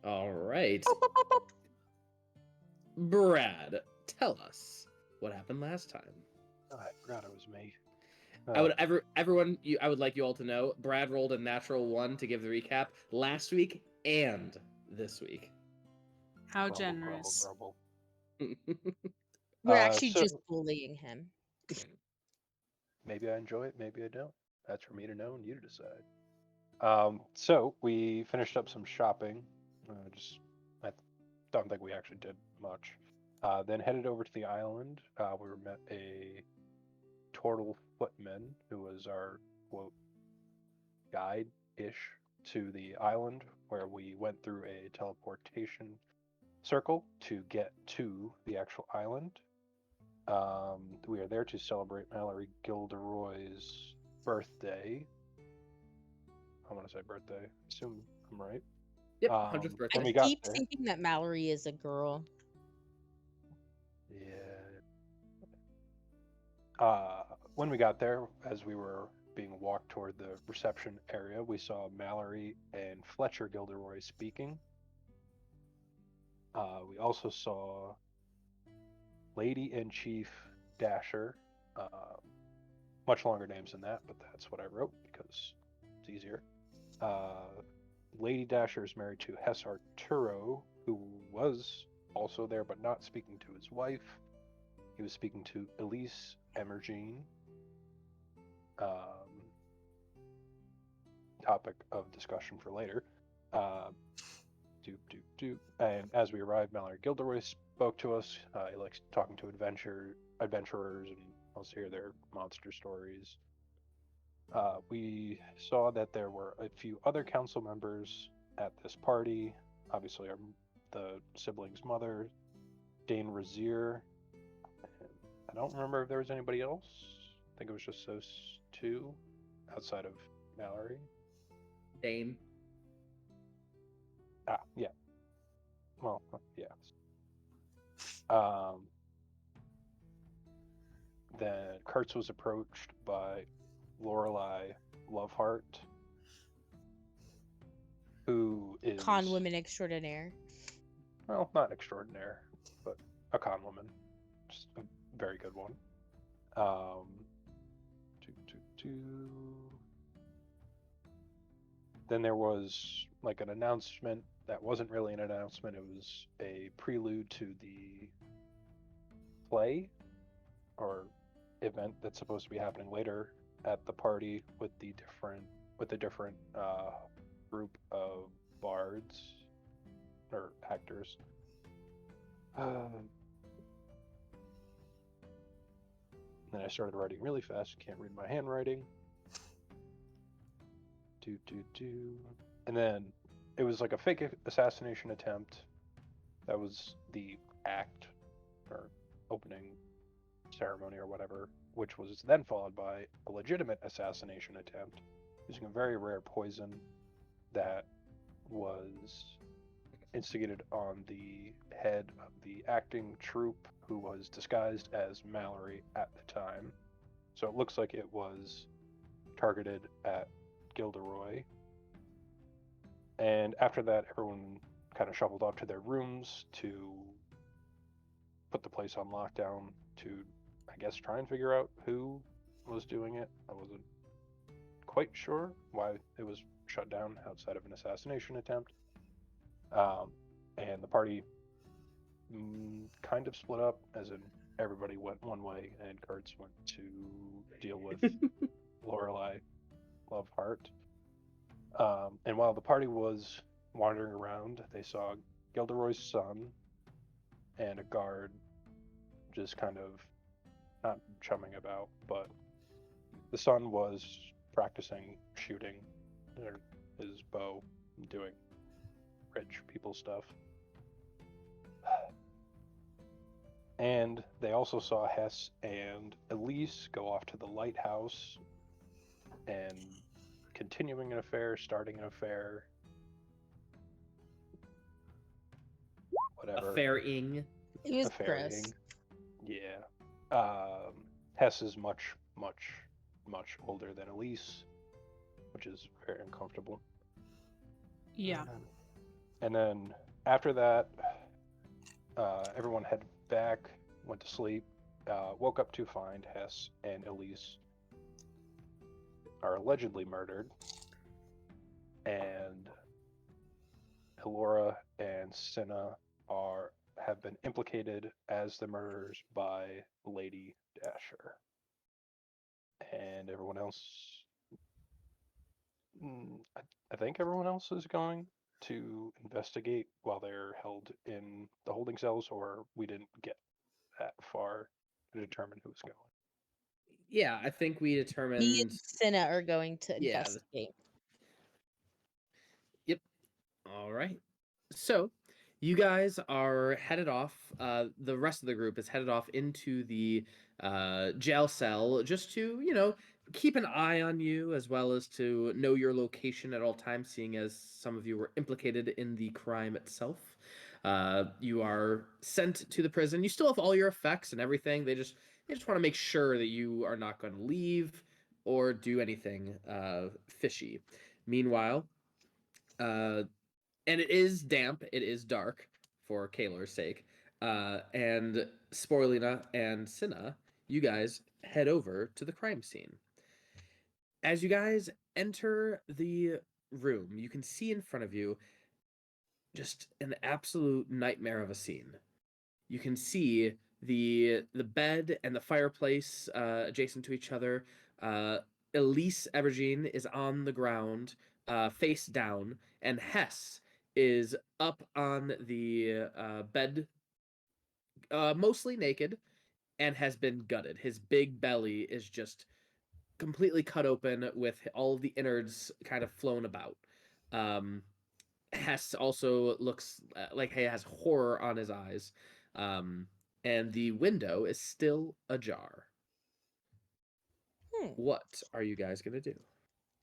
All right. Brad, tell us what happened last time. Oh, I forgot it was me. I would like you all to know, Brad rolled a natural 1 to give the recap last week and this week. How grumble, generous. Grumble. We're actually so- just bullying him. Maybe I enjoy it, maybe I don't. That's for me to know and you to decide. So we finished up some shopping. I don't think we actually did much. Then headed over to the island. We met a turtle footman who was our quote guide-ish to the island, where we went through a teleportation circle to get to the actual island. We are there to celebrate Mallory Gilderoy's birthday. I want to say birthday. Assume I'm right. Yep, 100th birthday. I we got keep there- thinking that Mallory is a girl. Yeah. When we got there, as we were being walked toward the reception area, we saw Mallory and Fletcher Gilderoy speaking. We also saw Lady and Chief Dasher. Much longer names than that, but that's what I wrote because it's easier. Lady Dasher is married to Hess Arturo, who was also there but not speaking to his wife. He was speaking to Elise Emergine. Topic of discussion for later. And as we arrived, Mallory Gilderoy spoke to us. He likes talking to adventurers and wants to hear their monster stories. We saw that there were a few other council members at this party. Obviously, the sibling's mother, Dane Razier. I don't remember if there was anybody else. I think it was just those two outside of Mallory. Dane. Yeah. Well, yeah. Then Kertz was approached by Lorelei Loveheart, who is Con woman extraordinaire. well, not extraordinaire, but a con woman, just a very good one. Then there was like an announcement that wasn't really an announcement. It was a prelude to the play or event that's supposed to be happening later at the party with the different group of bards or actors. Then I started writing really fast. Can't read my handwriting. And then it was like a fake assassination attempt. That was the act or opening ceremony or whatever, which was then followed by a legitimate assassination attempt using a very rare poison that was instigated on the head of the acting troupe, who was disguised as Mallory at the time. So it looks like it was targeted at Gilderoy. And after that, everyone kind of shuffled off to their rooms to put the place on lockdown to, I guess, try and figure out who was doing it. I wasn't quite sure why it was shut down outside of an assassination attempt. And the party kind of split up, as in everybody went one way, and Kertz went to deal with Lorelei Loveheart. And while the party was wandering around, they saw Gilderoy's son and a guard just kind of not chumming about, but the son was practicing shooting his bow, doing rich people stuff. And they also saw Hess and Elise go off to the lighthouse and continuing an affair, starting an affair, whatever. Affair-ing. It was Affair-ing. gross. Yeah. Hess is much, much, much older than Elise, which is very uncomfortable. Yeah. And then after that, everyone headed back, went to sleep, woke up to find Hess and Elise are allegedly murdered, and Elora and Cinna have been implicated as the murderers by Lady Dasher. And everyone else, I think everyone else is going to investigate while they're held in the holding cells, or we didn't get that far to determine who's going. Yeah, I think we Me determined. and Cinna are going to Yeah. investigate. Yep. All right. So, you guys are headed off. The rest of the group is headed off into the jail cell just to, keep an eye on you as well as to know your location at all times, seeing as some of you were implicated in the crime itself. You are sent to the prison. You still have all your effects and everything. They just want to make sure that you are not going to leave or do anything fishy. Meanwhile, and it is damp, it is dark for Kaelor's sake. And Sporelina and Cinna, you guys head over to the crime scene. As you guys enter the room, you can see in front of you just an absolute nightmare of a scene. You can see the bed and the fireplace adjacent to each other. Elise Evergene is on the ground, face down, and Hess is up on the bed, mostly naked, and has been gutted. His big belly is just completely cut open with all of the innards kind of flown about. Hess also looks like he has horror on his eyes. And the window is still ajar. What are you guys going to do?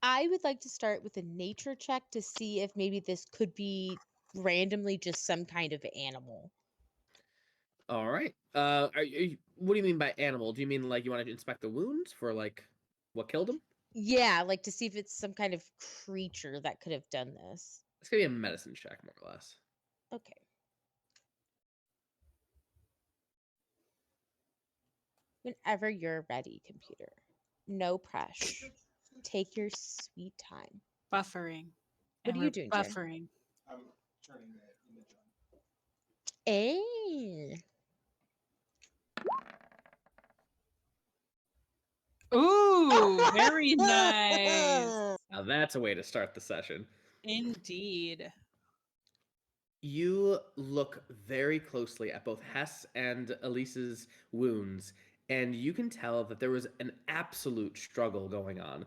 I would like to start with a nature check to see if maybe this could be randomly just some kind of animal. All right. What do you mean by animal? Do you mean like you want to inspect the wounds for like what killed him? Yeah, like to see if it's some kind of creature that could have done this. It's going to be a medicine check, more or less. Okay. Whenever you're ready, computer. No pressure. Take your sweet time. Buffering. What are you doing, Jay? Buffering. I'm turning the image on. Hey. Ooh, very nice. Now that's a way to start the session. Indeed. You look very closely at both Hess and Elise's wounds, and you can tell that there was an absolute struggle going on.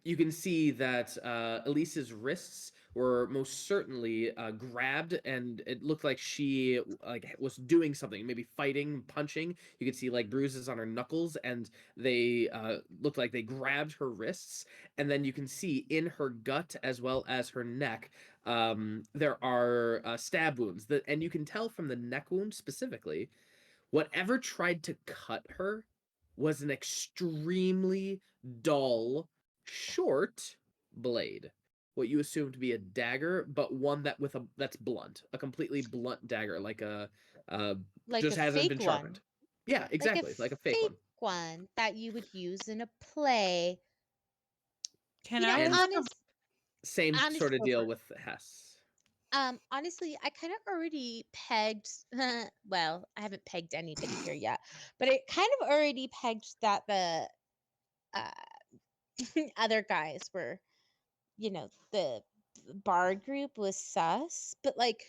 You can see that Elise's wrists were most certainly grabbed, and it looked like she was doing something, maybe fighting, punching. You could see like bruises on her knuckles, and they looked like they grabbed her wrists. And then you can see in her gut as well as her neck, there are stab wounds. And you can tell from the neck wound specifically, whatever tried to cut her was an extremely dull, short blade. What you assume to be a dagger, but one that's blunt, a completely blunt dagger, like just a hasn't been fake sharpened. one. Yeah, exactly, like a fake one that you would use in a play. Can You know, I look Same honest- sort of deal with Hess. Honestly, I kind of already pegged. Well, I haven't pegged anybody here yet, but I kind of already pegged that the other guys were, the bar group was sus. But like,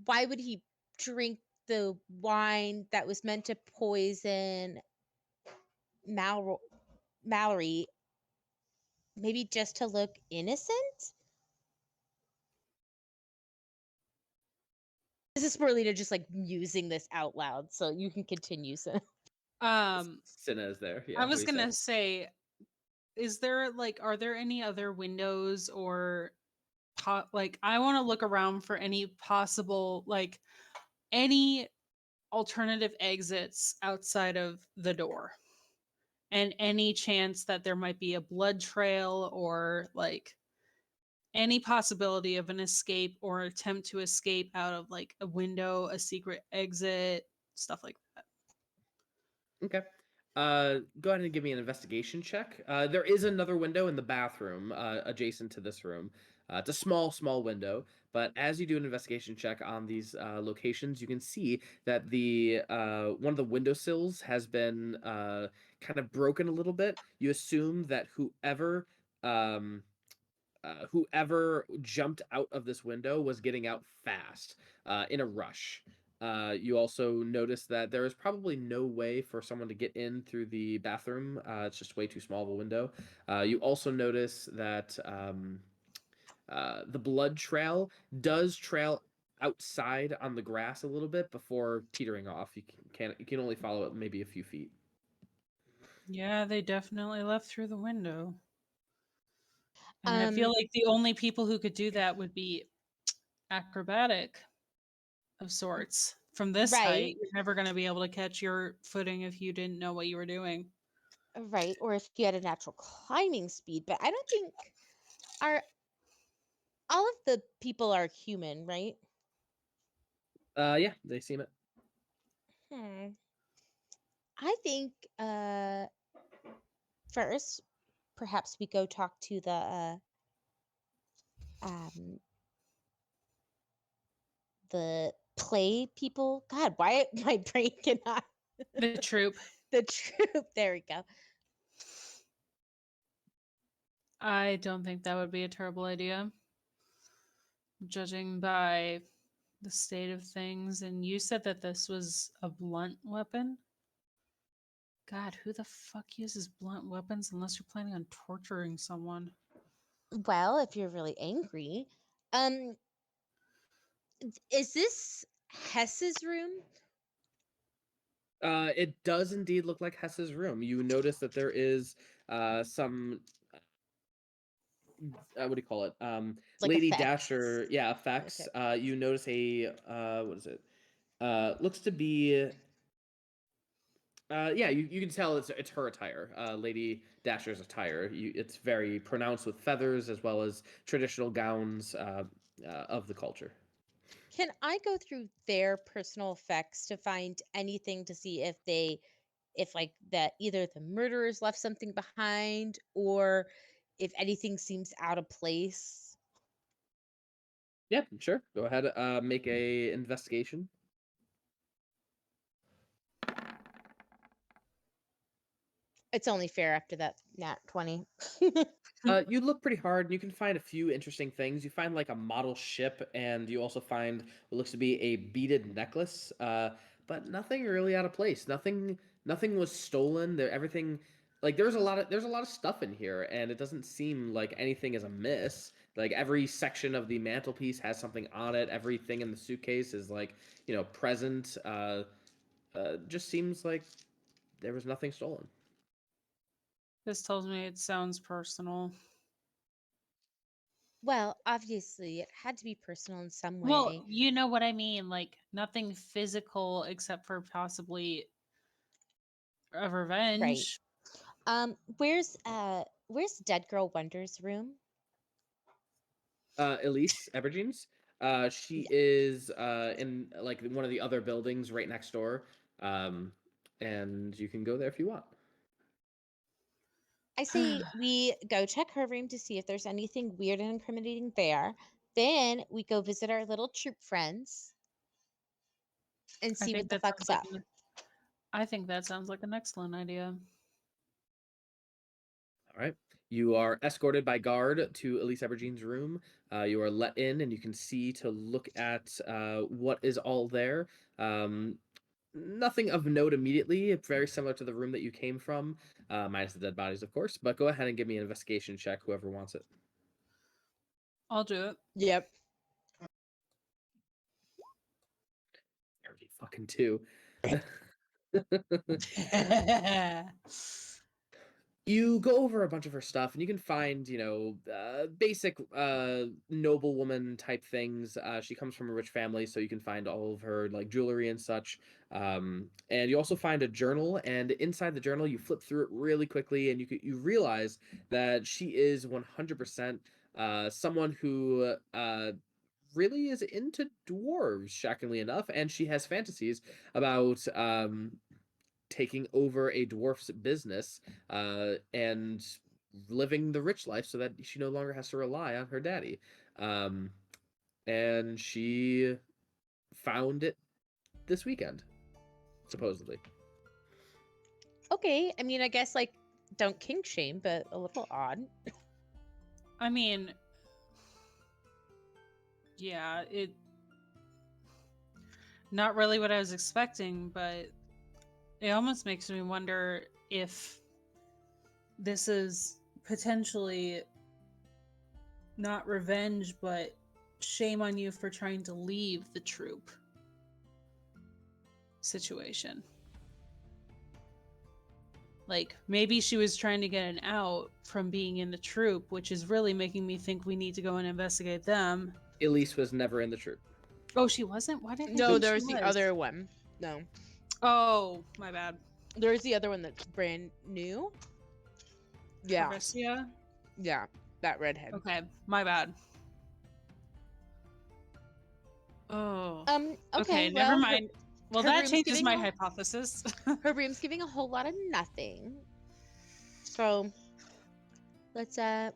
why would he drink the wine that was meant to poison Mallory? Maybe just to look innocent. This is Sporelina just like musing this out loud, so you can continue. So, Cinna is there. Yeah, I was gonna say, are there any other windows or I want to look around for any possible any alternative exits outside of the door, and any chance that there might be a blood trail or any possibility of an escape or attempt to escape out of like a window, a secret exit, stuff like that. Okay. Go ahead and give me an investigation check. There is another window in the bathroom adjacent to this room. It's a small window, but as you do an investigation check on these locations, you can see that the one of the windowsills has been kind of broken a little bit. You assume that whoever jumped out of this window was getting out fast in a rush. You also notice that there is probably no way for someone to get in through the bathroom. It's just way too small of a window. You also notice that the blood trail does trail outside on the grass a little bit before teetering off. You can only follow it maybe a few feet. Yeah, they definitely left through the window. And I feel Um, like the only people who could do that would be acrobatic of sorts. From this right, height, you're never going to be able to catch your footing if you didn't know what you were doing. right. Or if you had a natural climbing speed, but I don't think are all of the people are human, right? Yeah, they seem it. Hmm. I think first perhaps we go talk to um the play people. God, why my brain cannot The troop. the troop. There we go. I don't think that would be a terrible idea. Judging by the state of things, and you said that this was a blunt weapon? God, who the fuck uses blunt weapons unless you're planning on torturing someone? Well, if you're really angry, um, is this Hess's room? It does indeed look like Hess's room. You notice that there is some what do you call it? Like Lady effects? Dasher, yeah, effects. Okay. You notice a what is it? Looks to be yeah, you can tell it's her attire. Lady Dasher's attire. It's very pronounced with feathers as well as traditional gowns of the culture. Can I go through their personal effects to find anything to see if like that either the murderers left something behind or if anything seems out of place? Yeah, sure. Go ahead. Make a investigation. It's only fair after that nat 20. You look pretty hard, and you can find a few interesting things. You find like a model ship, and you also find what looks to be a beaded necklace. But nothing really out of place. Nothing was stolen. Everything, like there's a lot of stuff in here, and it doesn't seem like anything is amiss. Like every section of the mantelpiece has something on it. Everything in the suitcase is like present. Just seems like there was nothing stolen. This tells me it sounds personal. Well, obviously, it had to be personal in some Well, way. you know what I mean. Like nothing physical except for possibly a Right. revenge. Where's Dead Girl Wonder's room? Elise Eberjeans. She Yeah. is in like one of the other buildings right next door. And you can go there if you want. I say we go check her room to see if there's anything weird and incriminating there. Then we go visit our little troop friends and I see think what the that fuck's sounds like up. I think that sounds like an excellent idea. All right. You are escorted by guard to Elise Eberjean's room. You are let in, and you can see to look at what is all there. Nothing of note immediately. It's very similar to the room that you came from, minus the dead bodies, of course. But go ahead and give me an investigation check, whoever wants it. I'll do it. Yep. 32. You go over a bunch of her stuff and you can find basic noblewoman type things. She comes from a rich family, so you can find all of her like jewelry and such. And you also find a journal, and inside the journal you flip through it really quickly, and you realize that she is 100% someone who really is into dwarves, shockingly enough, and she has fantasies about taking over a dwarf's business and living the rich life so that she no longer has to rely on her daddy. And she found it this weekend, supposedly. Okay, I mean, I guess like don't kink shame, but a little odd. I mean, yeah, it not really what I was expecting, but it almost makes me wonder if this is potentially not revenge, but shame on you for trying to leave the troop situation. Like, maybe she was trying to get an out from being in the troop, which is really making me think we need to go and investigate them. Elise was never in the troop. Oh, she wasn't? Why did I No, think there's she the was? other one. No, Oh, my bad. there's the other one that's brand new. Yeah, Corvessia? yeah, that redhead. Okay, my bad. Oh. Okay, never well, mind. Well, her that room's changes giving my a- hypothesis. Her room's giving a whole lot of nothing. So let's head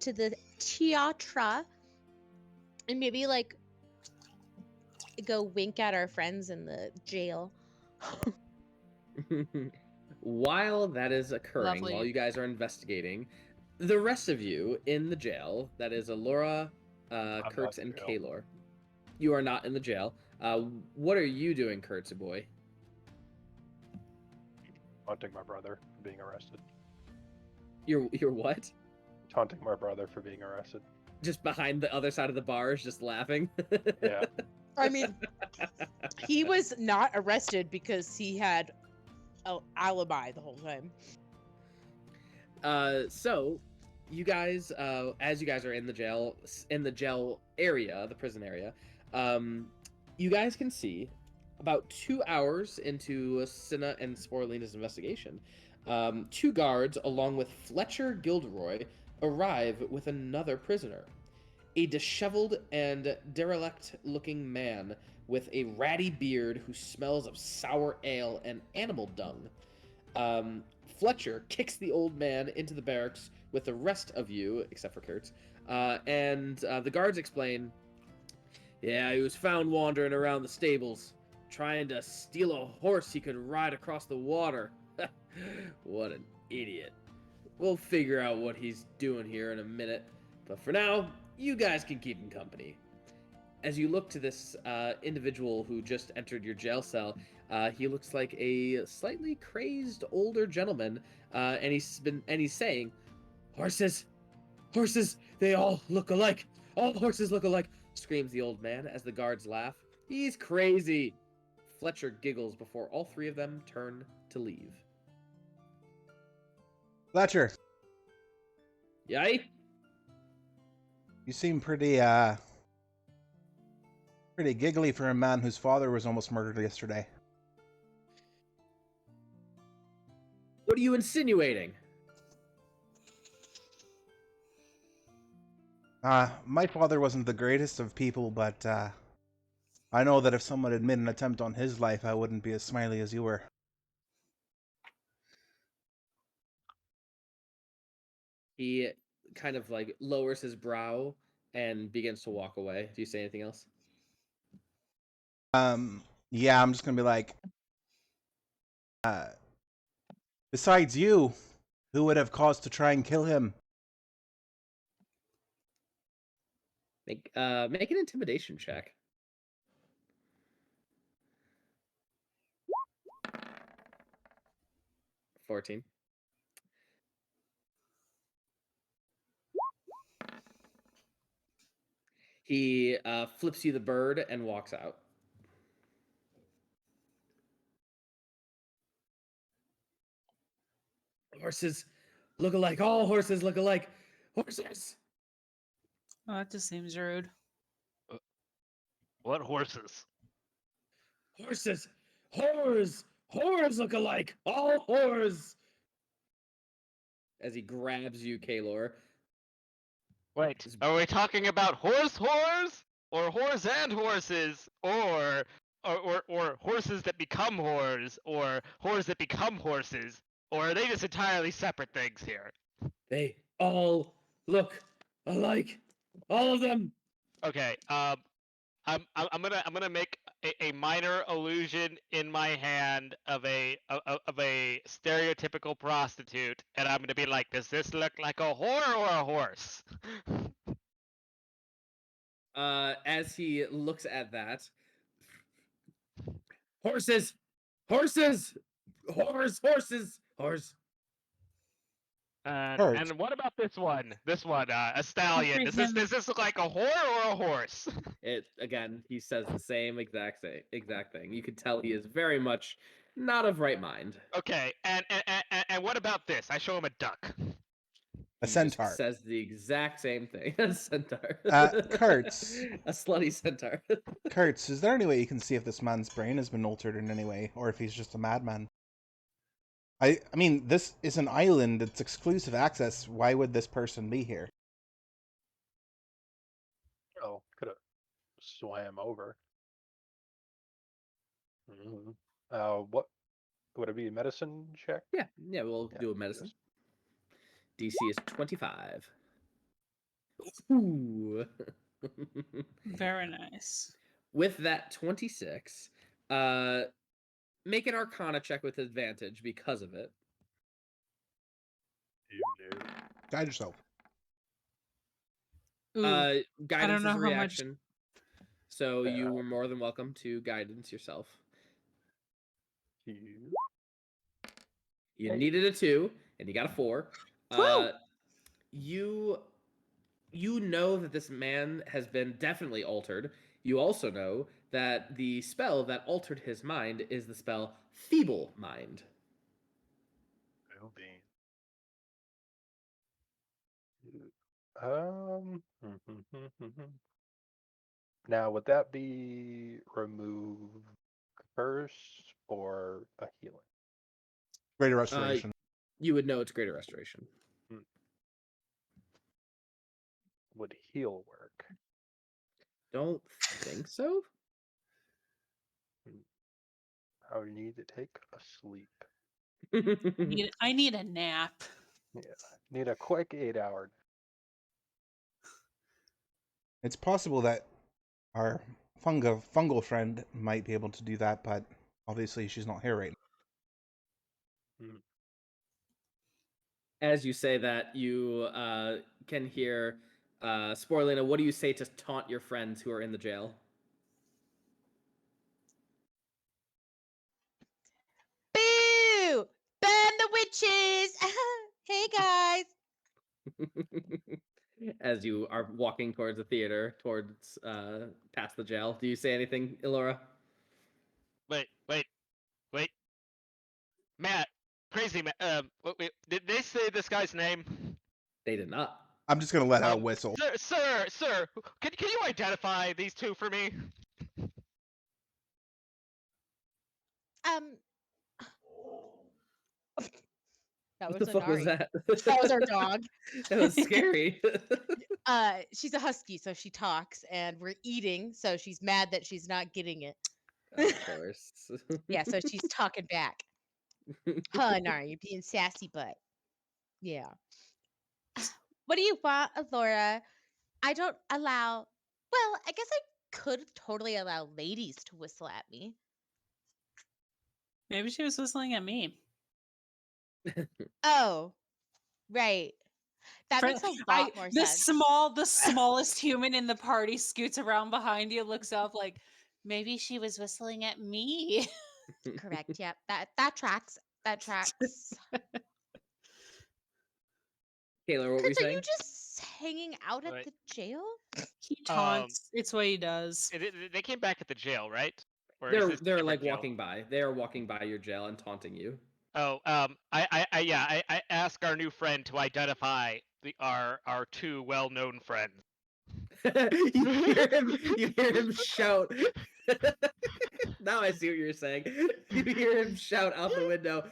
to the theatre and maybe like go wink at our friends in the jail. While that is occurring, Lovely. while you guys are investigating, the rest of you in the jail, that is Elora, not Kertz, in and jail. Kaelor. You are not in the jail. What are you doing, Kertz boy? Taunting my brother for being arrested. You're what? Taunting my brother for being arrested. Just behind the other side of the bars, just laughing. Yeah. I mean, he was not arrested because he had an alibi the whole time. So you guys, as you guys are in the jail area, the prison area, you guys can see about 2 hours into Cinna and Sporelina's investigation, 2 guards, along with Fletcher Gilderoy, arrive with another prisoner. A disheveled and derelict-looking man with a ratty beard who smells of sour ale and animal dung. Fletcher kicks the old man into the barracks with the rest of you, except for Kertz, and the guards explain, yeah, he was found wandering around the stables, trying to steal a horse he could ride across the water. What an idiot. We'll figure out what he's doing here in a minute, but for now, you guys can keep him company. As you look to this individual who just entered your jail cell, he looks like a slightly crazed older gentleman, and he's saying, "Horses, horses, they all look alike. All horses look alike," screams the old man as the guards laugh. "He's crazy." Fletcher giggles before all 3 of them turn to leave. Fletcher, Yay? you seem pretty giggly for a man whose father was almost murdered yesterday. What are you insinuating? My father wasn't the greatest of people, but I know that if someone had made an attempt on his life, I wouldn't be as smiley as you were. He kind of like lowers his brow and begins to walk away. Do you say anything else? Yeah, I'm just gonna be like, besides you, who would have cause to try and kill him? Make an intimidation check. 14. He flips you the bird and walks out. Horses look alike. All horses look alike. Horses. Oh, that just seems rude. What horses? Horses. Whores. Whores look alike. All whores. As he grabs you, Kaelor. Wait, are we talking about horse whores, or whores and horses, or horses that become whores, or whores that become horses, or are they just entirely separate things here? They all look alike. All of them. Okay, I'm gonna make a minor illusion in my hand of a stereotypical prostitute, and I'm gonna be like, does this look like a whore or a horse? As he looks at that, horses, horses, horses. Kertz. And what about this one? This one, a stallion. Okay, Does this look like a whore or a horse? It again. He says the same exact thing. You can tell he is very much not of right mind. Okay, and what about this? I show him a duck. A He just centaur. says the exact same thing. A centaur. Kertz. A slutty centaur. Kurtz, is there any way you can see if this man's brain has been altered in any way, or if he's just a madman? I mean, this is an island. It's exclusive access. Why would this person be here? Oh, could have swam over. Mhm. What would it be? A medicine check? Yeah, we'll Yeah, do a it medicine. is. DC is 25. Ooh. Very nice. With that 26, make an Arcana check with advantage because of it. You knew. Guide yourself. Ooh, Guidance know is how a much- reaction, so you Yeah. were more than welcome to guidance yourself. You. You Hey. needed a 2, and you got a 4. Woo! You know that this man has been definitely altered. You also know that the spell that altered his mind is the spell Feeble Mind. Will be. Um. Now, would that be remove curse or a healing? Greater restoration. You would know it's Greater Restoration. Would heal work? Don't think so. I would need to take a sleep. I need a nap. Yeah, need a quick 8-hour. It's possible that our fungal friend might be able to do that, but obviously she's not here right now. As you say that, you can hear Sporelina. What do you say to taunt your friends who are in the jail? Boo! Burn the witches! Hey guys! As you are walking towards the theater, towards past the jail, do you say anything, Elora? Wait. Matt, crazy Matt. Wait, did they say this guy's name? They did not. I'm just gonna let out a whistle. Sir, can you identify these two for me? That What was the fuck was Anari. that? That was our dog. That was scary. She's a husky, so she talks, and we're eating, so she's mad that she's not getting it. Of course. Yeah, so she's talking back. Huh, Nari, you're being sassy, but yeah. What do you want, Elora? I don't allow. Well, I guess I could totally allow ladies to whistle at me. Maybe she was whistling at me. Oh, right. That For- makes a lot more the sense. the smallest human in the party scoots around behind you, looks up like, maybe she was whistling at me. Correct. Yep. That tracks. That tracks. Kaelor, what were you Kurtz, are saying? you just hanging out at Right. the jail? He taunts. It's what he does. They came back at the jail, right? Or is They're this a they're different like jail? walking by. They are walking by your jail and taunting you. Oh, I ask our new friend to identify our two well-known friends. You hear him shout. Now I see what you're saying. You hear him shout out the window,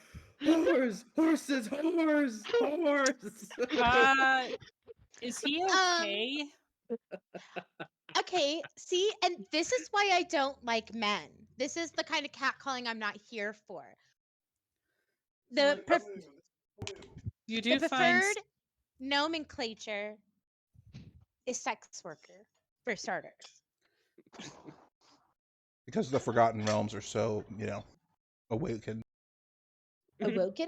"Horses, horses, horse, horse!" Is he Um, okay? Okay, see, and this is why I don't like men. This is the kind of catcalling I'm not here for. The You the do find preferred nomenclature is sex worker, for starters. Because the Forgotten Realms are so, awakened. Awoken?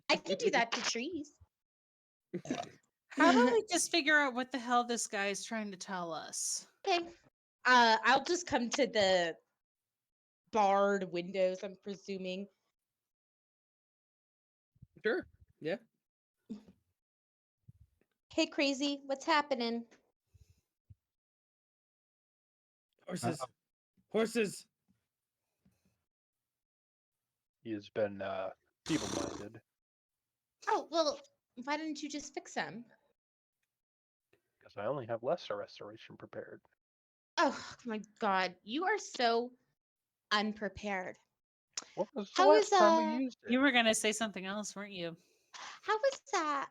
I can do that to trees. How about we just figure out what the hell this guy is trying to tell us? Okay. I'll just come to the barred windows, I'm presuming. Sure. Yeah. Hey, crazy, what's happening? Horses. Horses. He has been feeble-minded. Oh, well, why didn't you just fix him? Because I only have lesser restoration prepared. Oh my god, you are so unprepared. What was the How last is time we used it? You were gonna say something else, weren't you? how was that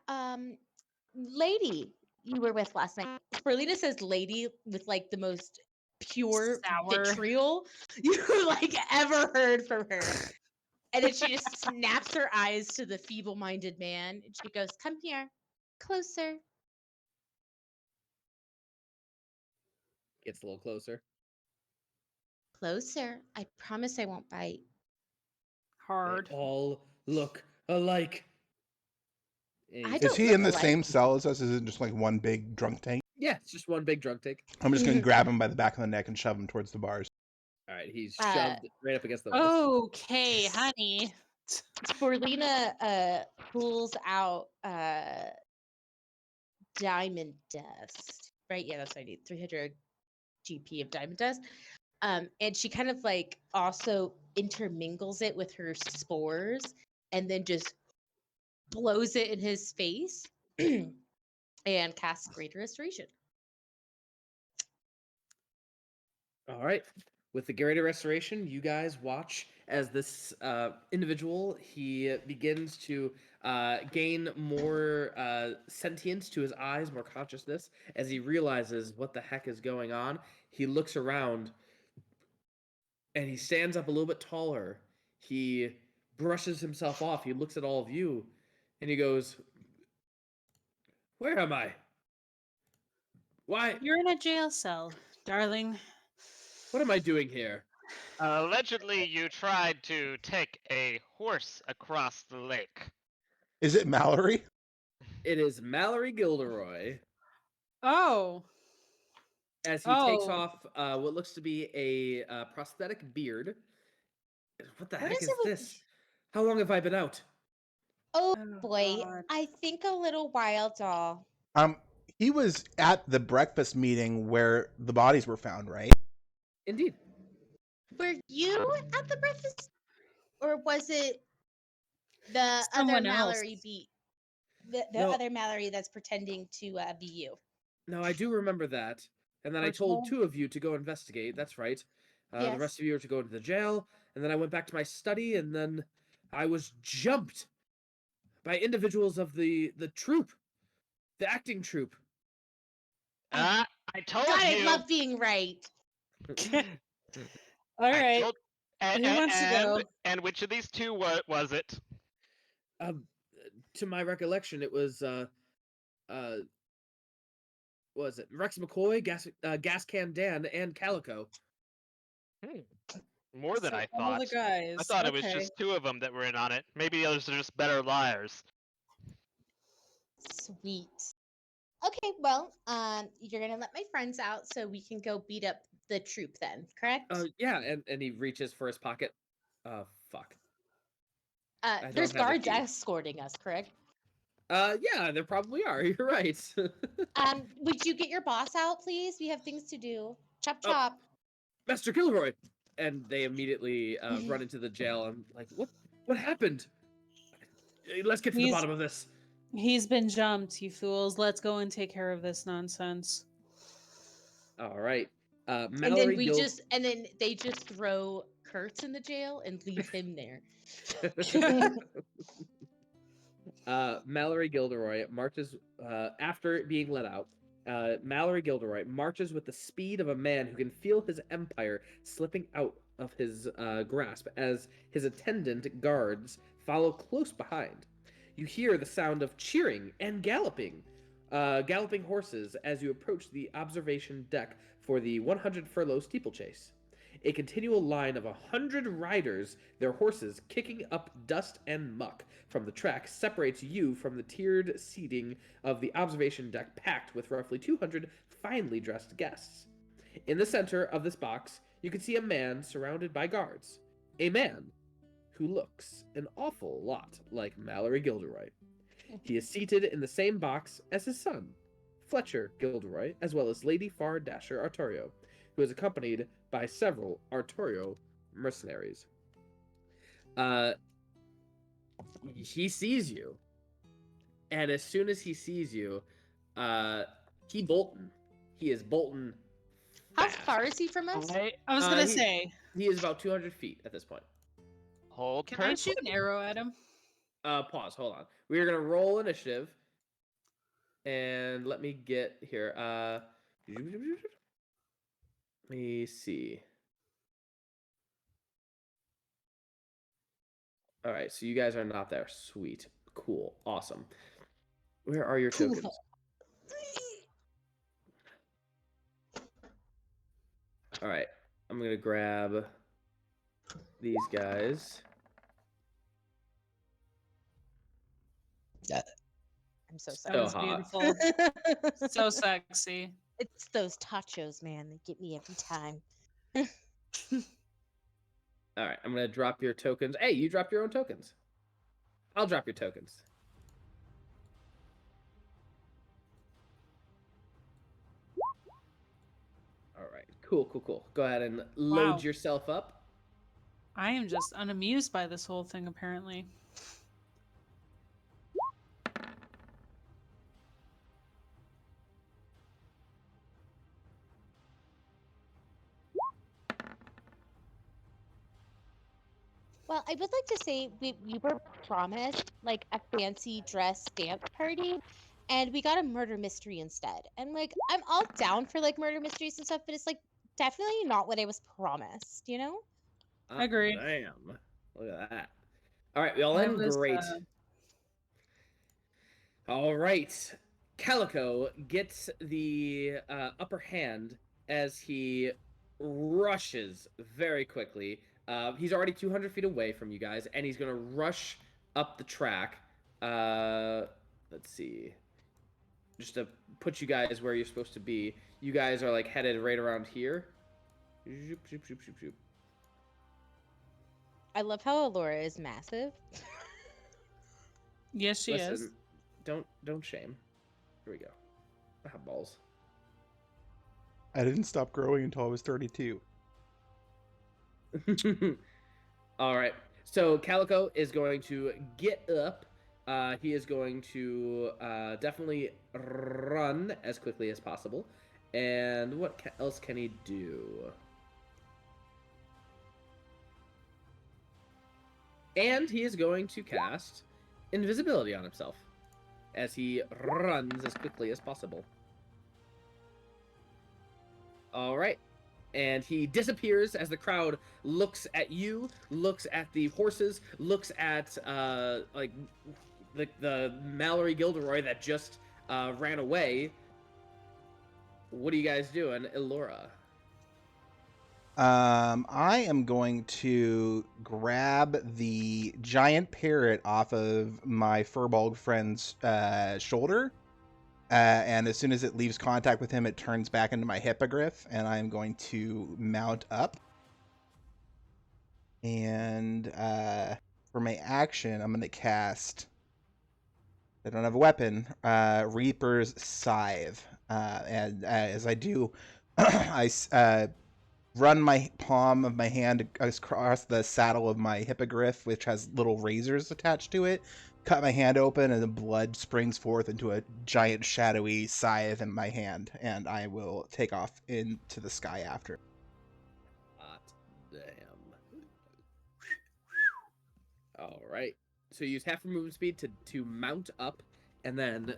lady you were with last night? Sporelina says lady with like the most pure Sour. vitriol you like ever heard from her. And then she just snaps her eyes to the feeble-minded man and she goes, "Come here. Closer." Gets a little closer. Closer. I promise I won't bite. Hard. They all look alike. And I he's- Is don't he look in the alike. same cell as us? Is it just like one big drunk tank? Yeah, it's just one big drunk take. I'm just going to grab him by the back of the neck and shove him towards the bars. All right, he's Uh, shoved right up against the wall. Okay, honey. Sporelina pulls out diamond dust. Right? Yeah, that's what I need. 300 GP of diamond dust. And she kind of like also intermingles it with her spores and then just blows it in his face and casts Greater Restoration. All right. With the Greater Restoration, you guys watch as this individual, he begins to gain more sentience to his eyes, more consciousness. As he realizes what the heck is going on, he looks around and he stands up a little bit taller. He brushes himself off. He looks at all of you and he goes, "Where am I? Why? You're in a jail cell, darling. What am I doing here?" Allegedly, you tried to take a horse across the lake. Is it Mallory? It is Mallory Gilderoy. Oh. As he takes Oh. off what looks to be a prosthetic beard. What the What heck is is it with- this? How long have I been out? Oh Oh, boy, God. I think a little while, doll. He was at the breakfast meeting where the bodies were found, right? Indeed. Were you at the breakfast? Or was it the other Someone Mallory else. beat? The No. other Mallory that's pretending to be you. No, I do remember that. And then I told Virtual? 2 of you to go investigate. That's right. The Yes. rest of you are to go to the jail. And then I went back to my study, and then I was jumped by individuals of the troupe, the acting troupe. I told God, you. I love being right. All I right. told- and, Who wants to go? And which of these two was it? To my recollection, it was was it Rex McCoy, Gas Can Dan, and Calico. More than So I all thought. the guys. I thought it was okay. just 2 of them that were in on it. Maybe the others are just better liars. Sweet. Okay, well, you're gonna let my friends out so we can go beat up the troop then, correct? Yeah, and he reaches for his pocket. Fuck. don't There's have the guards key. escorting us, correct? Yeah, there probably are. You're right. Would you get your boss out, please? We have things to do. Chop Oh. chop. Master Gilroy, and they immediately run into the jail. I'm like, what happened? Let's get to the He's- bottom of this. He's been jumped, you fools. Let's go and take care of this nonsense. All right. And Mallory then then they just throw Kertz in the jail and leave him there. Mallory Gilderoy marches after being let out. Mallory Gilderoy marches with the speed of a man who can feel his empire slipping out of his grasp as his attendant guards follow close behind. You hear the sound of cheering and galloping horses as you approach the observation deck for the 100 furlong steeplechase. A continual line of 100 riders, their horses kicking up dust and muck from the track, separates you from the tiered seating of the observation deck packed with roughly 200 finely dressed guests. In the center of this box, you can see a man surrounded by guards. A man who looks an awful lot like Mallory Gilderoy. He is seated in the same box as his son, Fletcher Gilderoy, as well as Lady Far Dasher Artorio, who is accompanied by several Artorio mercenaries. He sees you, and as soon as he sees you, he is bolting. How fast. far is he from us? I was gonna he- say, He is about 200 feet at this point. Hold can I turn. shoot an arrow at him? Pause. Hold on. We are gonna roll initiative, and let me get here. Let me see. All right, so you guys are not there. Sweet, cool, awesome. Where are your Cool. tokens? All right, I'm gonna grab these guys. I'm so So That was sorry. hot. beautiful. So sexy. It's those tachos, man. They get me every time. All right, I'm gonna drop your tokens. Hey, you drop your own tokens. I'll drop your tokens. All right, cool. Go ahead and load Wow. yourself up. I am just unamused by this whole thing, apparently. Well, I would like to say we were promised like a fancy dress dance party, and we got a murder mystery instead. And like, I'm all down for like murder mysteries and stuff, but it's like definitely not what I was promised, you know? Agreed. Damn. Look at that. All right, y'all That in? was, Great. All right. Calico gets the upper hand as he rushes very quickly. He's already 200 feet away from you guys, and he's going to rush up the track. Let's see. Just to put you guys where you're supposed to be. You guys are like headed right around here. Zoop, zoop, zoop, zoop, zoop. I love how Elora is massive. Yes, she is. Listen, don't shame. Here we go. I have balls. I didn't stop growing until I was 32. All right. So Calico is going to get up. He is going to definitely run as quickly as possible. And what else can he do? And he is going to cast invisibility on himself as he runs as quickly as possible. All right. And he disappears as the crowd looks at you, looks at the horses, looks at like the Mallory Gilderoy that just ran away. What are you guys doing, Elora? I am going to grab the giant parrot off of my furball friend's shoulder. And as soon as it leaves contact with him, it turns back into my hippogriff, and I'm going to mount up. And for my action, I'm going to cast... I don't have a weapon. Reaper's Scythe. And as I do, I run my palm of my hand across the saddle of my hippogriff, which has little razors attached to it. Cut my hand open, and the blood springs forth into a giant shadowy scythe in my hand, and I will take off into the sky after. Hot damn. All right. So you use half your movement speed to mount up, and then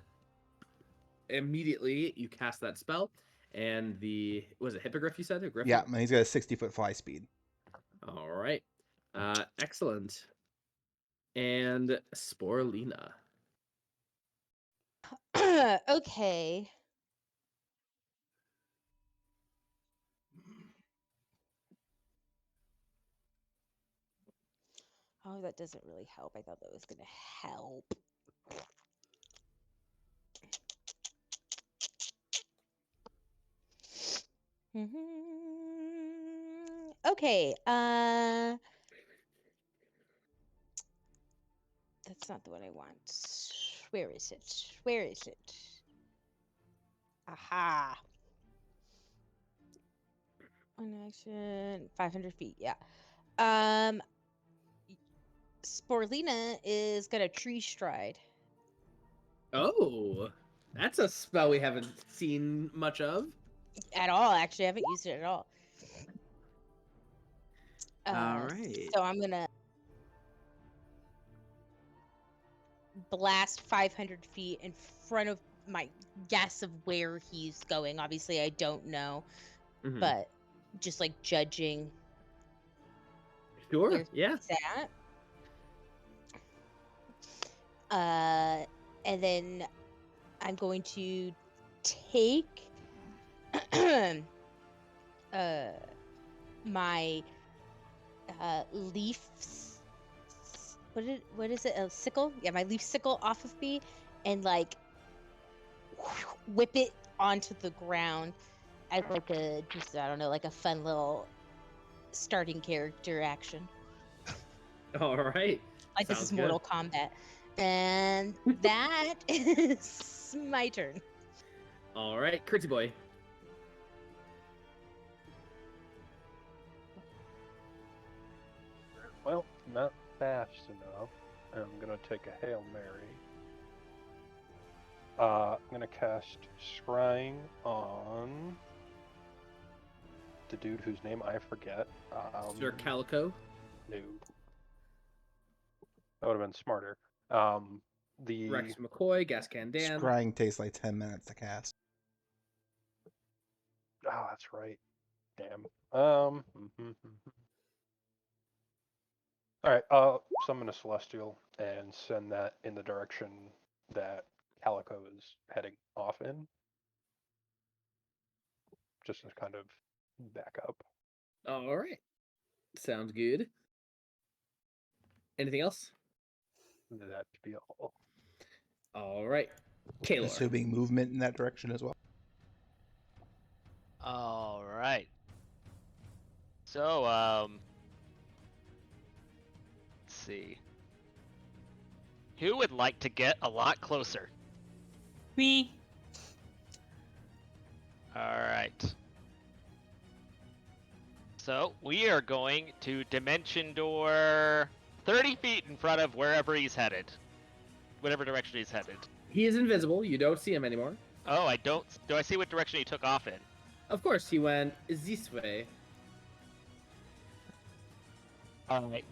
immediately you cast that spell. And was it hippogriff you said? Or griffin? Yeah, and he's got a 60-foot fly speed. All right. Excellent. And Sporelina. Okay. Oh, that doesn't really help. I thought that was going to help. Okay. That's not the one I want. Where is it? Where is it? Aha. One action, 500 feet. Yeah. Sporelina is gonna tree stride. Oh, that's a spell we haven't seen much of. At all, actually. I haven't used it at all. All right. So I'm gonna blast 500 feet in front of my guess of where he's going. Obviously, I don't know, Mhm. but just like judging Sure. where Yeah. he's at. And then I'm going to take my leaf. What is it? A sickle? Yeah, my leaf sickle off of me, and like whip it onto the ground as like a I don't know, like a fun little starting character action. All right. Like this Sounds is Mortal Kombat, and that is my turn. All right, Curtsy boy. Well, not fast enough. I'm gonna take a Hail Mary. I'm gonna cast Scrying on the dude whose name I forget. Sir Calico. No. That would have been smarter. The Rex McCoy, Gascan Dan. Scrying takes like 10 minutes to cast. Oh, that's right. Damn. All right. I'll summon a Celestial and send that in the direction that Calico is heading off in, just as kind of backup. All right. Sounds good. Anything else? That to be all. All right. Kaelor. Assuming movement in that direction as well. All right. So, let's see. Who would like to get a lot closer? Me. All right. So we are going to Dimension Door 30 feet in front of wherever he's headed. Whatever direction he's headed. He is invisible. You don't see him anymore. Oh, I don't. Do I see what direction he took off in? Of course, he went this way. Alright.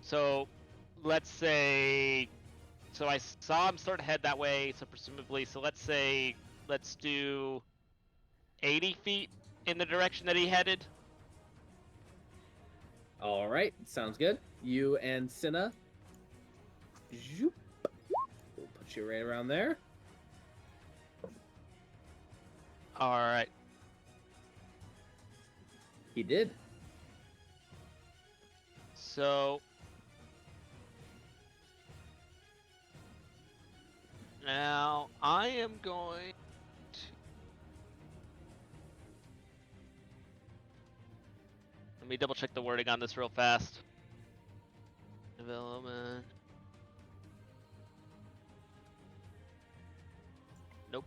So, let's say... So I saw him sort of head that way, so presumably... So let's say... Let's do... 80 feet in the direction that he headed. All right. Sounds good. You and Cinna. Zoop. We'll put you right around there. Alright. He did. So... Now, I am going to... Let me double check the wording on this real fast. Development... Nope.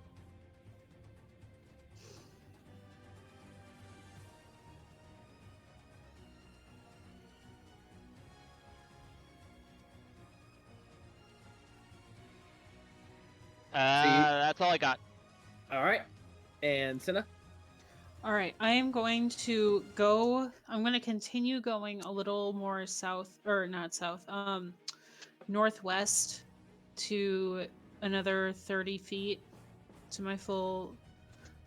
That's all I got. All right. And Cinna. All right, I am going to go. I'm going to continue going a little more south, or not south. northwest to another 30 feet to my full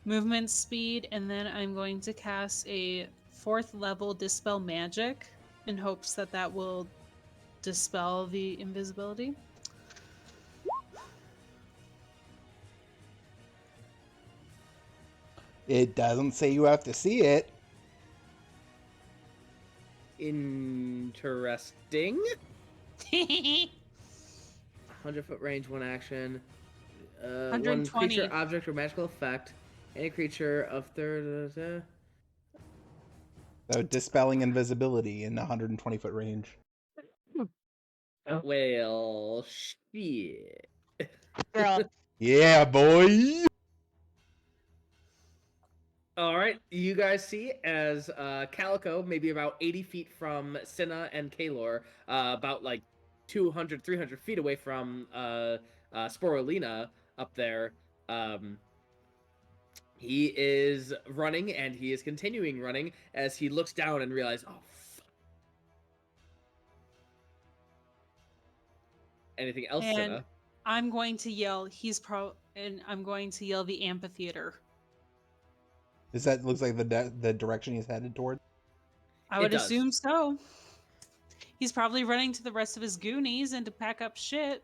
movement speed, and then I'm going to cast a 4th level Dispel Magic in hopes that that will dispel the invisibility. It doesn't say you have to see it. Interesting. 100-foot range, one action. One 120. creature, object, or magical effect. Any creature of third. So dispelling invisibility in 120-foot range. Well, shit. Girl. Yeah, boy. All right, you guys see as Calico, maybe about 80 feet from Cinna and Kaelor, about like 200, 300 feet away from Sporelina up there. He is running, and he is continuing running as he looks down and realizes, oh, fuck. Anything else, And Cinna? I'm going to yell, and I'm going to yell the amphitheater. Does that looks like the direction he's headed toward? I would does. assume so. He's probably running to the rest of his goonies and to pack up shit.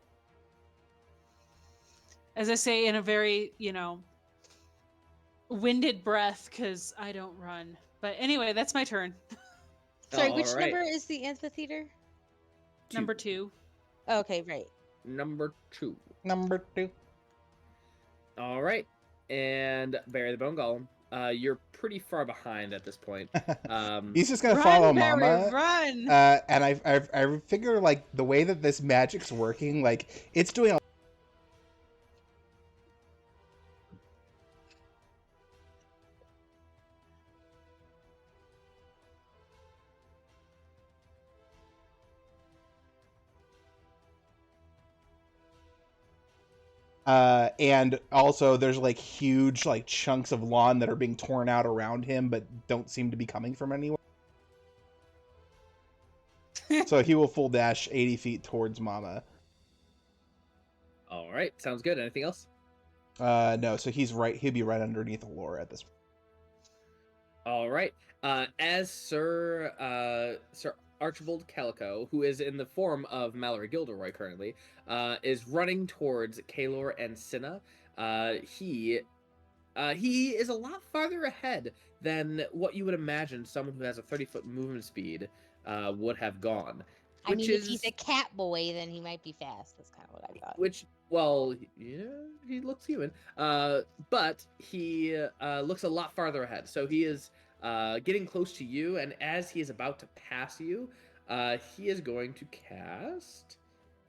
As I say in a very, winded breath, because I don't run. But anyway, that's my turn. Sorry, All which right. number is the amphitheater? Number 2. Okay, right. Number 2. Number 2. All right, and Barry the Bone Golem. You're pretty far behind at this point. He's just gonna Run, follow Barry, Mama. run! And I figure like the way that this magic's working, like it's doing. And also there's like huge like chunks of lawn that are being torn out around him, but don't seem to be coming from anywhere. So he will full dash 80 feet towards Mama. All right, sounds good. Anything else? No, so he'll be right underneath Elora at this point. All right. As Sir Archibald Calico, who is in the form of Mallory Gilderoy currently, is running towards Kaelor and Cinna. He is a lot farther ahead than what you would imagine someone who has a 30-foot movement speed would have gone. I mean, if he's a cat boy, then he might be fast. That's kind of what I thought. Well, yeah, he looks human. But he looks a lot farther ahead. So he is getting close to you, and as he is about to pass you, he is going to cast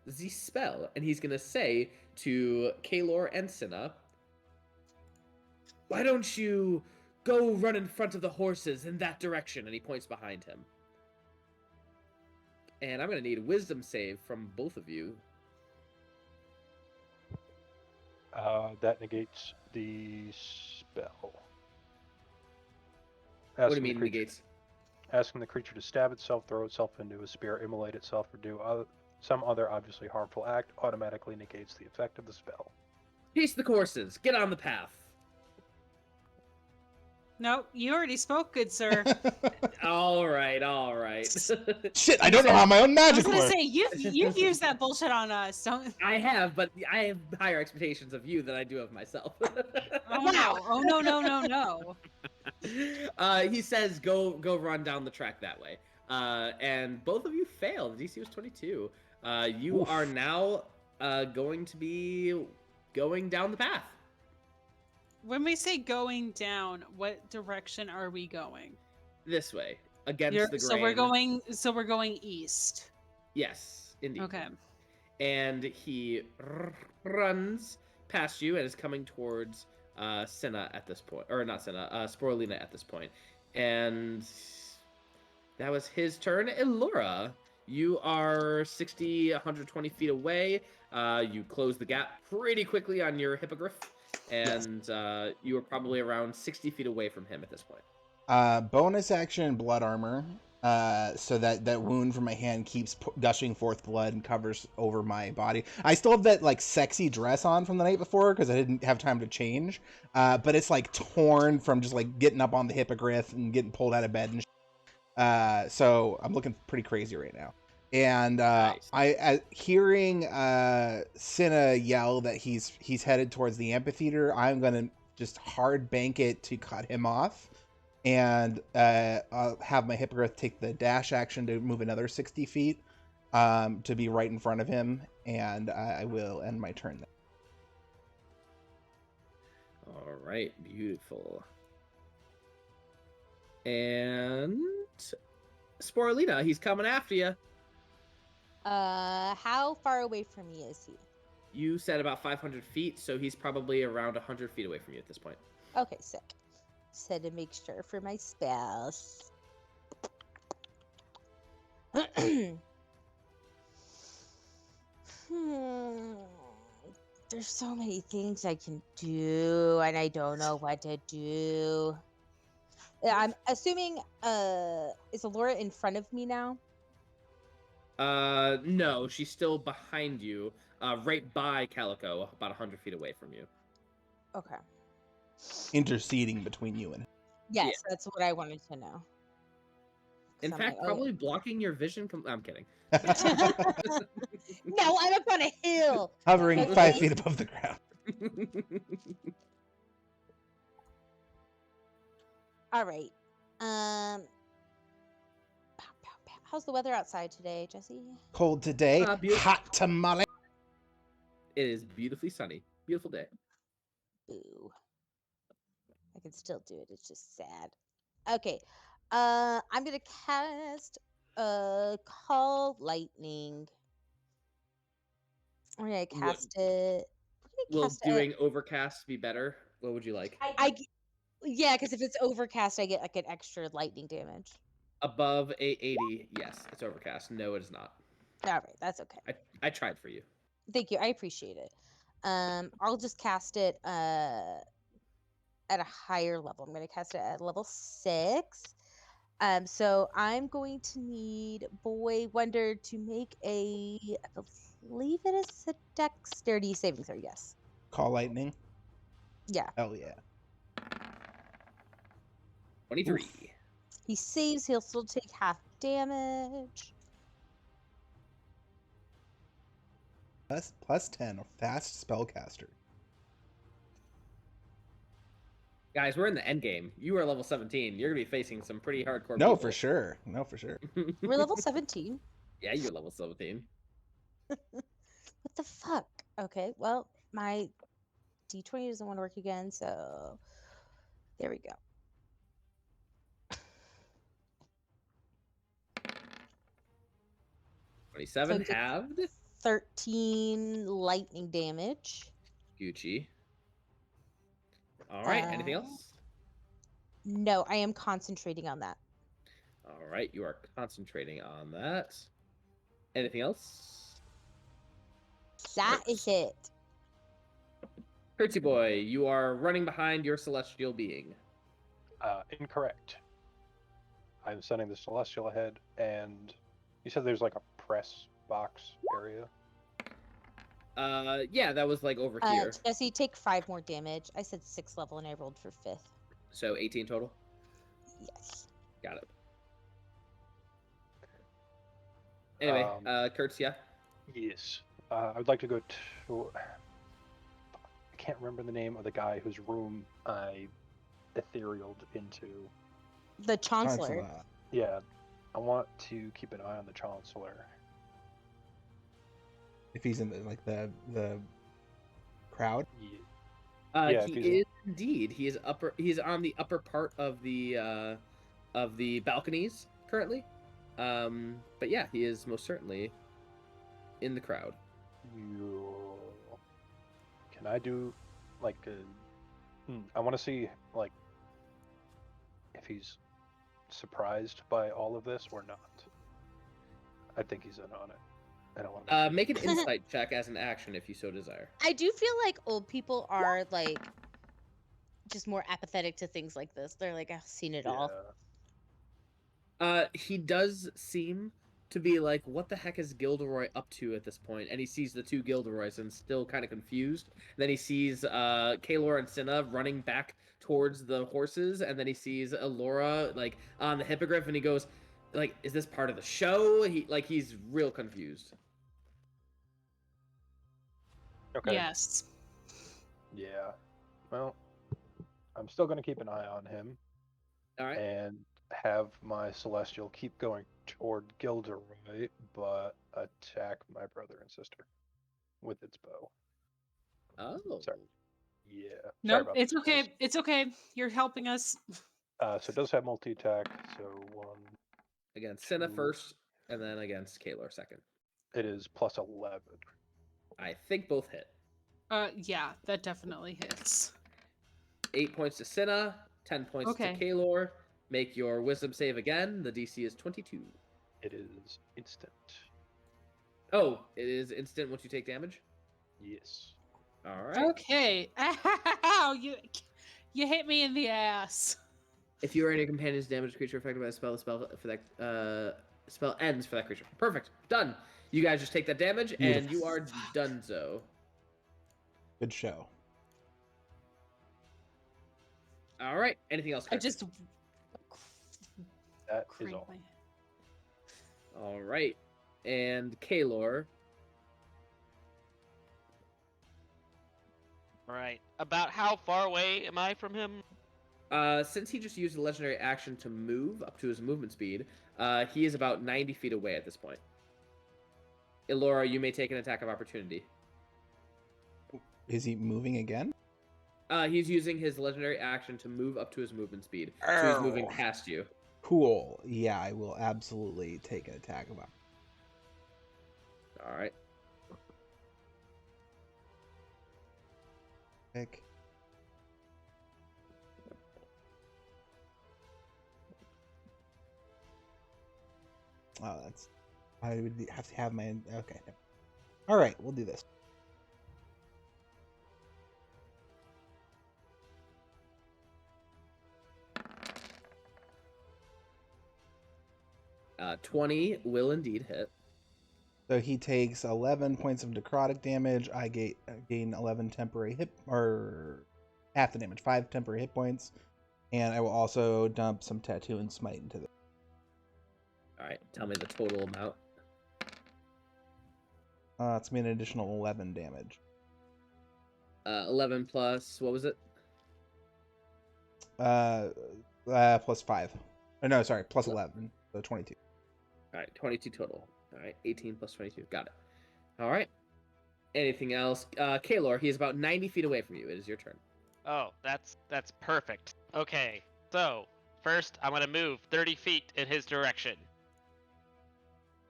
the spell, and he's going to say to Kaelor and Cinna, "Why don't you go run in front of the horses in that direction?" And he points behind him. And I'm going to need a wisdom save from both of you. That negates the spell. What do you mean negates? Asking the creature to stab itself, throw itself into a spear, immolate itself, or do some other obviously harmful act automatically negates the effect of the spell. Chase the horses. Get on the path. Nope, you already spoke, good sir. All right. Shit, I don't know how my own I magic was gonna works. say you've used that bullshit on us. Don't. I have, but I have higher expectations of you than I do of myself. Oh no! Oh no! He says, "Go run down the track that way." And both of you failed. The DC was 22. You Oof. are now going to be going down the path. When we say going down, what direction are we going? This way, against the grain. So we're going east. Yes, indeed. Okay. And he runs past you and is coming towards Cinna at this point, or not Cinna, Sporelina at this point. And that was his turn. Elora, you are 60, 120 feet away. You close the gap pretty quickly on your hippogriff, and you are probably around 60 feet away from him at this point. Bonus action, blood armor. so that wound from my hand keeps gushing forth blood and covers over my body. I still have that like sexy dress on from the night before because I didn't have time to change. But it's like torn from just like getting up on the hippogriff and getting pulled out of bed and so I'm looking pretty crazy right now. And Nice. hearing Cinna yell that he's headed towards the amphitheater, I'm gonna just hard bank it to cut him off, and I'll have my hippogriff take the dash action to move another 60 feet to be right in front of him, and I will end my turn there. All right, beautiful. And Sporelina, he's coming after you. How far away from me is he? You said about 500 feet, so he's probably around 100 feet away from you at this point. Okay, sick. Said to make sure for my spells. There's so many things I can do, and I don't know what to do. I'm assuming, is Elora in front of me now? No, she's still behind you, right by Calico, about 100 feet away from you. Okay. Interceding between you and him. Yes, that's what I wanted to know. In 'Cause I'm fact, like, probably blocking your vision. I'm kidding. No, I'm up on a hill. Hovering Okay. 5 feet above the ground. All right. Pow, pow, pow. How's the weather outside today, Jesse? Cold today, Beautiful. hot tamale. It is beautifully sunny. Beautiful day. Boo. I can still do it. It's just sad. Okay. I'm gonna cast Call Lightning. I'm gonna cast it. I'm Will gonna cast doing overcast be better? What would you like? Yeah, because if it's overcast, I get like an extra lightning damage. Above 880, yes, it's overcast. No, it is not. All right, that's okay. I tried for you. Thank you. I appreciate it. I'll just cast it at a higher level. I'm going to cast it at level 6. So I'm going to need Boy Wonder to make I believe it is a dexterity saving throw. Yes. Call lightning. Yeah. Hell yeah. 23. Oof. He saves. He'll still take half damage. Plus 10, a fast spellcaster. Guys, we're in the end game. You are level 17. You're gonna be facing some pretty hardcore. No, people. for sure. No, for sure. We're level 17. Yeah, you're level 17. What the fuck? Okay, well, my D20 doesn't want to work again, so there we go. 27 So halved. 13 lightning damage. Gucci. All right. Anything else? No, I am concentrating on that. All right. You are concentrating on that. Anything else? That is it. Kertzy boy, you are running behind your celestial being. Incorrect. I'm sending the celestial ahead, and you said there's like a press box area. Yeah, that was like over here. Jesse, take 5 more damage. I said 6th level, and I rolled for 5th. So 18 total. Yes. Got it. Anyway, Kertz, yeah. Yes. I would like to go to. I can't remember the name of the guy whose room I etherealed into. The Chancellor. Chancellor. Yeah, I want to keep an eye on the Chancellor. If he's in the crowd. Yeah. Yeah, He he's- is indeed. He is upper. He is on the upper part of the balconies currently. But yeah, he is most certainly in the crowd. Can I do like I want to see like if he's surprised by all of this or not. I think he's in on it. I don't want to Make an insight check as an action if you so desire. I do feel like old people are like just more apathetic to things like this. They're like, I've seen it all. He does seem to be like, what the heck is Gilderoy up to at this point? And he sees the two Gilderoys and still kind of confused. Then he sees Kaelor and Cinna running back towards the horses, and then he sees Elora like on the hippogriff, and he goes, like, is this part of the show? He's real confused. Okay. Yes. Yeah. Well, I'm still going to keep an eye on him All right. and have my Celestial keep going toward Gilderoy, but attack my brother and sister with its bow. Oh. Sorry. Yeah. Sorry Nope, about it's this, okay. guys. It's okay. You're helping us. So it does have multi-attack, so 1. Against Cinna Two. first, and then against Kaelor second. It is plus 11. I think both hit. Yeah, that definitely hits. 8 points to Cinna, 10 points Okay. to Kaelor. Make your wisdom save again. The DC is 22. It is instant. Oh, it is instant once you take damage? Yes. All right. Okay. Ow! You hit me in the ass. If you or any companion's damage creature affected by a spell, the spell for that spell ends for that creature. Perfect. Done. You guys just take that damage, and you are donezo. Good show. All right. Anything else? I Kertz? just That is cranked all. my All right. And Kaelor. All right. About how far away am I from him? Since he just used a legendary action to move up to his movement speed, he is about 90 feet away at this point. Elora, you may take an attack of opportunity. Is he moving again? He's using his legendary action to move up to his movement speed, so he's moving past you. Cool. Yeah, I will absolutely take an attack of opportunity. All right. Pick. Oh, that's. I would have to have my. Okay. All right, we'll do this. Uh, 20 will indeed hit. So he takes 11 points of necrotic damage. I gain 11 temporary hit, or half the damage, 5 temporary hit points, and I will also dump some tattoo and smite into this. All right. Tell me the total amount. It's gonna be an additional 11 damage. 11 plus, what was it? Plus 5. Oh, no, sorry, plus 11. So 22. All right. 22 total. All right. 18 plus 22. Got it. All right. Anything else? Kaelor, he is about 90 feet away from you. It is your turn. Oh, that's perfect. Okay, so first I'm gonna move 30 feet in his direction.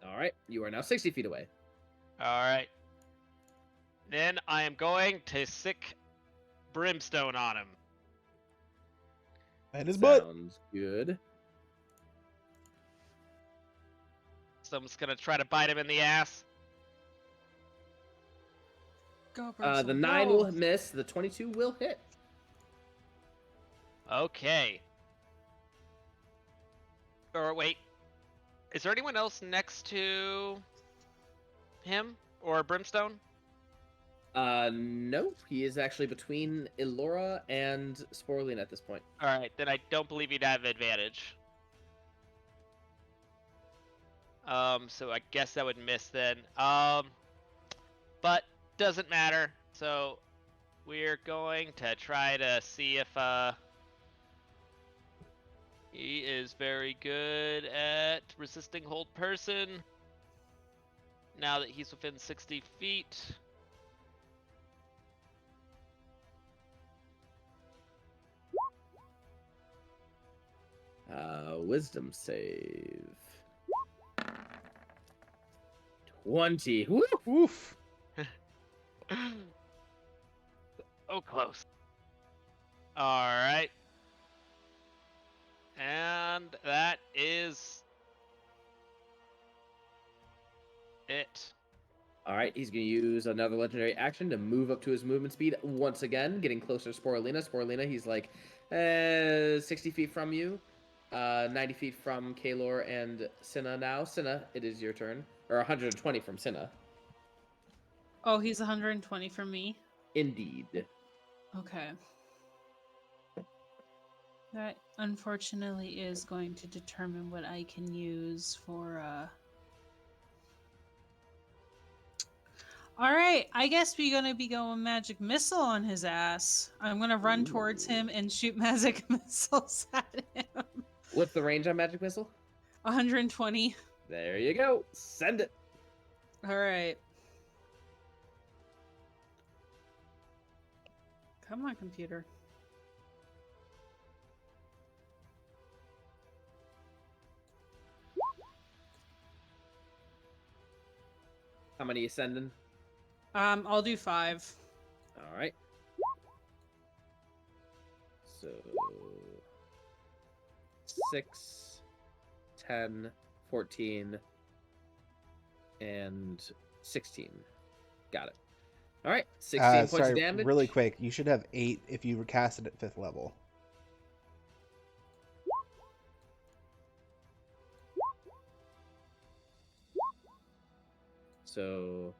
All right. You are now 60 feet away. All right. Then I am going to sick brimstone on him. And his butt. Sounds good. So I'm just gonna try to bite him in the ass. go. The Brimstone, 9 go. will miss. The 22 will hit. Okay. Or wait, is there anyone else next to him or brimstone? No. He is actually between Elora and Sporelina at this point. All right, then I don't believe he'd have advantage. So I guess that would miss then. But doesn't matter. So we're going to try to see if he is very good at resisting hold person. Now that he's within 60 feet. Wisdom save. 20. Woo! Oof. Oh, close. All right. And that is it. All right, he's going to use another legendary action to move up to his movement speed once again, getting closer to Sporelina. Sporelina, he's like 60 feet from you. 90 feet from Kaelor and Cinna now. Cinna, it is your turn. Or 120 from Cinna. Oh, he's 120 from me. Indeed. Okay. That unfortunately is going to determine what I can use for Alright, I guess we're gonna be going magic missile on his ass. I'm gonna run towards him and shoot magic missiles at him. What's the range on Magic Missile? 120. There you go. Send it. Alright. Come on, computer. How many you sending? I'll do 5. All right. So 6, 10, 14, and 16. Got it. All right. 16 points Sorry, of damage. really quick. You should have 8 if you cast it at 5th level. So,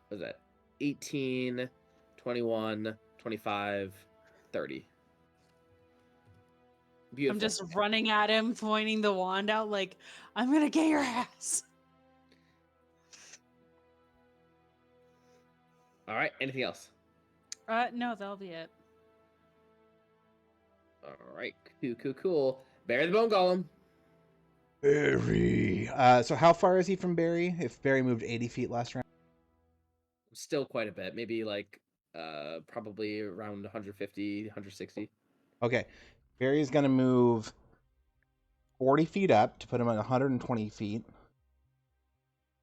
what is that? 18, 21, 25, 30. Beautiful. I'm just running at him, pointing the wand out like, I'm gonna get your ass. All right. Anything else? No, that'll be it. All right. Cool. Bury the bone golem. Barry. So how far is he from Barry? If Barry moved 80 feet last round? Still quite a bit. Maybe like probably around 150, 160. Okay. Barry's going to move 40 feet up to put him at 120 feet.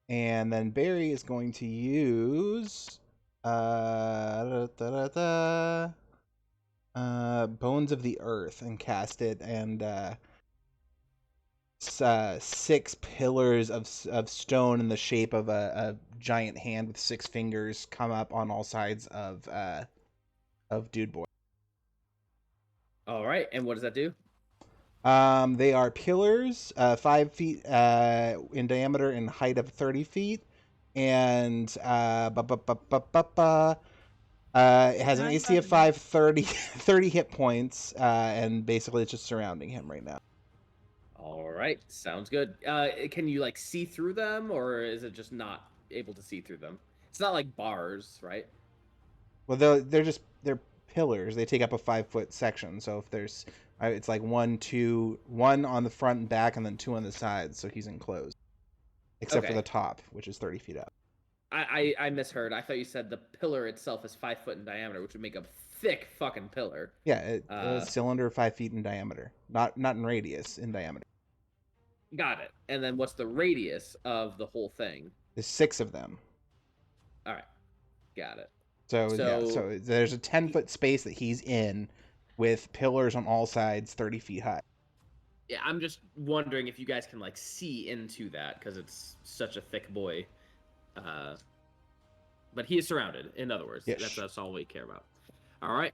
And then Barry is going to use Bones of the Earth and cast it, and 6 pillars of stone in the shape of a giant hand with 6 fingers come up on all sides of Dude Boy. All right. And what does that do? They are pillars, 5 feet in diameter and height of 30 feet, and it has an AC of 5, 30 hit points, and basically it's just surrounding him right now. All right. Sounds good. Can you like see through them, or is it just not able to see through them? It's not like bars, right? Well, they're pillars. They take up a 5-foot section. So if there's, it's like 1, 2, 1 on the front and back, and then 2 on the sides. So he's enclosed, except for Okay. the top, which is 30 feet up. I misheard. I thought you said the pillar itself is 5 foot in diameter, which would make a thick fucking pillar. Yeah, a cylinder 5 feet in diameter, not in radius, in diameter. Got it. And then what's the radius of the whole thing? There's 6 of them. All right. Got it. So there's a 10-foot space that he's in, with pillars on all sides, 30 feet high. Yeah, I'm just wondering if you guys can like see into that because it's such a thick boy. But he is surrounded. In other words, Yes. that's all we care about. All right,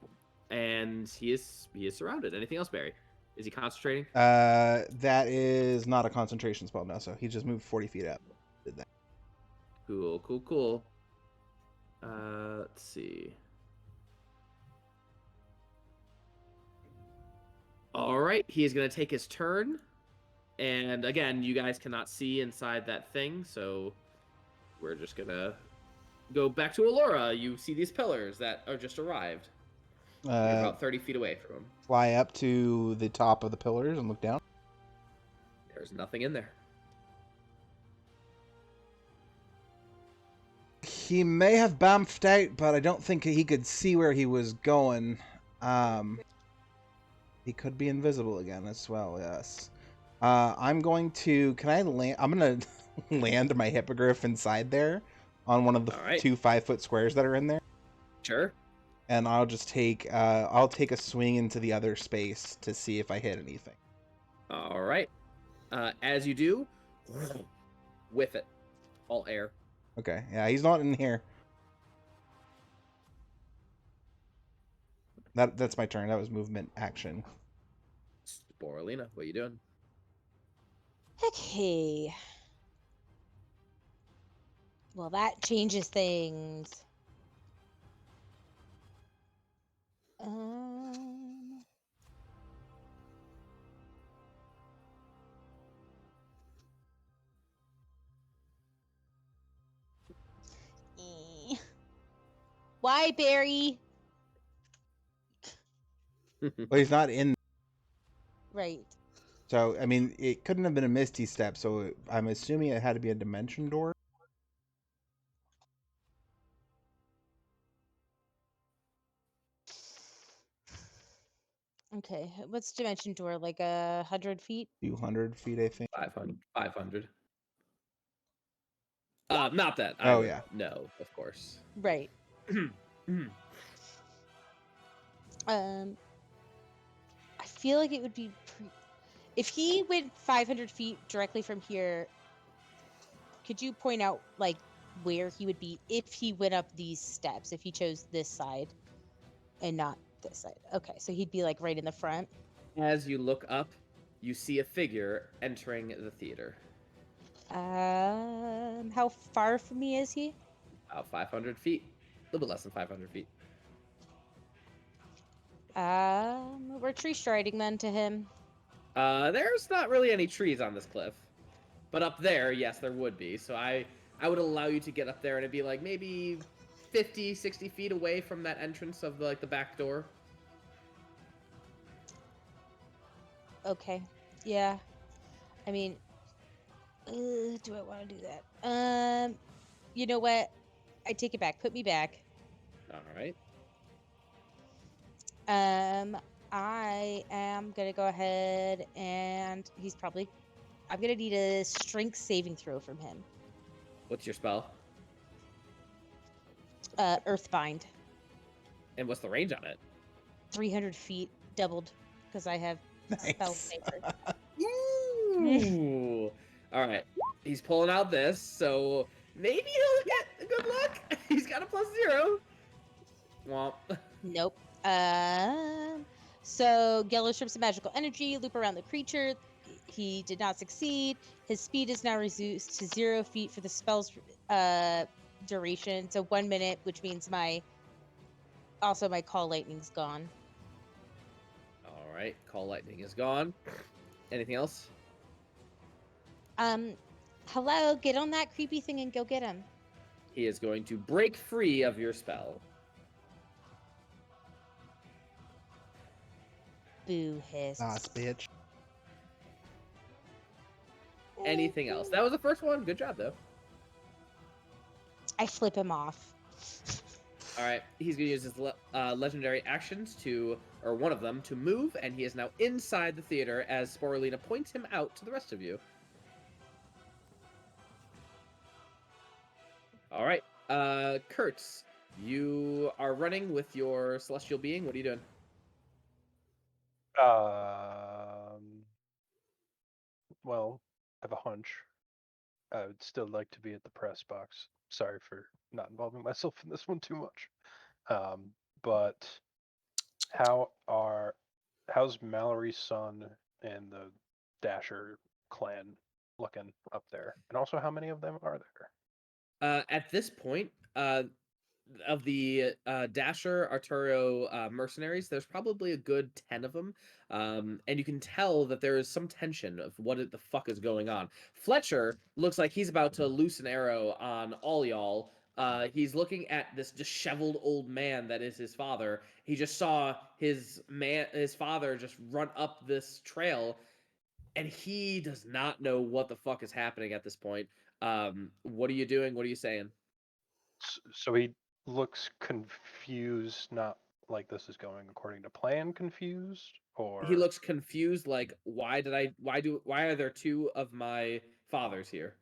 and he is surrounded. Anything else, Barry? Is he concentrating? That is not a concentration spell, no. So he just moved 40 feet up. Did that. Cool. Let's see. All right, he is going to take his turn. And again, you guys cannot see inside that thing, so we're just going to go back to Elora. You see these pillars that are just arrived. You're about 30 feet away from him. Fly up to the top of the pillars and look down. There's nothing in there. He may have bamfed out, but I don't think he could see where he was going. He could be invisible again as well, yes. I'm going to... Can I land... I'm going to land my hippogriff inside there on one of the All right. 2 5-foot squares that are in there. Sure. And I'll just take... I'll take a swing into the other space to see if I hit anything. All right. As you do, whiff it. All air. Okay, yeah, he's not in here. That's my turn. That was movement action. Sporelina, what you doing? Okay. Well, that changes things. Um. eh. Why, Barry? Well, he's not in. Right. So, I mean, it couldn't have been a Misty Step, so I'm assuming it had to be a Dimension Door. Okay. What's dimension door? Like 100 feet? 200 feet, I think. 500. 500. Not that I Oh, would yeah. know, of course. Right. I feel like it would be if he went 500 feet directly from here. Could you point out like where he would be if he went up these steps? If he chose this side and not this side? Okay, so he'd be like right in the front. As you look up, you see a figure entering the theater. How far from me is he? About 500 feet. A little bit less than 500 feet. We're tree striding then to him. There's not really any trees on this cliff. But up there, yes, there would be. So I would allow you to get up there and it'd be like maybe 50, 60 feet away from that entrance of the back door. Okay. Yeah. I mean, do I want to do that? You know what? I take it back. Put me back. All right. I am gonna go ahead and I'm gonna need a strength saving throw from him. What's your spell? Earthbind. And what's the range on it? 300 feet, doubled, because I have spell saver. Ooh. All right. He's pulling out this, so maybe he'll get good luck. He's got a +0. Womp. Nope. So Geller strips of magical energy, loop around the creature. He did not succeed. His speed is now reduced to 0 feet for the spell's duration. So 1 minute, which means my call lightning's gone. All right. Call lightning is gone. Anything else? Hello, get on that creepy thing and go get him. He is going to break free of your spell. Boo hiss. Bitch. Anything else? That was the first one. Good job, though. I flip him off. All right. He's going to use his legendary actions or one of them, to move, and he is now inside the theater as Sporelina points him out to the rest of you. All right. Kertz, you are running with your celestial being. What are you doing? Well, I have a hunch. I would still like to be at the press box. Sorry for not involving myself in this one too much. But how's Mallory's son and the Dasher clan looking up there? And also, how many of them are there? At this point, of the Dasher Arturo mercenaries, there's probably a good 10 of them, and you can tell that there is some tension of what the fuck is going on. Fletcher looks like he's about to loose an arrow on all y'all. He's looking at this disheveled old man that is his father. He just saw his father just run up this trail, and he does not know what the fuck is happening at this point. What are you doing? What are you saying? So he looks confused, not like this is going according to plan confused, or He looks confused, like, why are there two of my fathers here?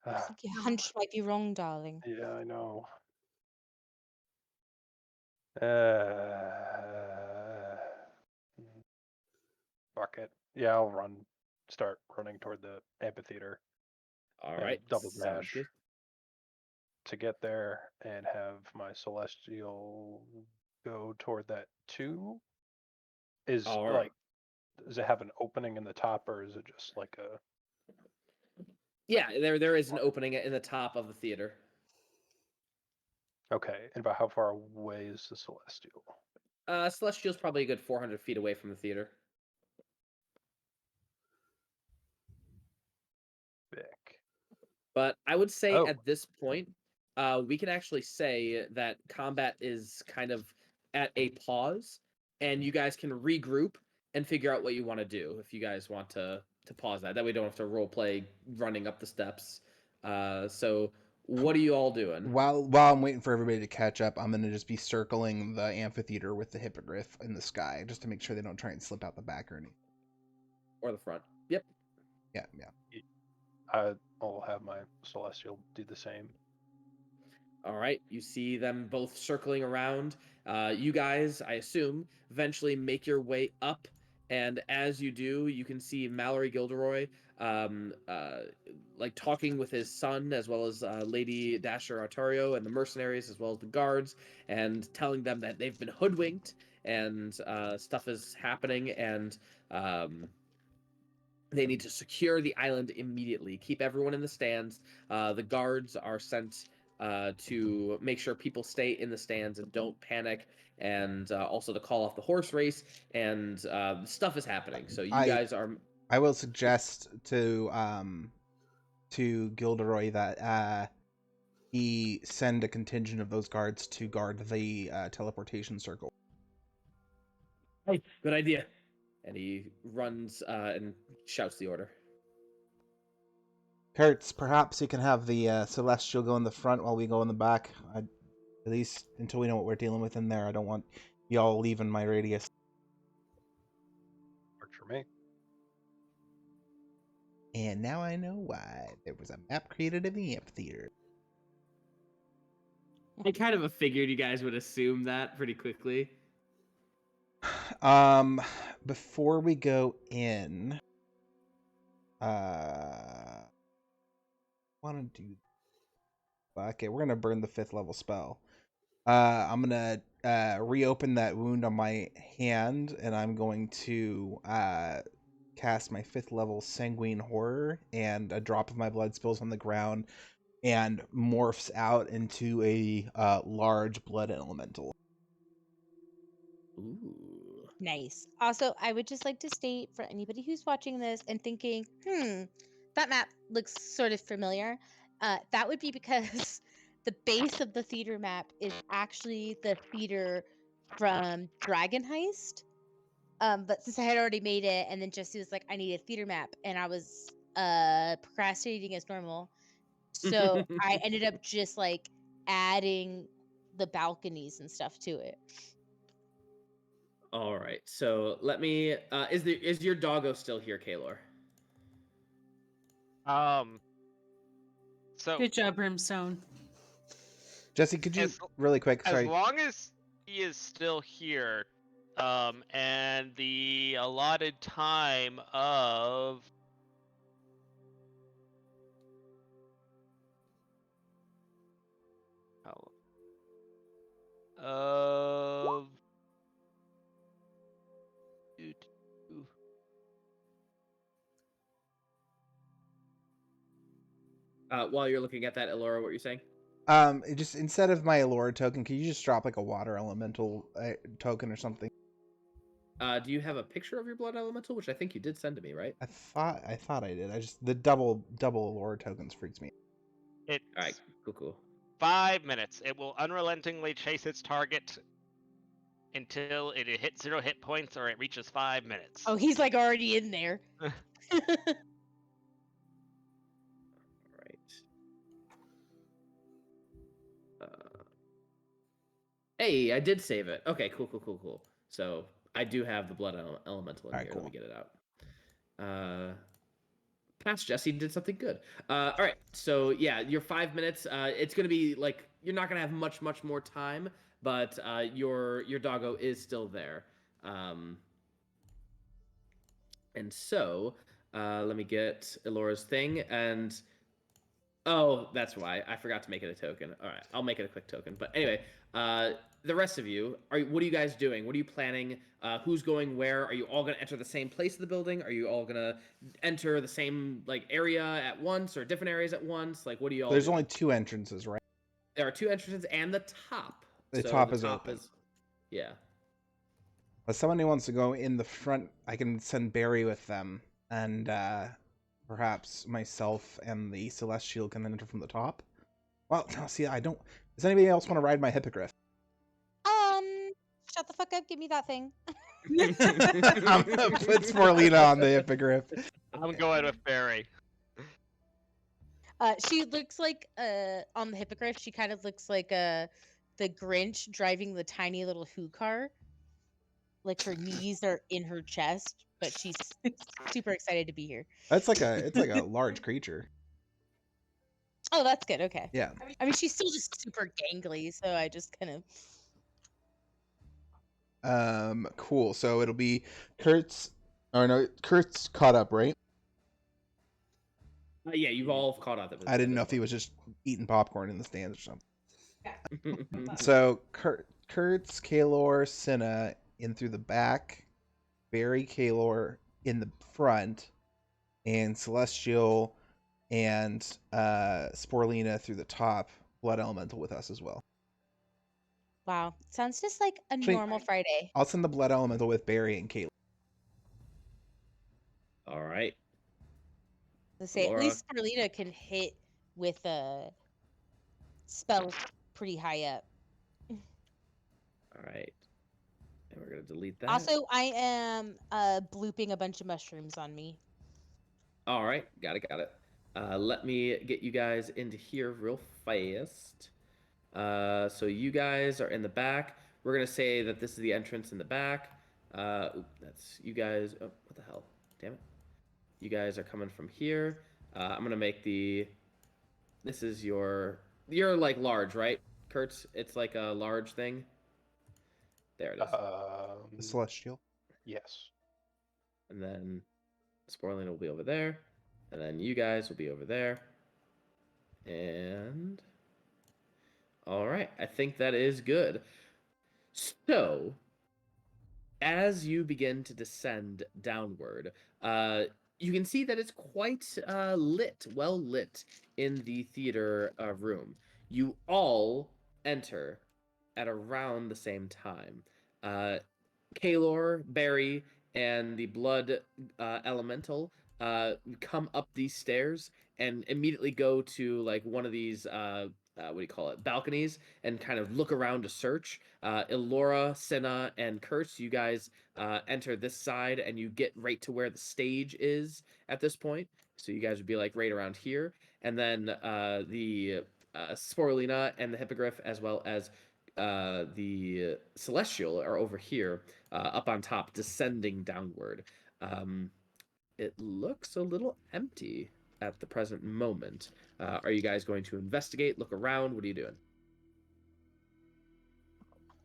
I think your hunch might be wrong, darling. Yeah, I know. Fuck it. Yeah, I'll start running toward the amphitheater. All and right, double sounds dash good. to get there and have my celestial go toward that too. Is All right. like, does it have an opening in the top, or is it just like a? Yeah, there is an opening in the top of the theater. Okay, and about how far away is the celestial? Celestial's probably a good 400 feet away from the theater. Vic. But I would say Oh. at this point, we can actually say that combat is kind of at a pause, and you guys can regroup and figure out what you want to do if you guys want to pause that. That way, we don't have to role play running up the steps. So, what are you all doing? While I'm waiting for everybody to catch up, I'm gonna just be circling the amphitheater with the hippogriff in the sky, just to make sure they don't try and slip out the back or anything. Or the front? Yep. Yeah. I'll have my celestial do the same. All right, you see them both circling around. You guys, I assume, eventually make your way up, and as you do, you can see Mallory Gilderoy, like talking with his son, as well as Lady Dasher Artario and the mercenaries, as well as the guards, and telling them that they've been hoodwinked and stuff is happening, and they need to secure the island immediately. Keep everyone in the stands. The guards are sent to make sure people stay in the stands and don't panic, and also to call off the horse race. And stuff is happening. So you guys are. I will suggest to Gilderoy that he send a contingent of those guards to guard the teleportation circle. Hey, good idea. And he runs and shouts the order. Kertz, perhaps you can have the Celestial go in the front while we go in the back. At least until we know what we're dealing with in there. I don't want y'all leaving my radius. Works for me. And now I know why there was a map created in the amphitheater. I kind of figured you guys would assume that pretty quickly. Before we go in, want to do. Okay, we're gonna burn the 5th level spell. I'm gonna reopen that wound on my hand, and I'm going to cast my 5th level Sanguine Horror, and a drop of my blood spills on the ground and morphs out into a large blood elemental. Ooh. Nice. Also, I would just like to state for anybody who's watching this and thinking, that map looks sort of familiar. That would be because the base of the theater map is actually the theater from Dragon Heist. But since I had already made it, and then Jesse was like, I need a theater map, and I was procrastinating as normal. So I ended up just like adding the balconies and stuff to it. All right. So let me. Is your doggo still here, Kaelor? So Good job, Brimstone. Jesse, could you really quick? as Sorry. long as he is still here, and the allotted time of While you're looking at that, Elora, what you're saying? Just instead of my Elora token, can you just drop like a water elemental token or something? Do you have a picture of your blood elemental, which I think you did send to me, right? I thought I did. I just the double Elora tokens freaks me. It's All right, cool. 5 minutes. It will unrelentingly chase its target until it hits 0 hit points or it reaches 5 minutes. Oh, he's like already in there. Hey, I did save it. Okay, cool. So I do have the blood elemental in All right, here. cool. Let me get it out. Past Jesse did something good. All right, so yeah, your 5 minutes. It's gonna be like you're not gonna have much more time, but your doggo is still there. And so let me get Elora's thing, and Oh, that's why. I forgot to make it a token. All right, I'll make it a quick token. But anyway, the rest of you, what are you guys doing? What are you planning? Who's going where? Are you all going to enter the same place of the building? Are you all going to enter the same like area at once or different areas at once? Like, what do you all There's doing? only 2 entrances, right? There are 2 entrances and the top. The So top the is top open. yeah. If someone who wants to go in the front, I can send Barry with them, and perhaps myself and the Celestial can enter from the top. Well, no, see, I don't. Does anybody else want to ride my Hippogriff? Shut the fuck up. Give me that thing. I'm gonna put Sporelina on the Hippogriff. I'm going with Barry. She looks like on the hippogriff. She kind of looks like the Grinch driving the tiny little Who car. Like her knees are in her chest, but she's super excited to be here. It's like a large creature. Oh, that's good. Okay. Yeah. I mean, she's still just super gangly, so I just kind of. Cool. So it'll be Kertz. Or no, Kertz caught up, right? Yeah, you've all caught up. I didn't know if he was just eating popcorn in the stands or something. was. So Kertz, Kaelor, Cinna in through the back, Barry, Kaelor in the front, and Celestial and Sporelina through the top. Blood Elemental with us as well. Wow, sounds just like a Actually- normal Friday. I'll send the Blood Elemental with Barry and Kaelor. All right. Let's say at Elora. least Sporelina can hit with spells pretty high up. All right. And we're gonna delete that. Also, I am blooping a bunch of mushrooms on me. All right, got it. Let me get you guys into here real fast. So you guys are in the back. We're gonna say that this is the entrance in the back. That's you guys. Oh, what the hell? Damn it! You guys are coming from here. I'm gonna make the. This is your. You're like large, right, Kertz? It's like a large thing. There it is. The Celestial. Yes. And then Sporelina will be over there. And then you guys will be over there. And all right, I think that is good. So, as you begin to descend downward, you can see that it's quite lit, well lit in the theater room. You all enter at around the same time. Kaelor, Barry, and the Blood Elemental come up these stairs and immediately go to like one of these what do you call it, balconies, and kind of look around to search. Elora, Cinna, and Kertz, you guys enter this side and you get right to where the stage is at this point. So you guys would be like right around here, and then the Sporelina and the Hippogriff, as well as the Celestial, are over here up on top, descending downward. It looks a little empty at the present moment. Are you guys going to investigate, look around? What are you doing?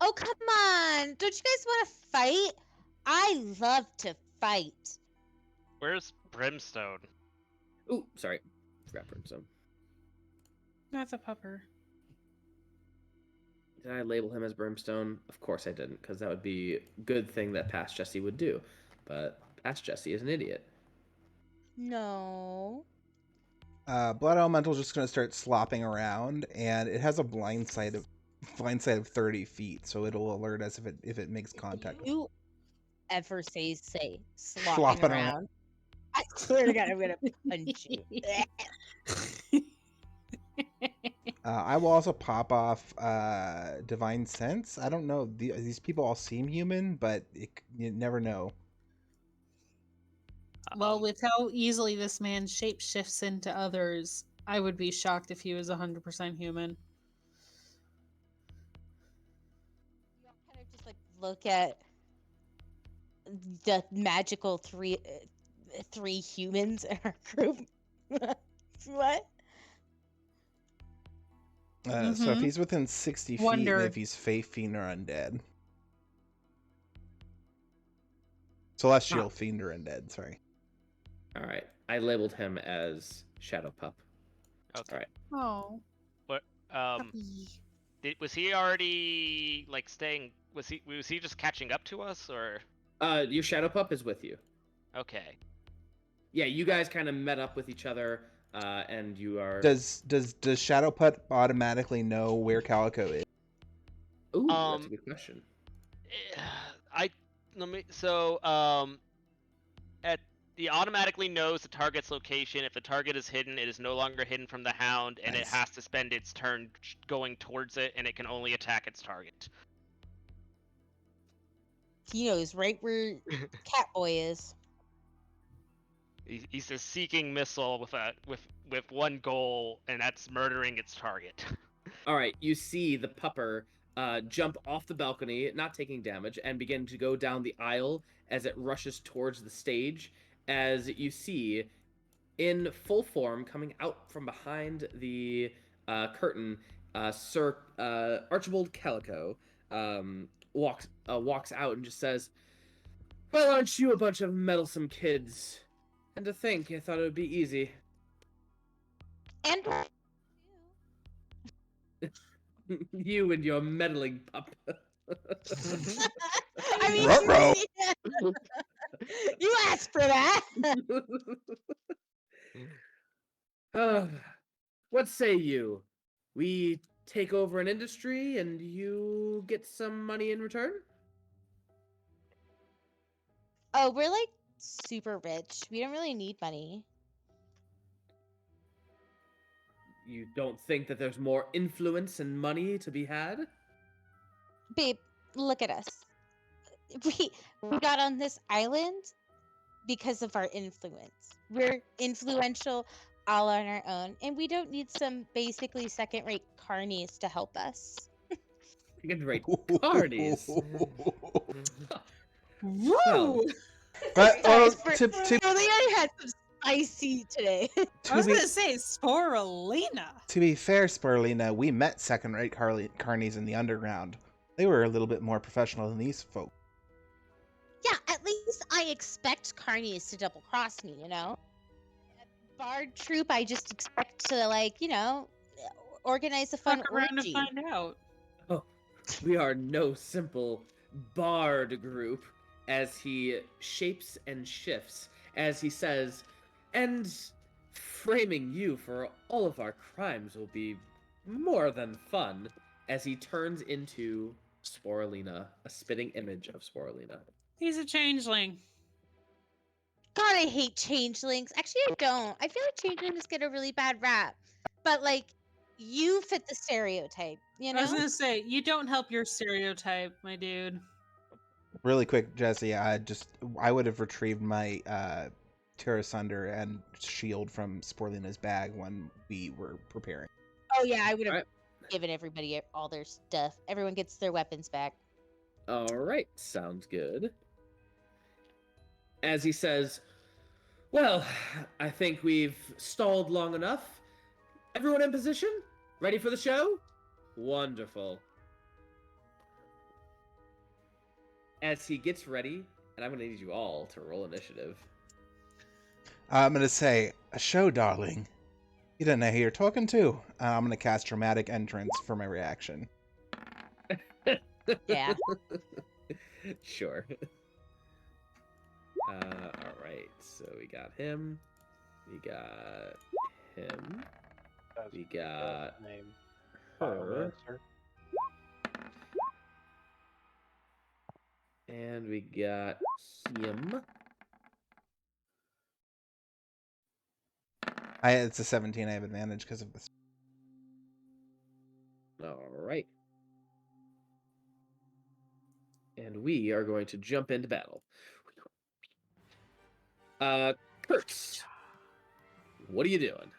Oh, come on. Don't you guys want to fight? I love to fight. Where's Brimstone? Ooh, sorry. Forgot Brimstone. That's a pupper. Did I label him as Brimstone? Of course I didn't, because that would be a good thing that Past Jesse would do. But Past Jesse is an idiot. No. Blood Elemental's just gonna start slopping around, and it has a blind sight of 30 feet, so it'll alert us if it makes contact. If you ever say slopping Slopping around. around, I swear to God, I'm gonna punch you. I will also pop off Divine Sense. I don't know, these people all seem human, but you never know. Well, with how easily this man shapeshifts into others, I would be shocked if he was 100% human. You all kind of just like look at the magical three humans in our group. What? So if he's within 60 feet, Wonder. and if he's Fae, Fiend, or Undead. Celestial, Fiend, or Undead, sorry. All right. I labeled him as Shadow Pup. Okay. Alright. Oh. What? Puppy. Was he already like staying? Was he just catching up to us, or? Your shadow pup is with you. Okay. Yeah, you guys kind of met up with each other, and you are. Does Shadowputt automatically know where Calico is? Ooh, that's a good question. He automatically knows the target's location. If the target is hidden, it is no longer hidden from the hound, and it Nice. has to spend its turn going towards it, and it can only attack its target. He knows right where Catboy is. He's a seeking missile with one goal, and that's murdering its target. All right, you see the pupper jump off the balcony, not taking damage, and begin to go down the aisle as it rushes towards the stage. As you see, in full form, coming out from behind the curtain, Sir Archibald Calico walks out and just says, "Well, aren't you a bunch of meddlesome kids? And to think, I thought it would be easy." And You and your meddling pup. I mean, Ruh-roh. you asked for that. What say you? We take over an industry and you get some money in return? Oh, we're like super rich. We don't really need money. You don't think that there's more influence and money to be had? Babe, look at us. We got on this island because of our influence. We're influential all on our own, and we don't need some basically second-rate carnies to help us. Second-rate carnies. Woo! Well, But well, Guys, to Sporelina had some spicy today. I was gonna say Sporelina. to be fair, Sporelina, we met second-rate carnies in the underground. They were a little bit more professional than these folk. Yeah, at least I expect carnies to double cross me, you know? Bard troop, I just expect to, like, you know, organize a fun Fuck around and orgy. find out. we are no simple bard group, as he shapes and shifts, as he says, and framing you for all of our crimes will be more than fun, as he turns into Sporelina, a spitting image of Sporelina. He's a changeling. God, I hate changelings. Actually, I don't. I feel like changelings get a really bad rap. But, like, you fit the stereotype, you I was know? gonna say, you don't help your stereotype, my dude. Really quick, Jesse, I would have retrieved my Terra Sunder and shield from Sporelina's bag when we were preparing. Oh, yeah, I would have Alright. given everybody all their stuff. Everyone gets their weapons back. All right, sounds good. As he says, well, I think we've stalled long enough. Everyone in position? Ready for the show? Wonderful. As he gets ready, and I'm going to need you all to roll initiative. I'm gonna say, a show, darling. You don't know who you're talking to. I'm gonna cast Dramatic Entrance for my reaction. Yeah. Sure. All right, so we got him. We got him. That's We the got name. her. Biomancer. And we got him. It's a 17. I have advantage because of this. All right. And we are going to jump into battle. Kertz, what are you doing?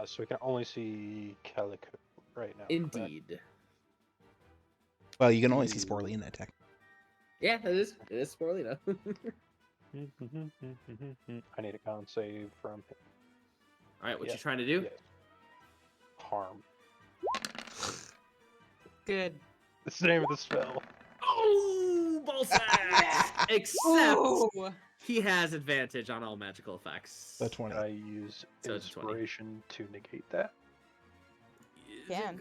So we can only see Calico right now. correct? Indeed. Well, you can only see Sporelina attack. Yeah, it is Sporelina. I need a con save from him. All right, what Yeah, you trying to do? Yes. Harm. Good. That's the name of the spell. Oh, ball sacks! Except Ooh. he has advantage on all magical effects. So 20. Can I use So it's 20. inspiration to negate that? Can.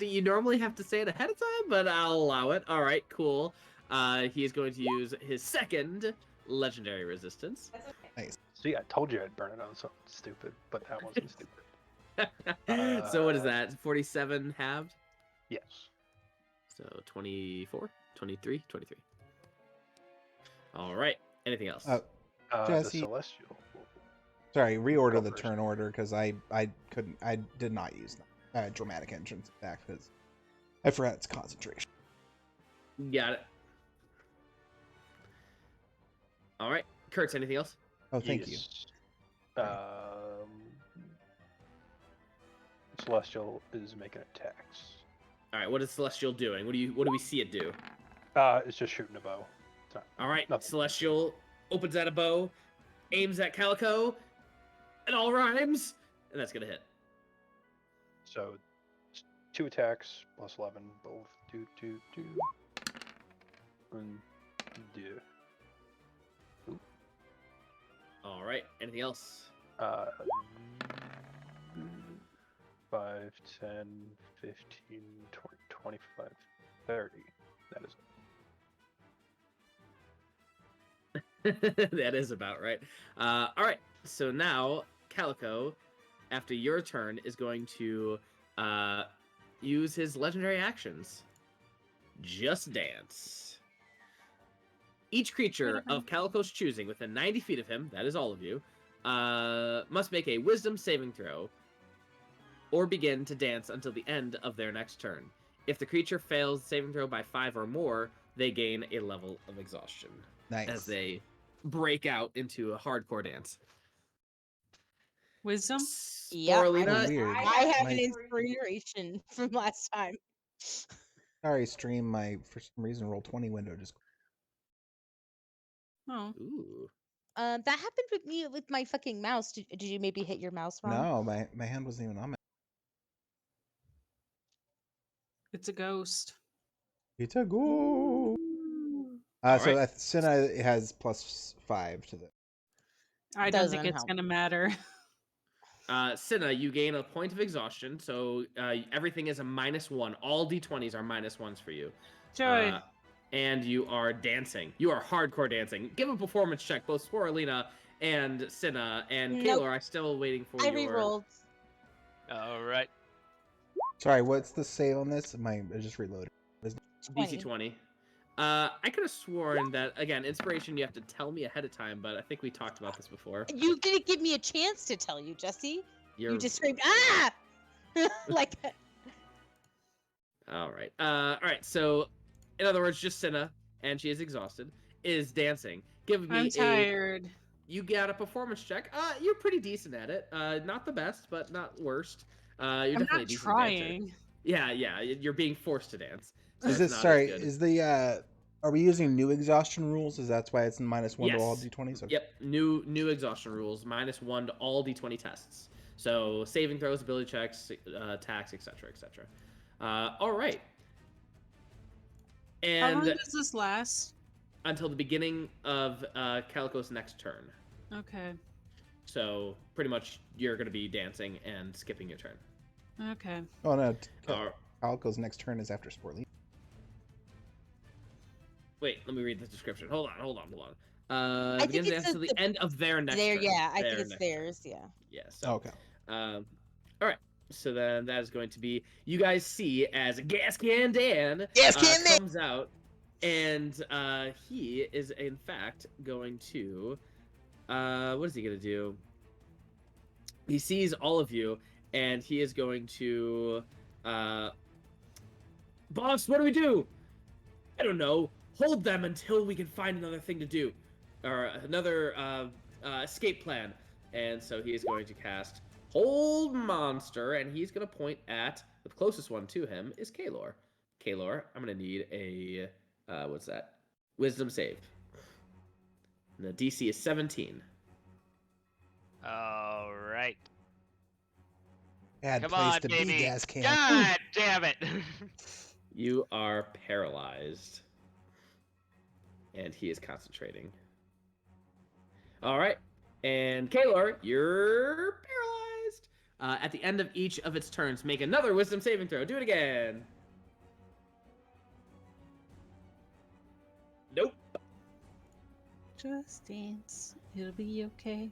You normally have to say it ahead of time, but I'll allow it. All right, cool. He is going to use his second legendary resistance. See, I told you I'd burn it on something stupid, but that wasn't stupid. So what is that? 47 halved? Yes. So 24, 23, 23. All right. Anything else? The Jesse- celestial. Sorry, reorder Go the first. turn order because I did not use dramatic entrance attack because I forgot its concentration. Got it. All right. Kertz, anything else? Oh, thank you. Yes. Celestial is making attacks. All right. What is Celestial doing? What do we see it do? It's just shooting a bow. It's not, All right. Nothing. Celestial opens at a bow, aims at Calico. It all rhymes, and that's gonna hit. so it's 2 attacks plus 11, both do. And do. All right. Anything else? 5, 10, 15, 20, 25, 30. That is That is about right. All right. So now Calico, after your turn, is going to use his legendary actions. Just Dance. Each creature of Calico's choosing within 90 feet of him, that is all of you, must make a Wisdom saving throw or begin to dance until the end of their next turn. If the creature fails the saving throw by 5 or more, they gain a level of exhaustion Nice. as they break out into a hardcore dance. Wisdom? Yeah, Sporelina, Weird. I have My- an inspiration from last time. Sorry, stream. My for some reason roll 20 window just. Oh. Ooh. That happened with me with my fucking mouse. Did you maybe hit your mouse wrong? No, my hand wasn't even on it. It's a ghost. It's a go. All So right. Cinna has +5 to the. I don't think Doesn't it's help. gonna matter. Cinna, you gain a point of exhaustion, so everything is a -1. All d20s are -1s for you. Joy. And you are dancing. You are hardcore dancing. Give a performance check, both Sporelina and Cinna. And Nope. Kaelor, I'm still waiting for I your... rerolled. All right. Sorry, what's the save on this? I just reloaded. DC 20. I could have sworn that, again, inspiration you have to tell me ahead of time, but I think we talked about this before. You didn't give me a chance to tell you, Jesse. You're... You just screamed, ah! Like that. All right, so, in other words, just Cinna, and she is exhausted, is dancing. Give me I'm tired. You got a performance check. You're pretty decent at it. Not the best, but not worst. You're I'm definitely a not decent dancer. trying. Yeah, you're being forced to dance. So Is it's this not as sorry? good. Is the are we using new exhaustion rules? Is that's why it's -1 to all Yes. d20s? Okay. Yep, new exhaustion rules, -1 to all d20 tests. So saving throws, ability checks, attacks, etc., etc. All right. How long And does this last? until the beginning of Calico's next turn. Okay. So pretty much you're going to be dancing and skipping your turn. Okay. Oh no, Uh, Calico's next turn is after Sporelina. Wait, let me read the description. Hold on. I think Begins it's until the end of their next There, turn. yeah, I think Their it's next turn. theirs, yeah. Yeah. So, Okay. all right. So then that is going to be you guys see as Gas Can Dan comes out, and he is in fact going to what is he gonna do? He sees all of you, and he is going to boss. What do we do? I don't know. Hold them until we can find another thing to do, or another escape plan. And so he is going to cast Hold Monster, and he's going to point at the closest one to him is Kaelor. Kaelor, I'm going to need a what's that? Wisdom save. And the DC is 17. All right. Bad Come place on, to baby. be, gas can. God damn it. You are paralyzed. and he is concentrating. All right, and Kaelor, you're paralyzed. At the end of each of its turns, make another Wisdom saving throw. Do it again. Nope. Just dance. It'll be okay.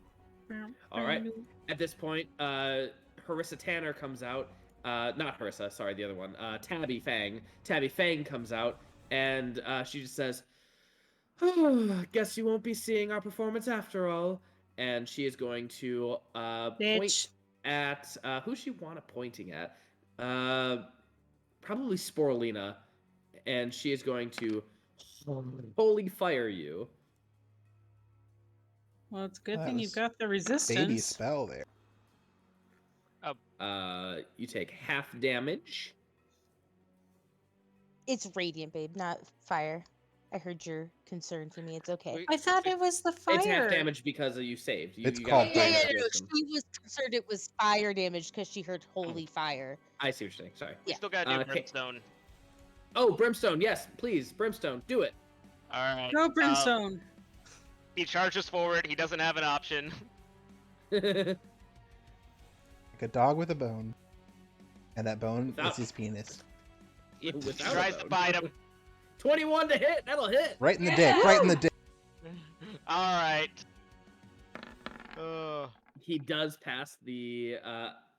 All right. At this point, Harissa Tanner comes out. Not Harissa, sorry, the other one. Tabby Fang. Tabby Fang comes out, and she just says, guess you won't be seeing our performance after all. And she is going to point Bitch. at who she want pointing at. Probably Sporelina. And she is going to holy fire you. Well, it's a good That thing was you've got the resistance. Baby spell there. You take half damage. It's radiant, babe, not fire. I heard your concern to me. It's okay. We- I thought it was the fire. It's half damage because you saved. It's you called got Yeah, yeah, minus no, wisdom. she was concerned it was fire damage because she heard holy fire. I see what you're saying. Sorry. We Yeah. still gotta do Okay. Brimstone. Oh, Brimstone. Yes, please. Brimstone. Do it. All right. Go Brimstone. He charges forward. He doesn't have an option. Like a dog with a bone. And that bone Without- is his penis. He Without a tries to bone. bite him. 21 to hit. That'll hit. Right in the dick, right in the dick. All right. He does pass the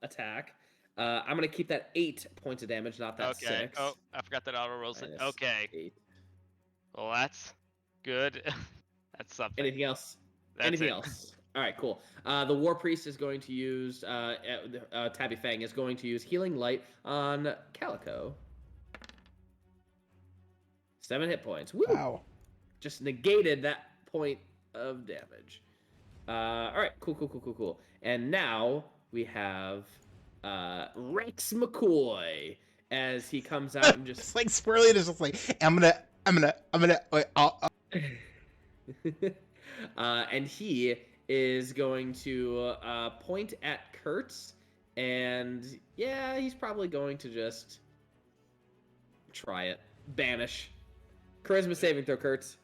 attack. I'm gonna keep that 8 points of damage, not that Okay. 6. Oh, I forgot that auto rolls it. Minus Okay. 8. Well, that's good. That's something. Anything else? That's Anything it. else? All right, cool. The War Priest is going to use Tabby Fang is going to use Healing Light on Calico. 7 hit points. Woo! Wow. Just negated that point of damage. All right, cool. And now we have Rex McCoy as he comes out and just It's like Swirly is just like, I'm gonna, wait, I'll. and he is going to point at Kertz, and yeah, he's probably going to just try it. Banish. Charisma saving throw, Kertz.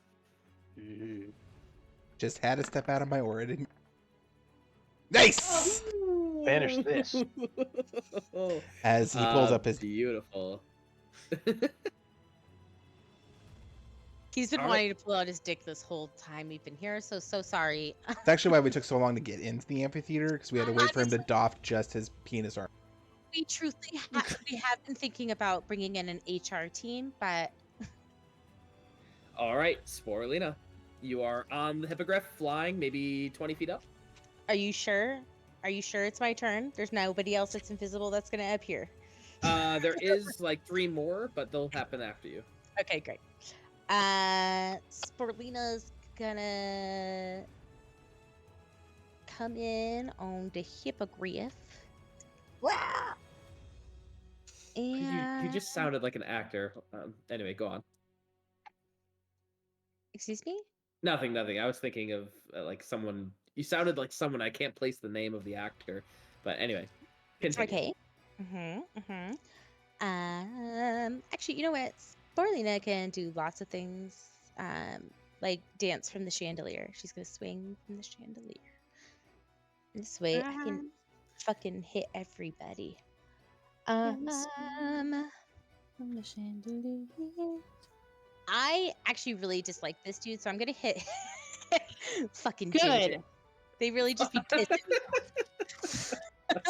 Just had to step out of my aura. Didn't... Nice! Banish this. As he pulls up his... Beautiful. He's been All right. wanting to pull out his dick this whole time we've been here, so sorry. It's actually why we took so long to get into the amphitheater, because we had to wait for him to Honestly- doff just his penis armor. We truthfully we have been thinking about bringing in an HR team, but All right, Sporelina. You are on the hippogriff, flying maybe 20 feet up. are you sure? Are you sure it's my turn? There's nobody else that's invisible that's gonna appear. There is like 3 more, but they'll happen after you. Okay, great. Sporelina's gonna come in on the hippogriff. Wow. And You just sounded like an actor. Anyway, go on. excuse me? Nothing. I was thinking of like someone. You sounded like someone. I can't place the name of the actor, but anyway. Continue. Okay. Actually, you know what? Sporelina can do lots of things. Like dance from the chandelier. She's gonna swing from the chandelier. This way, I can fucking hit everybody. From the chandelier. I actually really dislike this dude, so I'm gonna hit fucking Good. Ginger. They really just be pissing.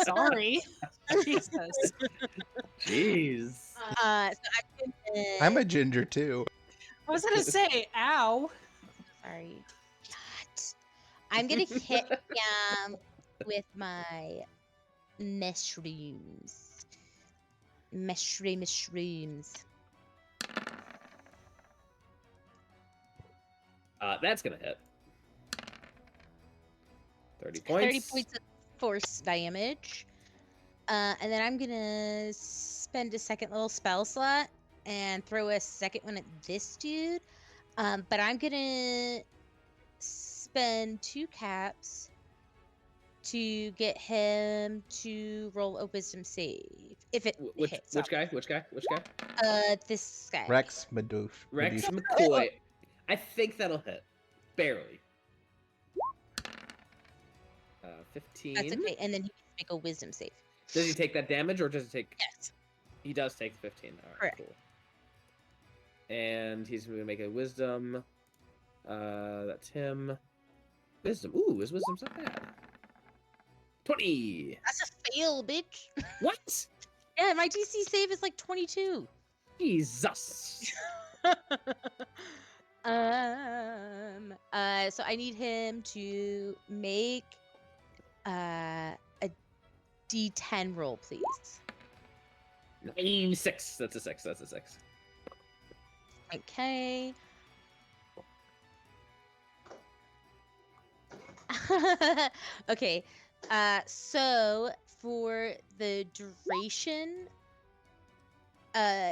Sorry. Jesus. Jeez. So I'm a ginger too. I was gonna say, ow. sorry. God. I'm gonna hit him with my mushrooms. Mushrooms. That's gonna hit. 30 points. 30 points of force damage. And then I'm gonna spend a second little spell slot and throw a second one at this dude. But I'm gonna spend 2 caps to get him to roll a wisdom save. If it hits. Which guy? Which guy? This guy. Rex Medoosh. Rex Medoosh. McCoy. I think that'll hit. Barely. 15. That's okay. And then he needs to make a wisdom save. Does he take that damage, or does he take... Yes. He does take 15. All right, Correct. cool. And he's going to make a wisdom. That's him. Wisdom. Ooh, his wisdom's not bad. 20. That's a fail, bitch. What? Yeah, my DC save is like 22. Jesus. So I need him to make a D10 roll, please. 6. That's a 6. That's a 6. Okay. Okay. So for the duration,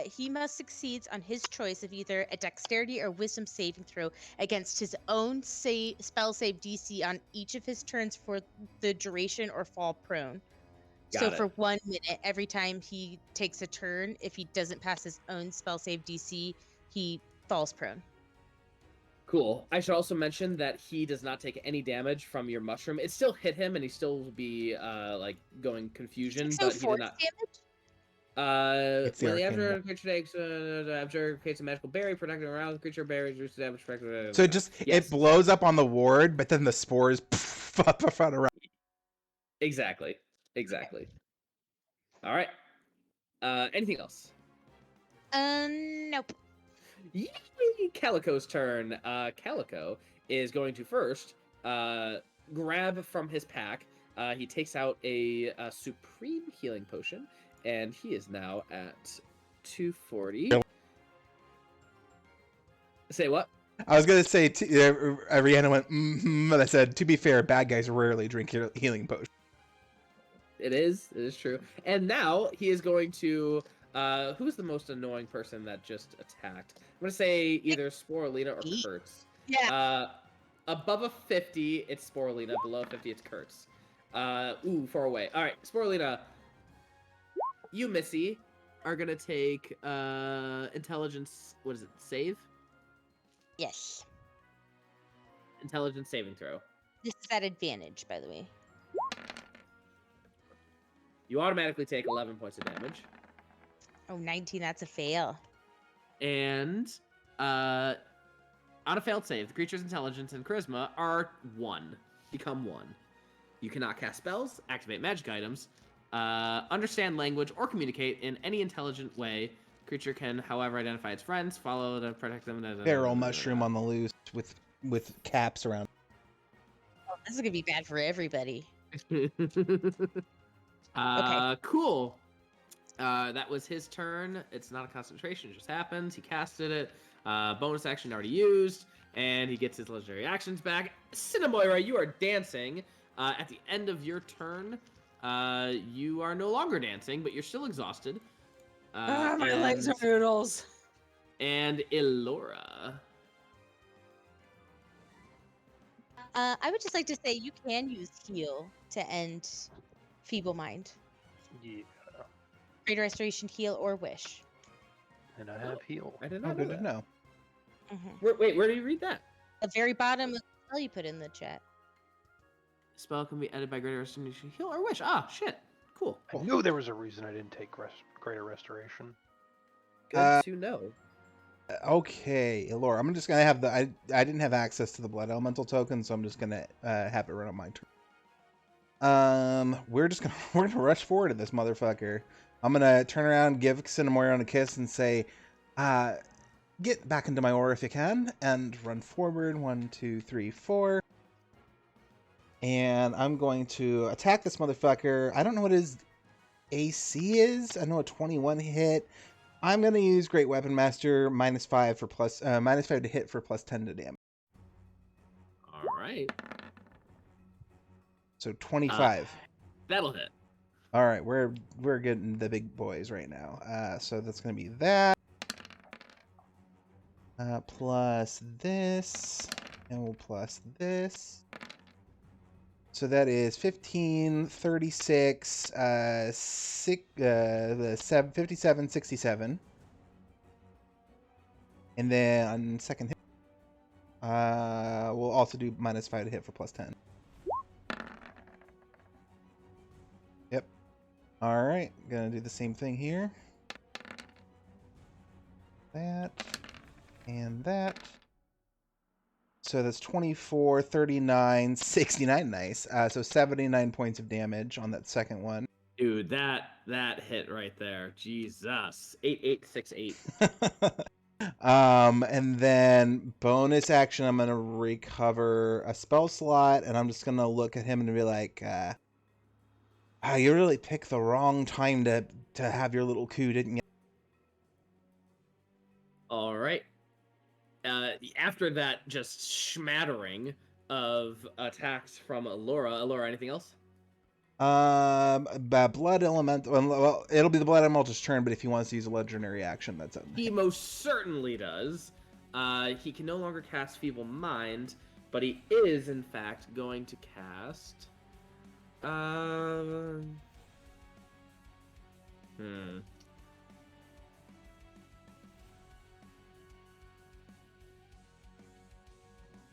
he must succeed on his choice of either a dexterity or wisdom saving throw against his own spell save DC on each of his turns for the duration or fall prone. So Got it. for 1 minute, every time he takes a turn, if he doesn't pass his own spell save DC, he falls prone. Cool. I should also mention that he does not take any damage from your mushroom. It still hit him, and he still will be like going confusion, So but he did force not. damage? It's the when the arcane after one. creature takes after creates a magical berry protecting around the creature berries reduces damage. So it just Yes. it blows up on the ward, but then the spores up around. Exactly. All right. Anything else? Nope. Yay! Calico's turn. Calico is going to first grab from his pack. He takes out a supreme healing potion, and he is now at 240. Say what? I was gonna say, Rihanna went, but I said, to be fair, bad guys rarely drink healing potions. It is true. And now he is going to. Who's the most annoying person that just attacked? I'm gonna say either Sporelina or Kertz. Yeah. Above a 50, it's Sporelina. Below 50, it's Kertz. Ooh, far away. All right, Sporelina. You, Missy, are gonna take intelligence. What is it? Save. Yes. Intelligence saving throw. This is at advantage, by the way. You automatically take 11 points of damage. Oh, 19, that's a fail. And on a failed save, the creature's intelligence and charisma are 1. Become 1. You cannot cast spells, activate magic items, understand language, or communicate in any intelligent way. Creature can, however, identify its friends, follow to protect them. Feral mushroom on the loose with caps around. Oh, this is gonna be bad for everybody. Cool. That was his turn. It's not a concentration, it just happens. He casted it. Bonus action already used, and he gets his legendary actions back. Cinnamoira, you are dancing. At the end of your turn, you are no longer dancing, but you're still exhausted. My legs are noodles. And Elora. I would just like to say you can use heal to end feeble mind. Yeah. Greater restoration, heal, or wish. And I have heal. I did Oh, not know good to that. know. Wait, where do you read that? The very bottom of the spell you put in the chat. Spell can be edited by greater restoration, heal, or wish. Ah, shit. Cool. I knew there was a reason I didn't take Greater Restoration. Good to know. Okay, Elora, I'm just gonna have I didn't have access to the blood elemental token, so I'm just gonna have it run on my turn. We're gonna rush forward to this motherfucker. I'm gonna turn around, give Cinnamoira a kiss, and say, get back into my aura if you can, and run forward. 1, 2, 3, 4. And I'm going to attack this motherfucker. I don't know what his AC is. I know a 21 hit. I'm going to use Great Weapon Master -5 for -5 to hit for +10 to damage. All right. So 25. That'll hit. All right, we're getting the big boys right now. So that's going to be that. Plus this, and we'll plus this. So that is 15, 36, 57, 67. And then on second hit, We'll also do -5 to hit for +10. Yep. All right, gonna do the same thing here. That and that. So that's 24, 39, 69. Nice. So 79 points of damage on that second one. Dude, that hit right there. Jesus. 8868. And then bonus action, I'm gonna recover a spell slot, and I'm just gonna look at him and be like, you really picked the wrong time to have your little coup, didn't you? All right. After that just smattering of attacks from Elora, anything else? Blood elemental. Well, it'll be the blood elemental's turn, but if he wants to use a legendary action, that's it. He most certainly does. He can no longer cast Feeble Mind, but he is in fact going to cast.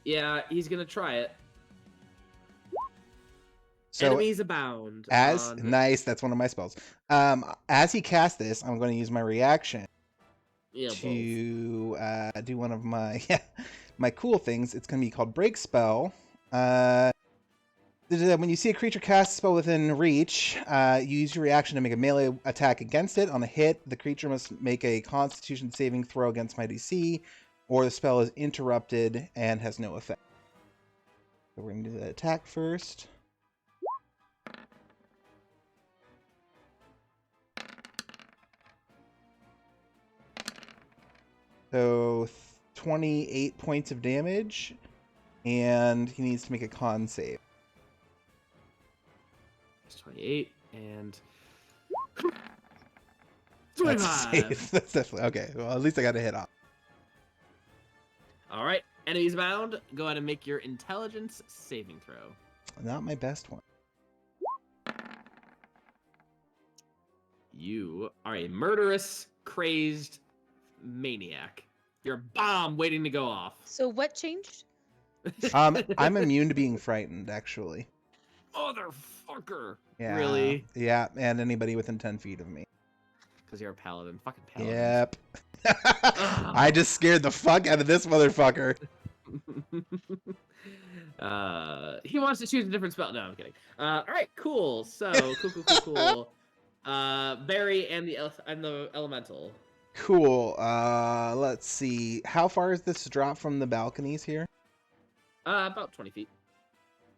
Yeah, he's gonna try it. So Enemies abound. as nice, that's one of my spells. As he casts this, I'm going to use my reaction to do one of my my cool things. It's going to be called Break Spell. When you see a creature cast a spell within reach, you use your reaction to make a melee attack against it. On a hit, the creature must make a Constitution saving throw against my DC, or the spell is interrupted and has no effect. So we're going to do the attack first. So 28 points of damage, and he needs to make a con save. It's 28 and That's 25. safe. That's definitely okay. Well, at least I got a hit off. All right, enemies abound. Go ahead and make your intelligence saving throw. Not my best one. You are a murderous, crazed maniac. You're a bomb waiting to go off. So what changed? I'm immune to being frightened, actually. Motherfucker. Yeah. Really? Yeah, and anybody within 10 feet of me. Because you're a paladin. Fucking paladin. Yep. I just scared the fuck out of this motherfucker. He wants to choose a different spell. No, I'm kidding. All right, cool. So, cool. Barry and the elemental. Cool. Let's see. How far is this drop from the balconies here? About 20 feet.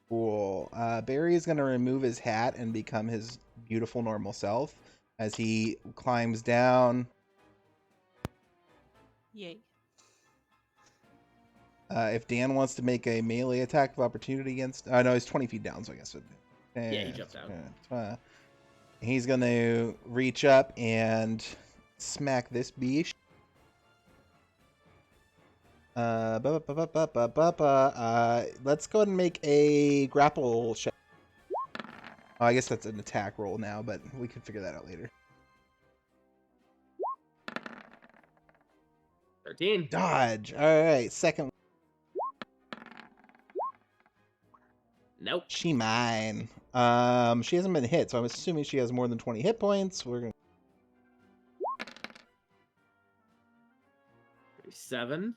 Cool. Barry is going to remove his hat and become his beautiful normal self as he climbs down. Yay. If Dan wants to make a melee attack of opportunity against... no, he's 20 feet down, so I guess... Yeah, he jumped out. He's going to reach up and smack this beast. Let's go ahead and make a grapple check. Oh, I guess that's an attack roll now, but we can figure that out later. 13. Dodge. All right, second. Nope. She mine. She hasn't been hit, so I'm assuming she has more than 20 hit points. We're gonna 37.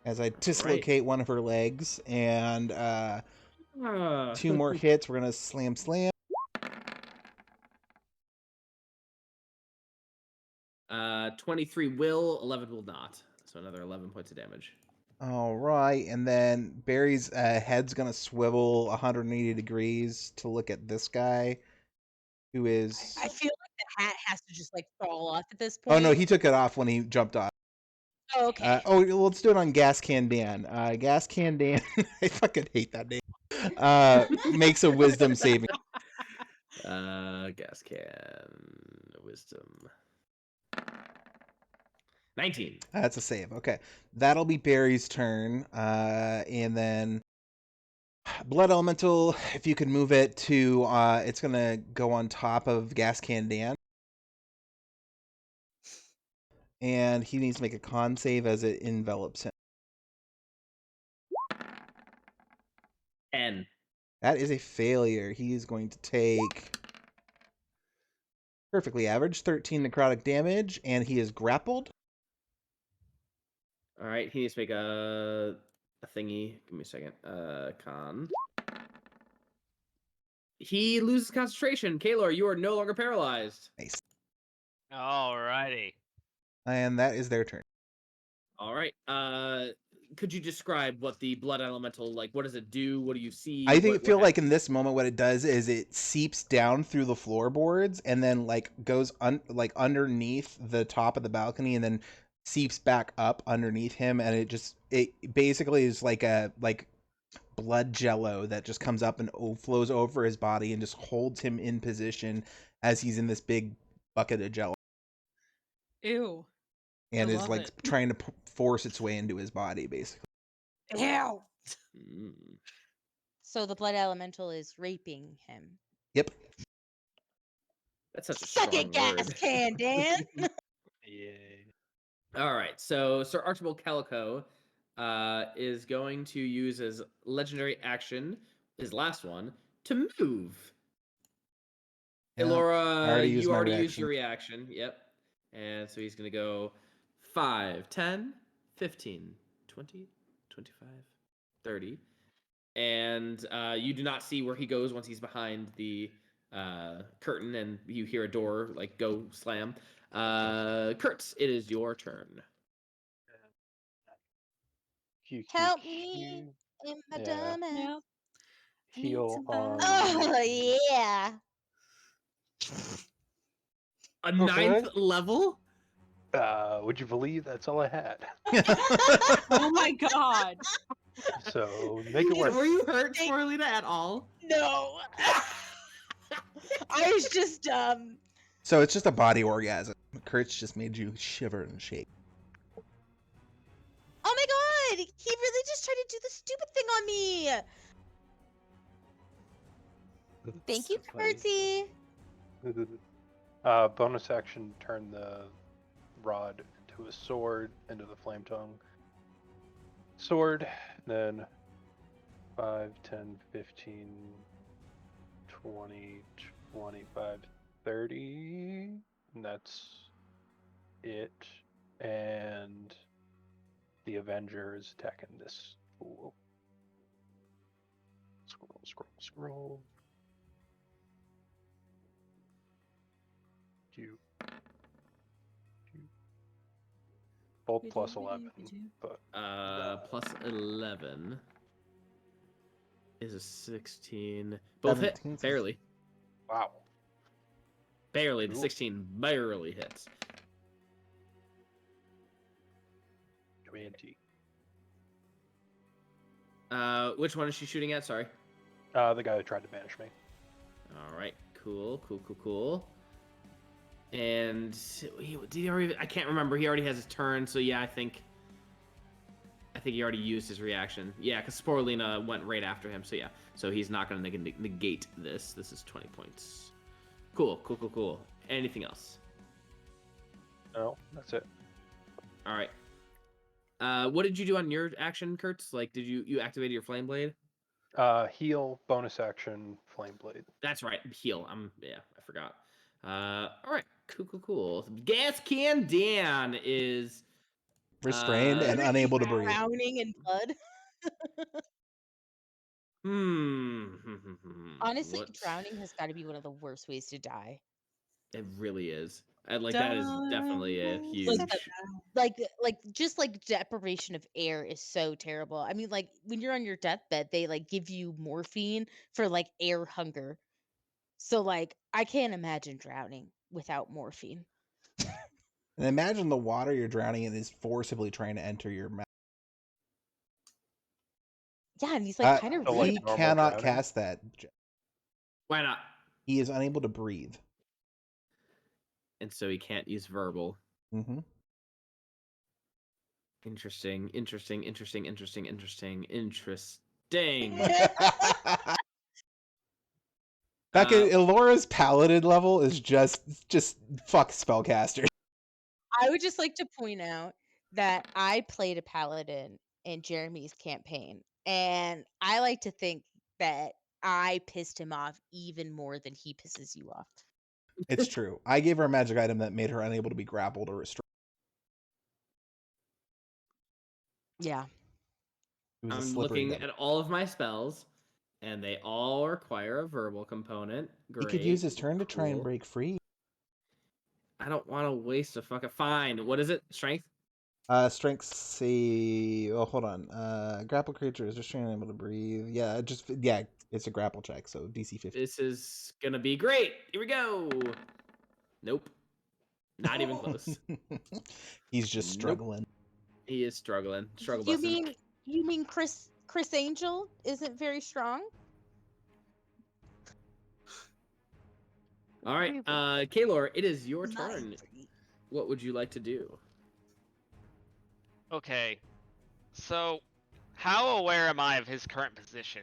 as I dislocate one of her legs, and 2 more hits. We're gonna slam. 23 will, 11 will not. So another 11 points of damage. All right, and then Barry's head's gonna swivel 180 degrees to look at this guy, who is. I feel like the hat has to just like fall off at this point. Oh no, he took it off when he jumped off. Oh, okay. Well, let's do it on Gas Can Dan. Gas Can Dan, I fucking hate that name. Makes a wisdom saving. Gas can wisdom. 19. That's a save. Okay, that'll be Barry's turn. And then Blood Elemental, if you could move it to, it's gonna go on top of Gas Can Dan. And he needs to make a con save as it envelops him. 10. That is a failure. He is going to take perfectly average 13 necrotic damage, and he is grappled. All right, he needs to make a thingy. Give me a second. Con. He loses concentration. Kaelor, you are no longer paralyzed. Nice. Alrighty. And that is their turn. All right. Could you describe what the blood elemental, like, what does it do? What do you see? I think What feel like happens? in this moment what it does is it seeps down through the floorboards and then like goes like underneath the top of the balcony and then seeps back up underneath him, and it basically is like a blood jello that just comes up and flows over his body and just holds him in position as he's in this big bucket of jello Ew. and I is love like it. trying to force its way into his body basically. Ew. Mm. So the blood elemental is raping him. Yep. That's such a Suck strong it, gas word. can, Dan. Yay. All right, so Sir Archibald Calico is going to use his legendary action, his last one, to move. Yeah, Elora, I already used you my already used reaction. your reaction. Yep. And so he's going to go 5, 10, 15, 20, 25, 30. And you do not see where he goes once he's behind the curtain and you hear a door like go slam. Kertz, it is your turn. Help me in my Yeah. dumbass. Yeah. I need Heal on. somebody. Oh yeah. A ninth Okay. level? Would you believe that's all I had? Oh my god. So make it work. Were you hurt, Sporelina, at all? No. I was just So it's just a body orgasm. Kurtz just made you shiver and shake. Oh my god! He really just tried to do the stupid thing on me. Thank you, So funny. Kertzy. Bonus action, turn the rod into a sword, into the flame tongue. Sword, then 5, 10, 15, 20, 25, 30. And that's it. And the Avenger is attacking this fool. Scroll. Both plus 11, but Plus 11 is a 16. Both hit. 17. Barely. wow. Barely. The Cool. 16 barely hits. Command T. Which one is she shooting at? Sorry. The guy who tried to banish me. All right. Cool. And did he already? I can't remember. He already has his turn, so yeah, I think he already used his reaction. Yeah, because Sporelina went right after him, so yeah. So he's not going to negate this. This is 20 points. Cool. Anything else? No, that's it. All right. What did you do on your action, Kurtz? Like, did you activated your flame blade? Heal, bonus action, flame blade. That's right. Heal. I forgot. All right. Cool. Gas Can Dan is Restrained and unable to breathe. Drowning in blood. Honestly, What? drowning has got to be one of the worst ways to die. It really is. And like that is definitely a huge. Like just like deprivation of air is so terrible. I mean, like when you're on your deathbed, they like give you morphine for like air hunger. So like I can't imagine drowning without morphine. And imagine the water you're drowning in is forcibly trying to enter your mouth. Yeah, and he's like kind of so, like, He normal cannot drowning? cast that. Why not? He is unable to breathe. And so he can't use verbal. Mm-hmm. Interesting. Back at Elora's paladin level is just fuck spellcaster. I would just like to point out that I played a paladin in Jeremy's campaign, and I like to think that I pissed him off even more than he pisses you off. It's true. I gave her a magic item that made her unable to be grappled or restrained. Yeah. It was a I'm slippery looking devil. at all of my spells, and they all require a verbal component. He Great. could use his turn to try and cool. break free. I don't want to waste a fucking. Fine. What is it? Strength? Strength save. Oh, hold on. Grapple creature is restrained and able to breathe. Yeah, it's a grapple check, so DC 15. This is gonna be great. Here we go. Nope. Not even close. He's just Nope. struggling. He is struggling. Struggle You busting. mean Chris Angel isn't very strong? All right, Really? Kaelor, it is your Nice. turn. What would you like to do? Okay. So, how aware am I of his current position?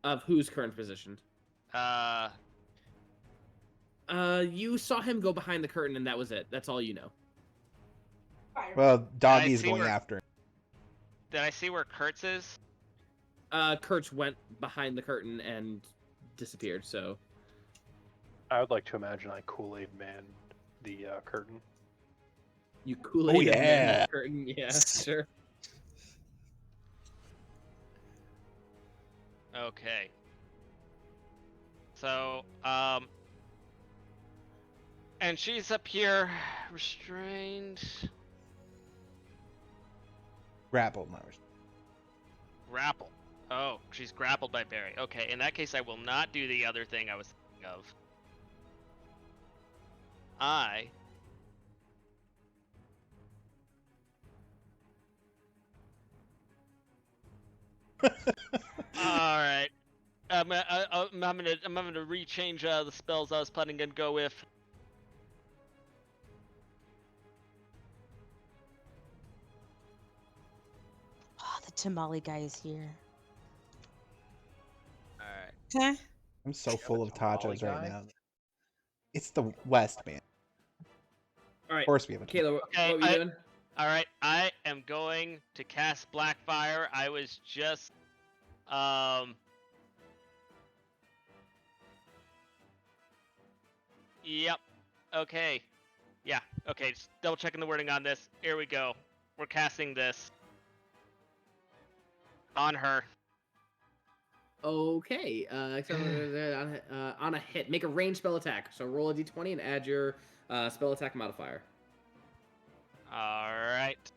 Of whose current position? You saw him go behind the curtain, and that was it. That's all you know. Well, Doggy's see going where- after him. Did I see where Kertz is? Kertz went behind the curtain and disappeared. So I would like to imagine I Kool-Aid man the curtain. you Kool-Aid yeah. the curtain. Yeah, sure. Okay. So, and she's up here, restrained. Grappled, not restrained. Grapple. Oh, she's grappled by Barry. Okay, in that case, I will not do the other thing I was thinking of. Alright. I'm gonna rechange the spells I was planning to go with. Oh, the tamale guy is here. Alright. Okay. I'm so You have full a of tamale tachas right guy? now. It's the West, man. All right, Of course we have a Kaelor, Okay, what were you doing? Alright, I am going to cast Blackfire. I was just Yep. Okay. Yeah, okay, just double checking the wording on this. Here we go. We're casting this on her. Okay. On a hit, make a ranged spell attack. So roll a d20 and add your spell attack modifier. Alright.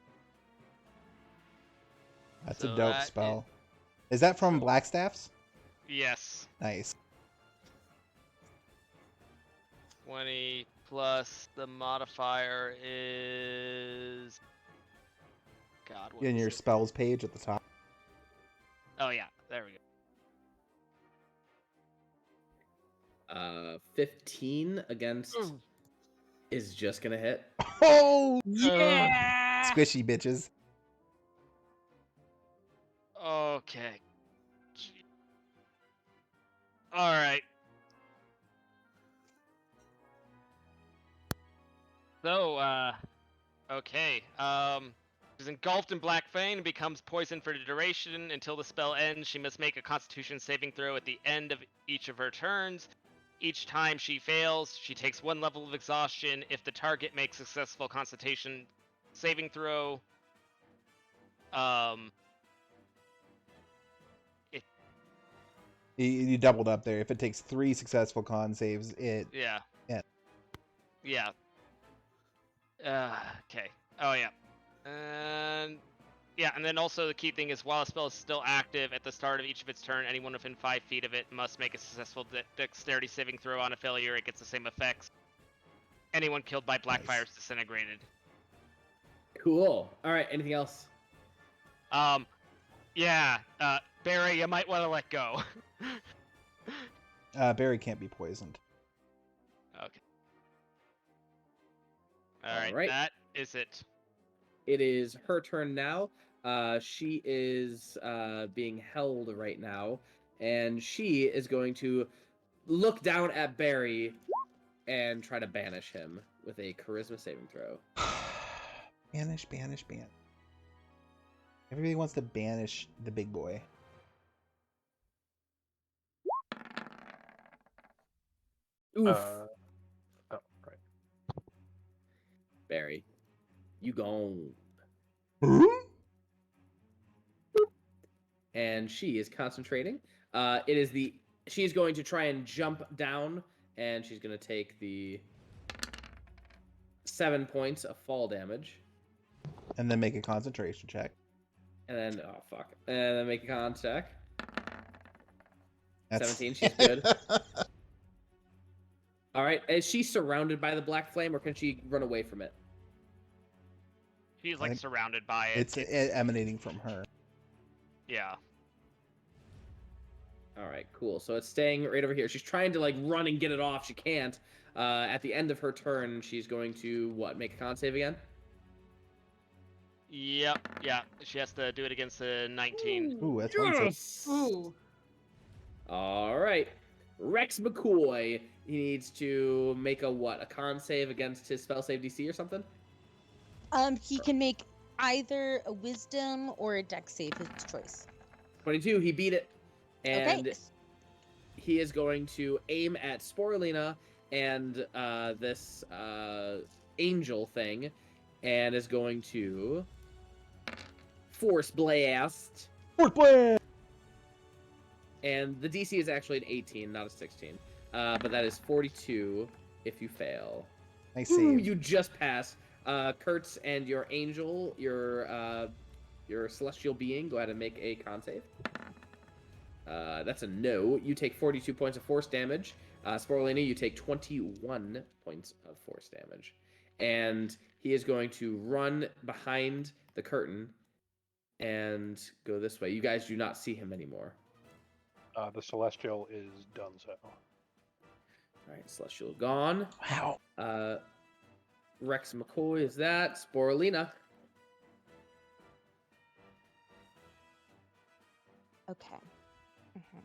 That's So a dope that spell. Is that from Blackstaffs? Yes. Nice. 20 plus the modifier is. God, what In is your it? spells page at the top. Oh, yeah, there we go. 15 against is just gonna hit. Oh, Yeah. squishy bitches. Okay. Alright. So, okay. She's engulfed in black flame and becomes poisoned for the duration. Until the spell ends, she must make a constitution saving throw at the end of each of her turns. Each time she fails, she takes 1 level of exhaustion. If the target makes successful constitution saving throw, You doubled up there. If it takes 3 successful con saves, it. yeah. Yeah. Yeah. Okay. Oh, yeah. And yeah, and then also the key thing is while a spell is still active at the start of each of its turn, anyone within 5 feet of it must make a successful dexterity saving throw. On a failure, it gets the same effects. Anyone killed by Blackfire is disintegrated. Cool. All right. Anything else? Yeah. Barry, you might want to let go. Barry can't be poisoned. Okay. All right. That is it. It is her turn now. She is being held right now, and she is going to look down at Barry and try to banish him with a charisma saving throw. Banish. Everybody wants to banish the big boy. Oof. Oh, right. Barry, you gone. And she is concentrating. She is going to try and jump down, and she's going to take the 7 points of fall damage, And then make a concentration check. and then and then make a con check. That's... 17, she's good. All right, is she surrounded by the black flame, or can she run away from it? She's like surrounded by it. It's emanating from her. Yeah. All right, cool. So it's staying right over here. She's trying to like run and get it off. She can't. At the end of her turn, she's going to make a con save again? Yep. Yeah. She has to do it against a 19. Ooh, that's one. Yes! Ooh. All right. Rex McCoy, he needs to make a con save against his spell save DC or something? He can make either a wisdom or a dex save, his choice. 22, he beat it. And Okay. he is going to aim at Sporelina and this angel thing, and is going to force blast. And the DC is actually an 18, not a 16. But that is 42 if you fail. Nice Ooh, save. you just passed. Kertz and your angel, your celestial being, go ahead and make a con save. That's a no. You take 42 points of force damage. Sporelina, you take 21 points of force damage. And he is going to run behind the curtain and go this way. You guys do not see him anymore. The Celestial is done so. All right, Celestial gone. Wow. Rex McCoy is that. Sporelina. Okay. Mhm.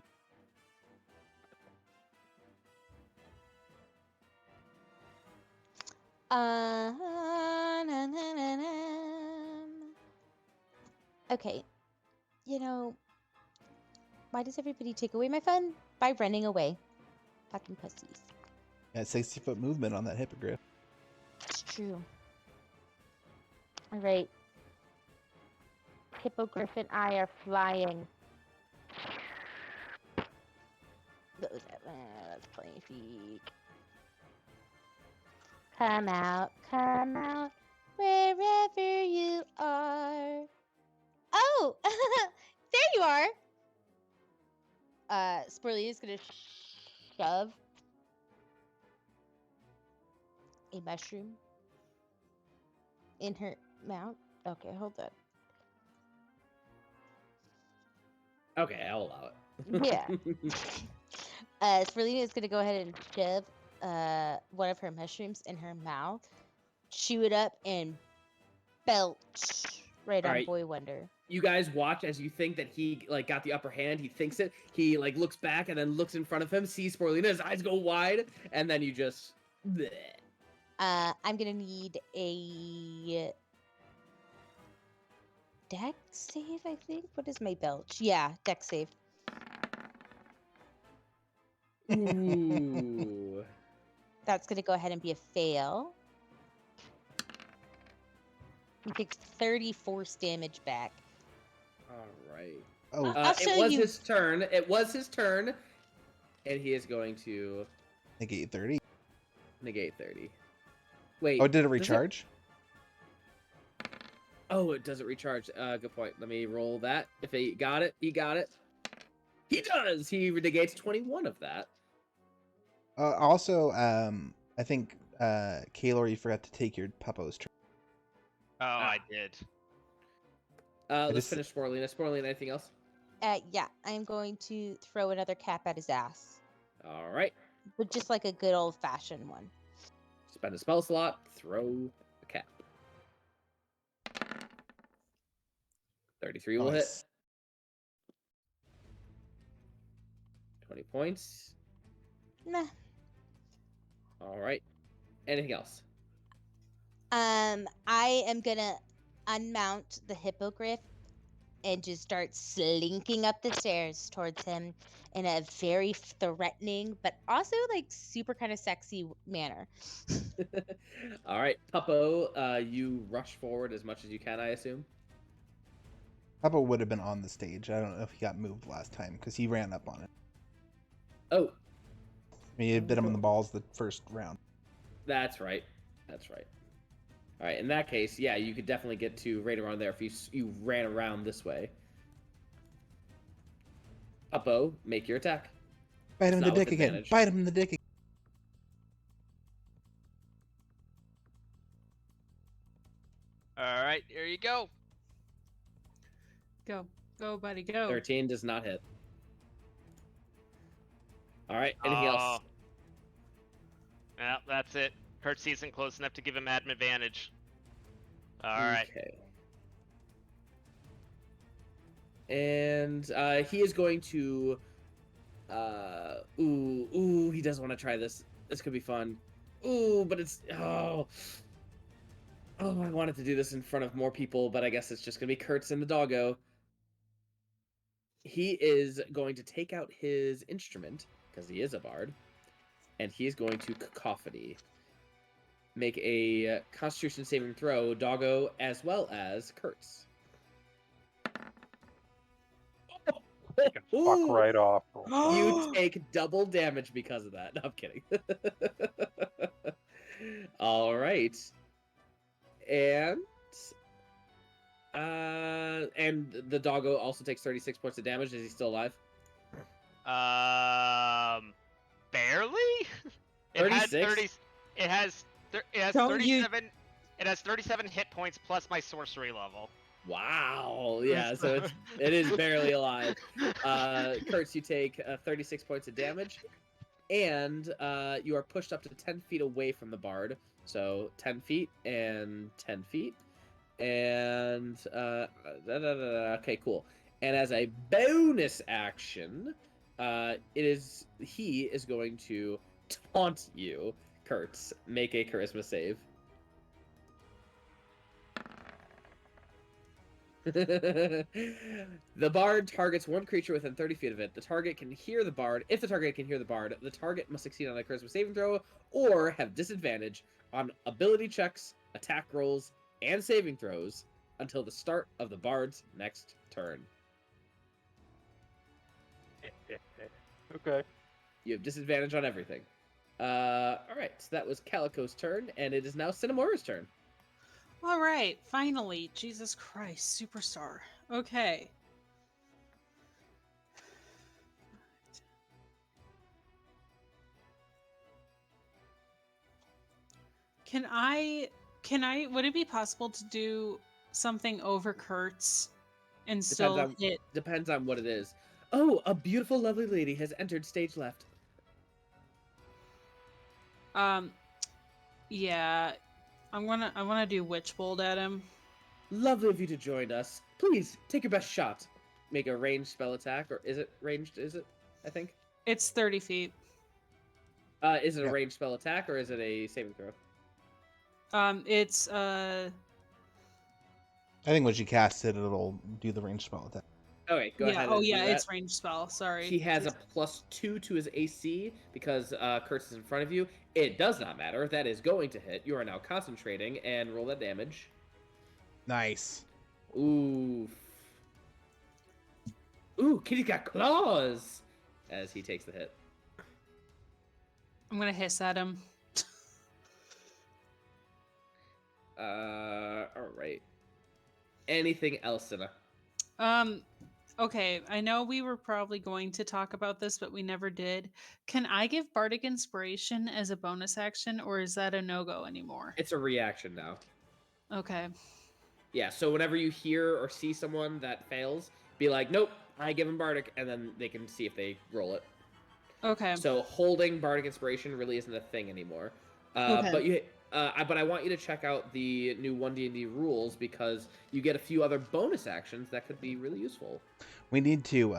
Na, na, na, na. Okay. Why does everybody take away my fun? By running away. Fucking pussies. Yeah, 60-foot movement on that hippogriff. It's true. All right. Hippogriff and I are flying. That's 20 feet. Come out, wherever you are. Oh, there you are. Sporelina's gonna shove a mushroom in her mouth. Okay, hold on. Okay, I'll allow it. Yeah. Sporelina is gonna go ahead and shove one of her mushrooms in her mouth, chew it up, and belch right All on right. Boy Wonder. You guys watch as you think that he got the upper hand. He thinks it. He looks back and then looks in front of him, sees Sporelina, his eyes go wide, and then you just. Bleh. I'm gonna need a dex save, I think. What is my belch? Yeah, dex save. Ooh. That's gonna go ahead and be a fail. He takes 30 force damage back. All right. Oh, I'll show It was you. his turn. It was his turn, and he is going to negate 30. negate 30. Wait. Oh, did it does recharge? Oh, it doesn't recharge. Good point. Let me roll that. If he got it, he got it. He does. He negates 21 of that. Also, I think Kaelor, you forgot to take your Puppo's turn. Oh, I did. Let's just- finish Sporelina. Sporelina, anything else? Yeah, I'm going to throw another cap at his ass, All right. but just like a good old fashioned one. Spend a spell slot. Throw a cap. 33 will hit. Nice. 20 points. Nah. All right. Anything else? I am gonna unmount the hippogriff and just start slinking up the stairs towards him in a very threatening, but also like super kind of sexy manner. All right, Puppo, you rush forward as much as you can, I assume. Papa would have been on the stage. I don't know if he got moved last time because he ran up on it. Oh, I mean, he bit him in the balls the first round. that's right. That's right. All right, in that case, yeah, you could definitely get to right around there if you ran around this way. Puppo, make your attack. Bite It's him in the not with dick again. advantage. Bite him in the dick again. All right, here you go. Go, go, buddy, go. 13 does not hit. All right, anything else? Yeah, that's it. Kertz isn't close enough to give him an advantage. All right. Okay. And he is going to. Ooh, he does want to try this. This could be fun. Ooh, but it's oh, I wanted to do this in front of more people, but I guess it's just gonna be Kertz and the doggo. He is going to take out his instrument because he is a bard, and he is going to cacophony. Make a Constitution saving throw, doggo as well as Kertz. You can fuck right off. You take double damage because of that. No, I'm kidding. All right. And the doggo also takes 36 points of damage. Is he still alive? Barely. 36? It has Don't you- 37. It has 37 hit points plus my sorcery level. Wow. Yeah, so it is barely alive. Kertz, you take 36 points of damage, and you are pushed up to 10 feet away from the bard. So 10 feet and 10 feet. And okay, cool. And as a bonus action, he is going to taunt you, Kertz. Make a charisma save. The bard targets one creature within 30 feet of it. The target can hear the bard. If the target can hear the bard, the target must succeed on a charisma saving throw or have disadvantage on ability checks, attack rolls, and saving throws until the start of the bard's next turn. Okay. You have disadvantage on everything. Alright, so that was Calico's turn, and it is now Cinnamoira's turn. All right, finally. Jesus Christ, superstar. Okay. Can I would it be possible to do something over Kertz and still hit? Depends on what it is. Oh, a beautiful, lovely lady has entered stage left. Yeah. I wanna do Witch Bolt at him. Lovely of you to join us. Please, take your best shot. Make a ranged spell attack, or is it ranged? Is it? I think. It's 30 feet. Is it a Yeah. ranged spell attack, or is it a saving throw? It's I think when she casts it, it'll do the range spell attack. Okay, go ahead. Oh and do yeah, that. it's ranged spell. Sorry. He has a +2 to his AC because Kertz is in front of you. It does not matter. That is going to hit. You are now concentrating and roll that damage. Nice. Ooh. Ooh, kitty's got claws! As he takes the hit. I'm gonna hiss at him. Alright. Anything else, Cinna? Okay, I know we were probably going to talk about this, but we never did. Can I give Bardic Inspiration as a bonus action, or is that a no-go anymore? It's a reaction now. Okay. Yeah, so whenever you hear or see someone that fails, be like, nope, I give them Bardic, and then they can see if they roll it. Okay. So holding Bardic Inspiration really isn't a thing anymore. Okay. But I want you to check out the new 1D&D rules because you get a few other bonus actions that could be really useful. We need to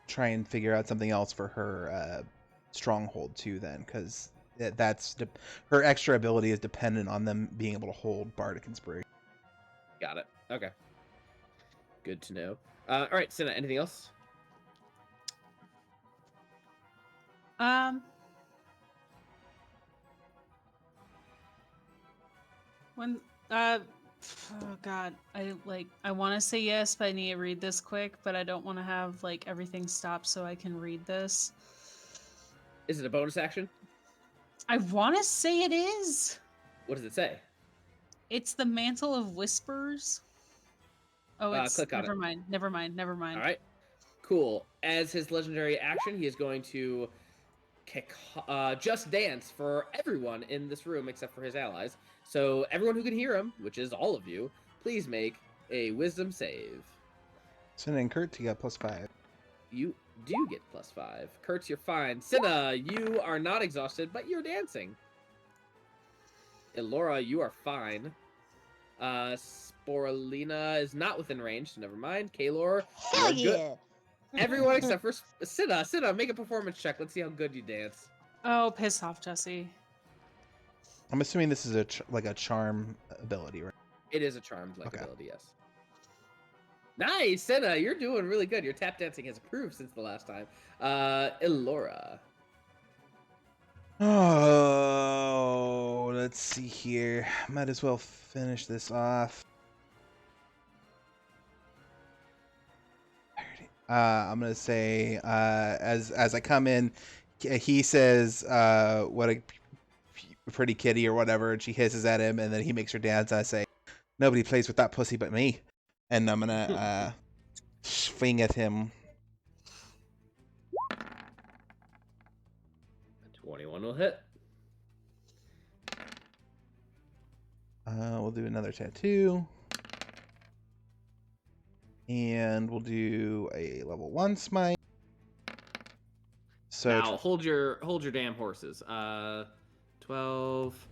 try and figure out something else for her stronghold too, then, because her extra ability is dependent on them being able to hold Bardic Inspiration. Got it. Okay. Good to know. All right, Cinna, anything else? When oh god, I want to say yes, but I need to read this quick, but I don't want to have like everything stop so I can read this. Is it a bonus action? I want to say it is. What does it say? It's the Mantle of Whispers. Oh, it's Click on never it. mind. Never mind. Never mind. All right, cool. As his legendary action, he is going to kick Just Dance for everyone in this room except for his allies. So everyone who can hear him, which is all of you, please make a Wisdom save. Cinna and Kertz, you got +5. You do get +5. Kertz, you're fine. Cinna, you are not exhausted, but you're dancing. Elora, you are fine. Sporelina is not within range, so never mind. Kaelor, Hell you're good. yeah! Everyone except for Cinna. Cinna, make a performance check. Let's see how good you dance. Oh, piss off, Jesse. I'm assuming this is like a charm ability, right? It is a charmed like Okay. ability, yes. Nice, Cinna, you're doing really good. Your tap dancing has improved since the last time. Elora. Oh, let's see here. Might as well finish this off. I'm gonna say, as I come in, he says, "What a pretty kitty" or whatever, and she hisses at him, and then he makes her dance. I say, "Nobody plays with that pussy but me," and I'm gonna swing at him. 21 will hit. We'll do another tattoo. And we'll do a level 1 smite. So Now hold your damn horses. 12.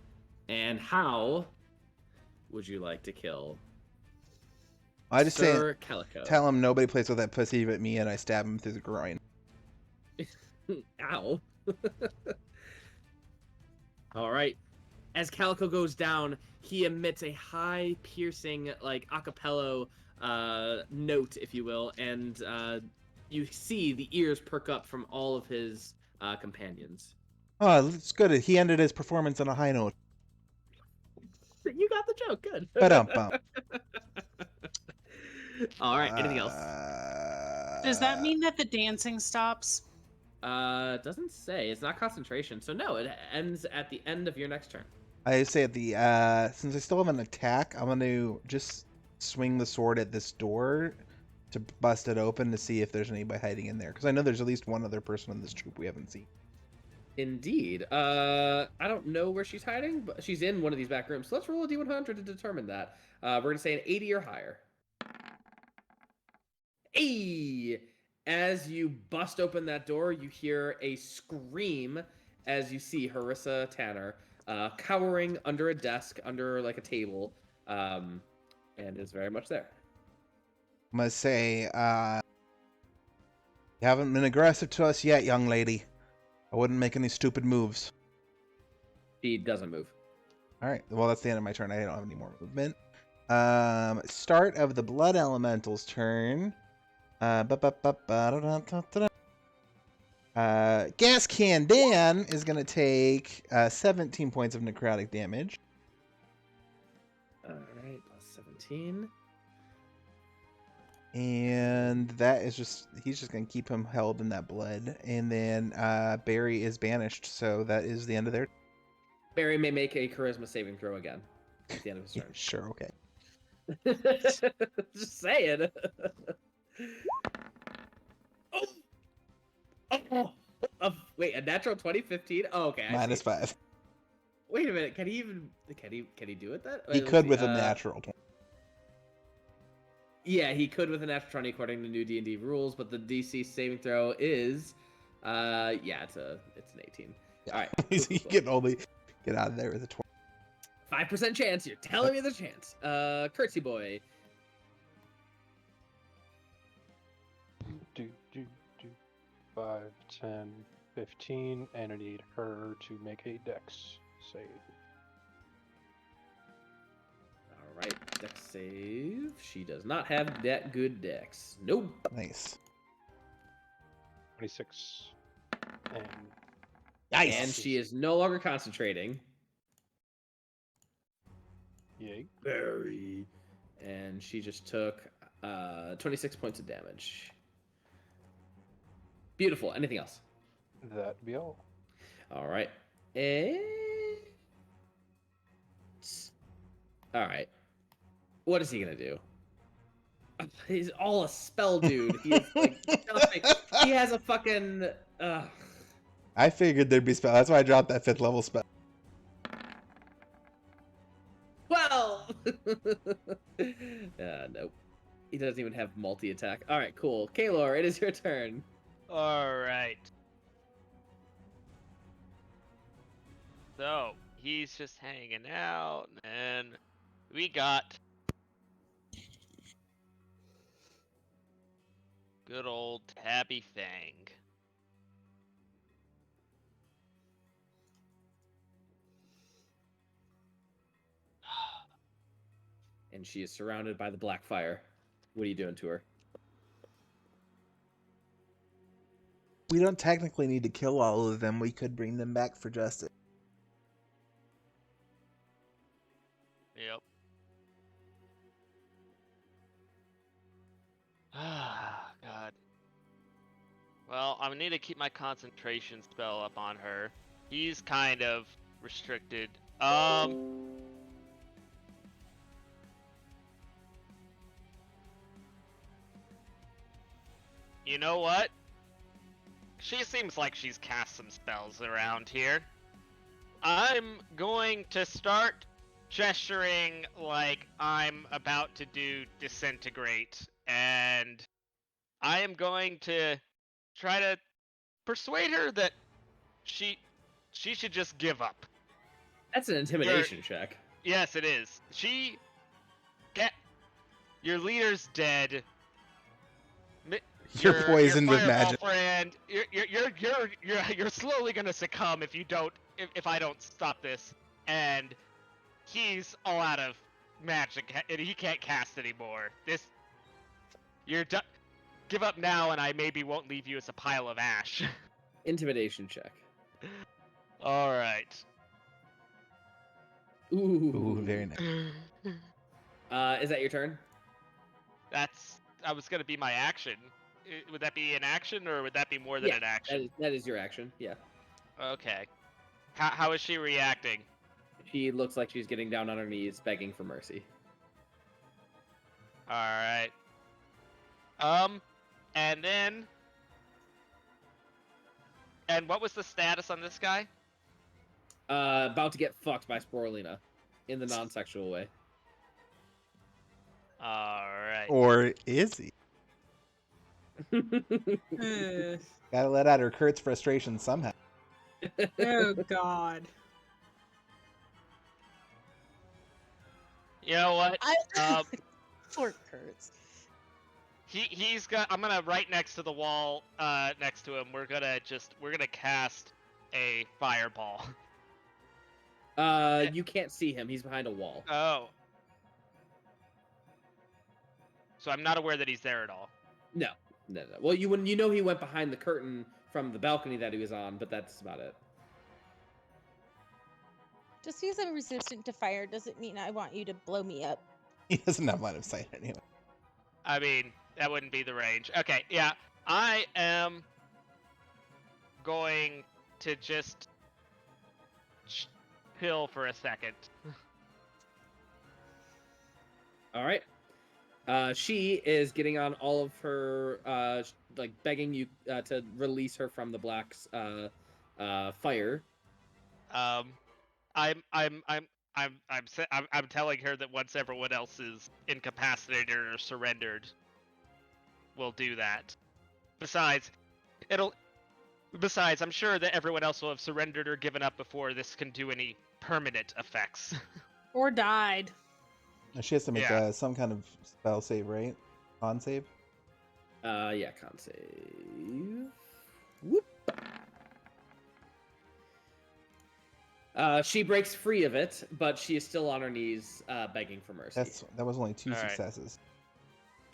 And how would you like to kill I just say, Sir Calico? tell him nobody plays with that pussy but me, and I stab him through the groin. Ow. All right. As Calico goes down, he emits a high, piercing, like acapello note, if you will, and you see the ears perk up from all of his companions. Oh, it's good. He ended his performance on a high note. You got the joke. Good. Ba-dum-bum. All right. Anything else? Does that mean that the dancing stops? It doesn't say. It's not concentration, so no. It ends at the end of your next turn. I say at the since I still have an attack, I'm gonna just swing the sword at this door to bust it open to see if there's anybody hiding in there, because I know there's at least one other person in this troop we haven't seen. Indeed. I don't know where she's hiding, but she's in one of these back rooms. So let's roll a d100 to determine that. We're gonna say an 80 or higher. Hey! As you bust open that door, you hear a scream as you see Harissa Tanner cowering under a desk, under like a table, and is very much there. I'm gonna say, you haven't been aggressive to us yet, young lady. I wouldn't make any stupid moves. She doesn't move. All right. Well, that's the end of my turn. I don't have any more movement. Start of the Blood Elemental's turn. Gas Can Dan is going to take 17 points of necrotic damage. All right, plus 17. And that is just, he's just going to keep him held in that blood. And then Barry is banished, so that is the end of their... Barry may make a charisma saving throw again at the end of his turn. Sure, okay. Just saying. Wait, a natural 2015? Oh, okay. I see. -5. Wait a minute. Can he do it then? He Let's could see, with a natural 20. Yeah, he could with a natural 20 according to new D&D rules, but the DC saving throw is yeah, it's an 18. Yeah. All right. He can only get out of there with a 20. 5% chance. You're telling me there's a chance. Curtsy boy. Do 5, 10, 15, and I need her to make a dex save. right, dex save. She does not have that good dex. Nope. Nice. 26. And Nice. And she is no longer concentrating. yay. Very. And she just took 26 points of damage. Beautiful. Anything else? That'd be all. All right. All right. What is he gonna do? He's all a spell dude. He is like nothing. He has a fucking. I figured there'd be spell. That's why I dropped that 5th level spell. Well. Nope. He doesn't even have multi attack. All right, cool. Kaelor, it is your turn. All right. So he's just hanging out, and we got good old Tabby Fang. And she is surrounded by the black fire. What are you doing to her? We don't technically need to kill all of them. We could bring them back for justice. Yep. Ah, God. Well, I need to keep my concentration spell up on her. He's kind of restricted. You know what? She seems like she's cast some spells around here. I'm going to start gesturing like I'm about to do disintegrate, and I am going to try to persuade her that she should just give up. That's an intimidation check. Yes, it is. Your leader's dead. You're poisoned with fireball magic. Friend, you're slowly gonna succumb if you don't if I don't stop this. And he's all out of magic and he can't cast anymore. You're done. Give up now, and I maybe won't leave you as a pile of ash. Intimidation check. All right. Ooh, very nice. Is that your turn? That was gonna be my action. Would that be an action, or would that be more than an action? That is your action. Yeah. Okay. How is she reacting? She looks like she's getting down on her knees, begging for mercy. All right. And then, and what was the status on this guy? About to get fucked by Sporelina, in the non-sexual way. All right. Or is he? Gotta let out her Kertz frustration somehow. Oh God. You know what? Poor Kertz. He's got. I'm gonna right next to the wall. Next to him, we're gonna cast a fireball. You can't see him. He's behind a wall. Oh. So I'm not aware that he's there at all. No. Well, you know he went behind the curtain from the balcony that he was on, but that's about it. Just because I'm resistant to fire doesn't mean I want you to blow me up. He doesn't have line of sight anyway. I mean, that wouldn't be the range. Okay, yeah. I am going to just chill for a second. All right. She is getting on all of her, like begging you to release her from the black's fire. I'm telling her that once everyone else is incapacitated or surrendered, we'll do that. Besides, I'm sure that everyone else will have surrendered or given up before this can do any permanent effects. Or died. She has to make Yeah. some kind of spell save, right? Con save? Yeah, con save. Whoop. She breaks free of it, but she is still on her knees, begging for mercy. That was only 2 All right. successes.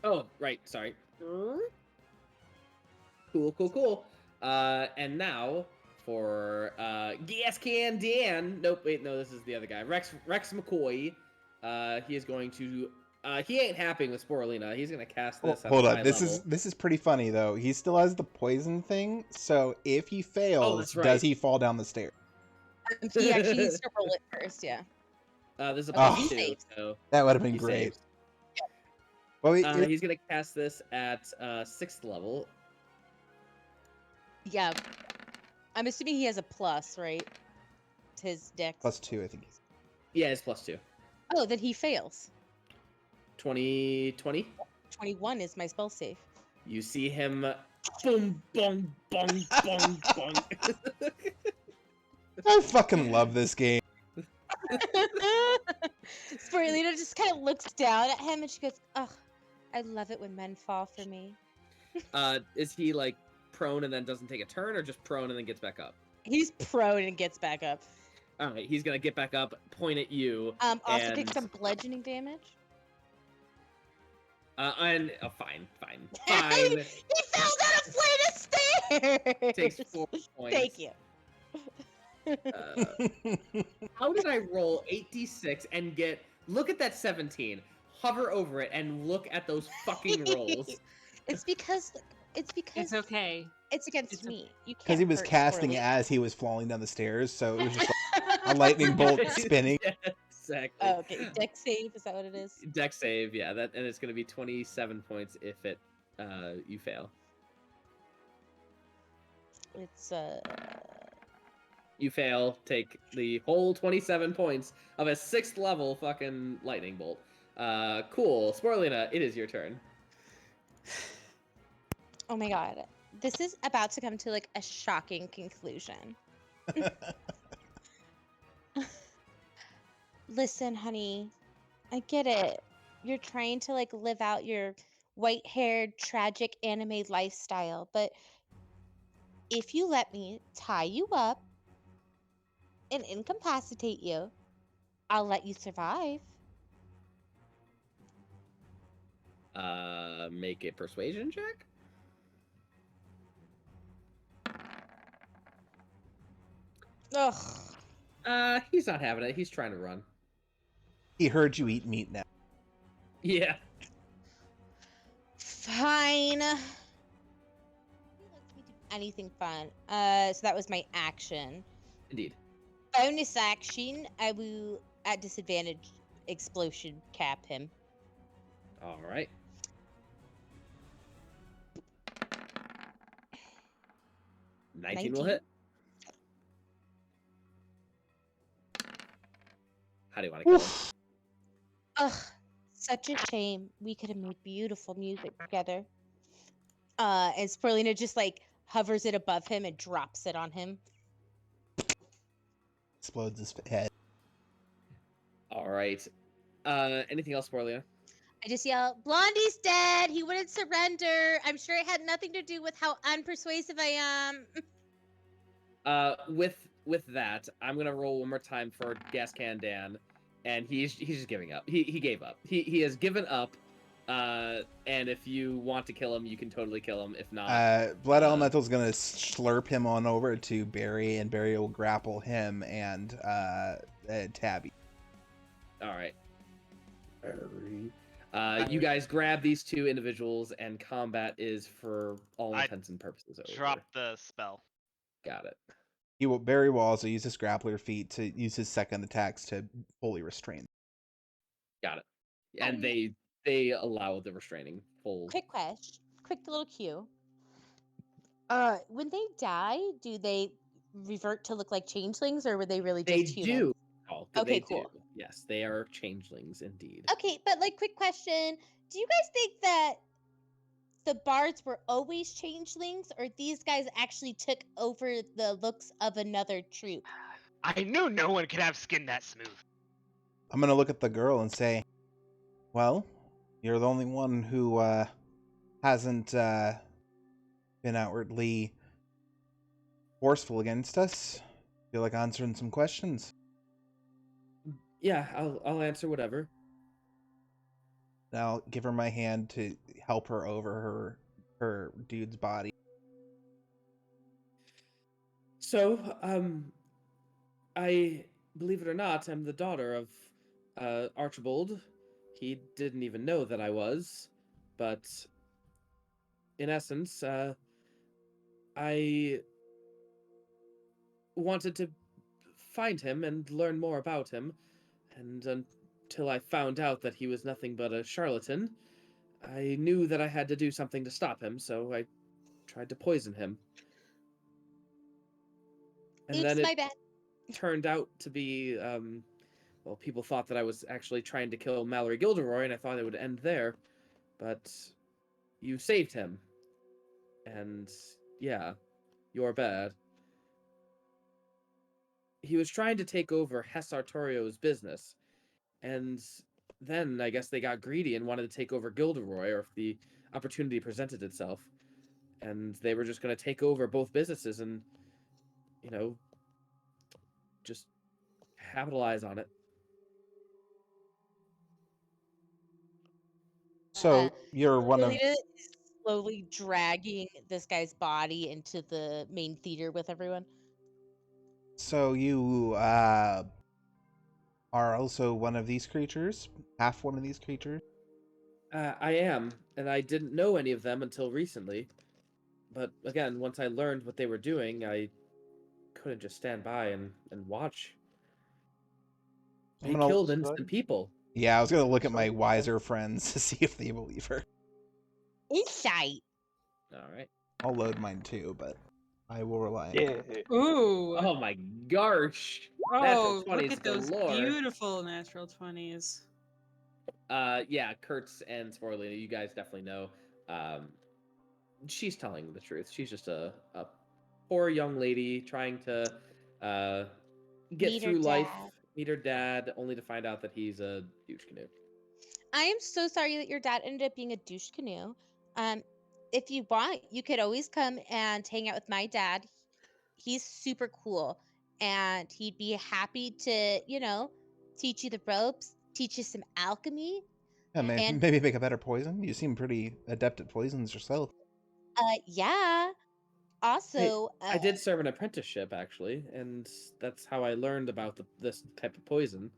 Oh, right. Sorry. Cool. And now for Gas Can Dan. Nope. Wait. No. This is the other guy. Rex McCoy. He is going to. He ain't happy with Sporelina. He's gonna cast this. Hold at on. high This level. is pretty funny though. He still has the poison thing. So if he fails, that's right. does he fall down the stairs? He actually needs to roll it first. Yeah. There's a Okay, plus he 2, saves. so That would have been he great. saves. Well, He's gonna cast this at 6th level. Yeah. I'm assuming he has a plus, right? To his dex. +2, I think. Yeah, it's plus 2. Oh, then he fails. 20. 21 is my spell save. You see him. Boom, bong, bong, bong, bong. I fucking love this game. Sporelina just kind of looks down at him and she goes, "Ugh, I love it when men fall for me." Is he like prone and then doesn't take a turn, or just prone and then gets back up? He's prone and gets back up. All right, he's gonna get back up, point at you, Also take and- some bludgeoning damage. and fine. He fell down a flight of stairs. Takes 4 points. Thank you. How did I roll 86 and get? Look at that 17. Hover over it and look at those fucking rolls. It's because It's okay. it's against It's me. You can't. Because he was hurt casting Sporelina. as he was falling down the stairs, so it was just like a lightning bolt spinning. Yeah, exactly. Oh, okay. Dex save, is that what it is? Dex save, yeah. That, and it's gonna be 27 points if it you fail. It's You fail, take the whole 27 points of a 6th level fucking lightning bolt. Cool. Sporelina, it is your turn. oh my god. This is about to come to like a shocking conclusion. Listen, honey, I get it. You're trying to like live out your white-haired tragic anime lifestyle, but if you let me tie you up and incapacitate you, I'll let you survive. Make a persuasion check. Ugh. He's not having it. He's trying to run. He heard you eat meat now. Yeah. Fine. He lets me do anything fun. So that was my action. Indeed. Bonus action, I will at disadvantage explosion cap him. All right. Nineteen will 19. hit. How do you want to kill him? Ugh, such a shame. We could have made beautiful music together. And Sporelina just like hovers it above him and drops it on him. Explodes his head. All right. Anything else, Sporelina? I just yell, "Blondie's dead! He wouldn't surrender! I'm sure it had nothing to do with how unpersuasive I am." With that, I'm gonna roll one more time for Gascan Dan, and he's just giving up. He gave up. He has given up. And if you want to kill him, you can totally kill him. If not, Blood Elemental's gonna slurp him on over to Barry, and Barry will grapple him and Tabby. all right. You guys grab these two individuals, and combat is, for all I intents and purposes, over. Drop the spell. Got it. Barry will also use his grappler feat to use his second attacks to fully restrain. Got it. And they allow the restraining full. Quick question, quick little cue. When they die, do they revert to look like changelings, or were they really They just humans? do. Oh, Okay, they cool. do. Yes, they are changelings indeed. Okay, but like, quick question: do you guys think that the bards were always changelings, or these guys actually took over the looks of another troop? I knew no one could have skin that smooth. I'm gonna look at the girl and say, "Well, you're the only one who hasn't been outwardly forceful against us. Feel like answering some questions." Yeah, I'll answer whatever. I'll give her my hand to help her over her dude's body. So, I believe it or not, I'm the daughter of Archibald. He didn't even know that I was, but in essence, I wanted to find him and learn more about him, and until I found out that he was nothing but a charlatan, I knew that I had to do something to stop him, so I tried to poison him. And Oops, then my it bad. turned out to be, well, people thought that I was actually trying to kill Mallory Gilderoy, and I thought it would end there, but you saved him. And yeah, you're bad. He was trying to take over Hess Artorio's business, and then I guess they got greedy and wanted to take over Gilderoy, or if the opportunity presented itself, and they were just going to take over both businesses and, you know, just capitalize on it. So you're one of Sporelina is slowly dragging this guy's body into the main theater with everyone. so you are also one of these creatures, half one of these creatures. I am, and I didn't know any of them until recently. But again, once I learned what they were doing, I couldn't just stand by and watch. I'm They gonna killed So innocent people. Yeah, I was gonna look at So my you wiser friends to see if they believe her. Insight. All right. I'll load mine too, but I will rely on Yeah. Ooh. Oh my gosh. Oh, Natural look 20s at those galore. beautiful natural 20s. Yeah, Kertz and Sporelina, you guys definitely know. She's telling the truth. She's just a poor young lady trying to get Meet her through life, dad. meet her dad, only to find out that he's a douche canoe. I am so sorry that your dad ended up being a douche canoe. If you want, you could always come and hang out with my dad. He's super cool, and he'd be happy to, teach you the ropes, teach you some alchemy. Yeah, And maybe make a better poison. You seem pretty adept at poisons yourself. yeah. Also, I did serve an apprenticeship actually, and that's how I learned about this type of poison.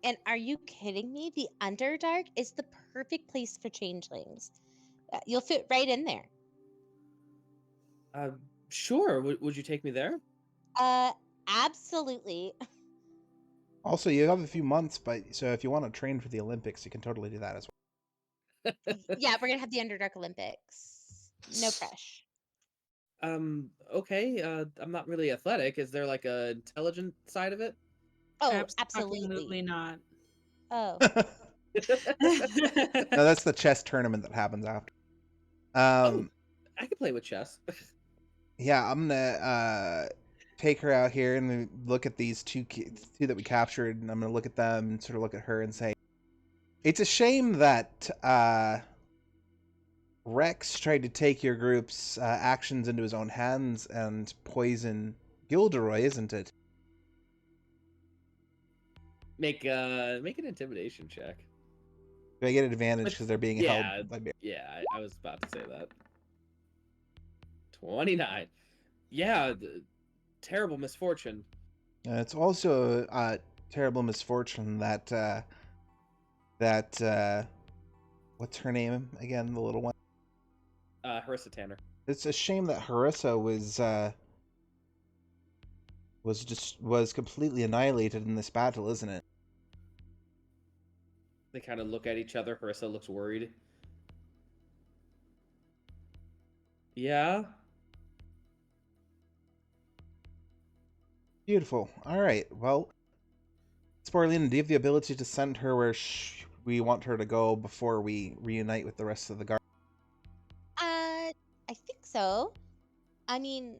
and are you kidding me? The Underdark is the perfect place for changelings. You'll fit right in there. Sure. Would you take me there? Absolutely. Also, you have a few months, but so if you want to train for the Olympics, you can totally do that as well. Yeah, we're gonna have the Underdark Olympics. No pressure. Okay. I'm not really athletic. Is there like a intelligent side of it? Oh, absolutely. Absolutely not. Oh, No, that's the chess tournament that happens after. I could play with chess. Yeah, I'm gonna take her out here and then look at these two that we captured, and I'm gonna look at them and sort of look at her and say, "It's a shame that Rex tried to take your group's actions into his own hands and poison Gilderoy, isn't it?" Make an intimidation check. Do I get an advantage because they're being Yeah, held by bear? yeah. I was about to say that. 29. Yeah, terrible misfortune. It's also a terrible misfortune that what's her name again? The little one. Harissa Tanner. It's a shame that Harissa was completely annihilated in this battle, isn't it? They kind of look at each other. Harissa looks worried. Yeah. Beautiful. All right. Well, Sporelina, do you have the ability to send her where we want her to go before we reunite with the rest of the guard? I think so. I mean,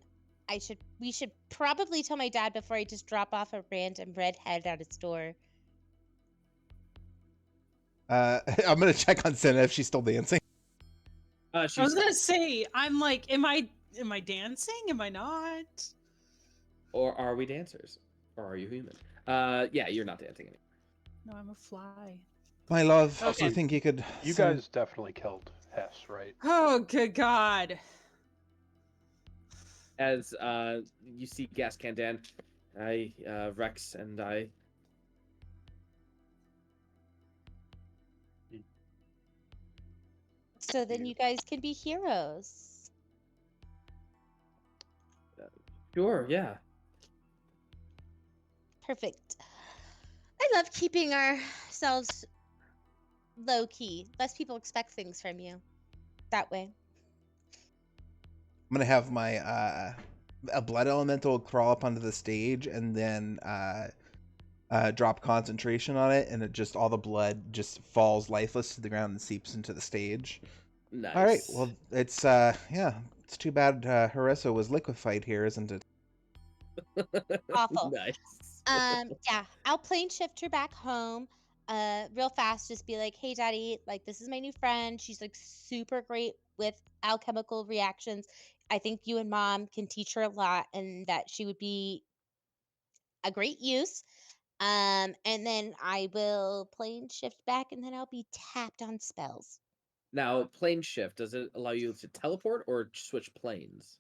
we should probably tell my dad before I just drop off a random redhead at his door. I'm gonna check on Cinna if she's still dancing. I was gonna say, I'm like, am I dancing? Am I not? Or are we dancers? Or are you human? Yeah, you're not dancing anymore. No, I'm a fly. My love, do Okay. you think you could? You send- guys definitely killed Hess, right? Oh, good God. As you see Gas Kandan, Rex and I. So then you guys can be heroes. Sure, yeah. Perfect. I love keeping ourselves low key. Less people expect things from you. That way. I'm gonna have my a blood elemental crawl up onto the stage and then drop concentration on it, and it just all the blood just falls lifeless to the ground and seeps into the stage. Nice. All right, well it's yeah, it's too bad Harissa was liquefied here, isn't it? Awful. Nice. Yeah, I'll plane shift her back home. Real fast, just be like, hey daddy, like this is my new friend. She's like super great with alchemical reactions. I think you and mom can teach her a lot and that she would be a great use. And then I will plane shift back and then I'll be tapped on spells. Now, plane shift, does it allow you to teleport or switch planes?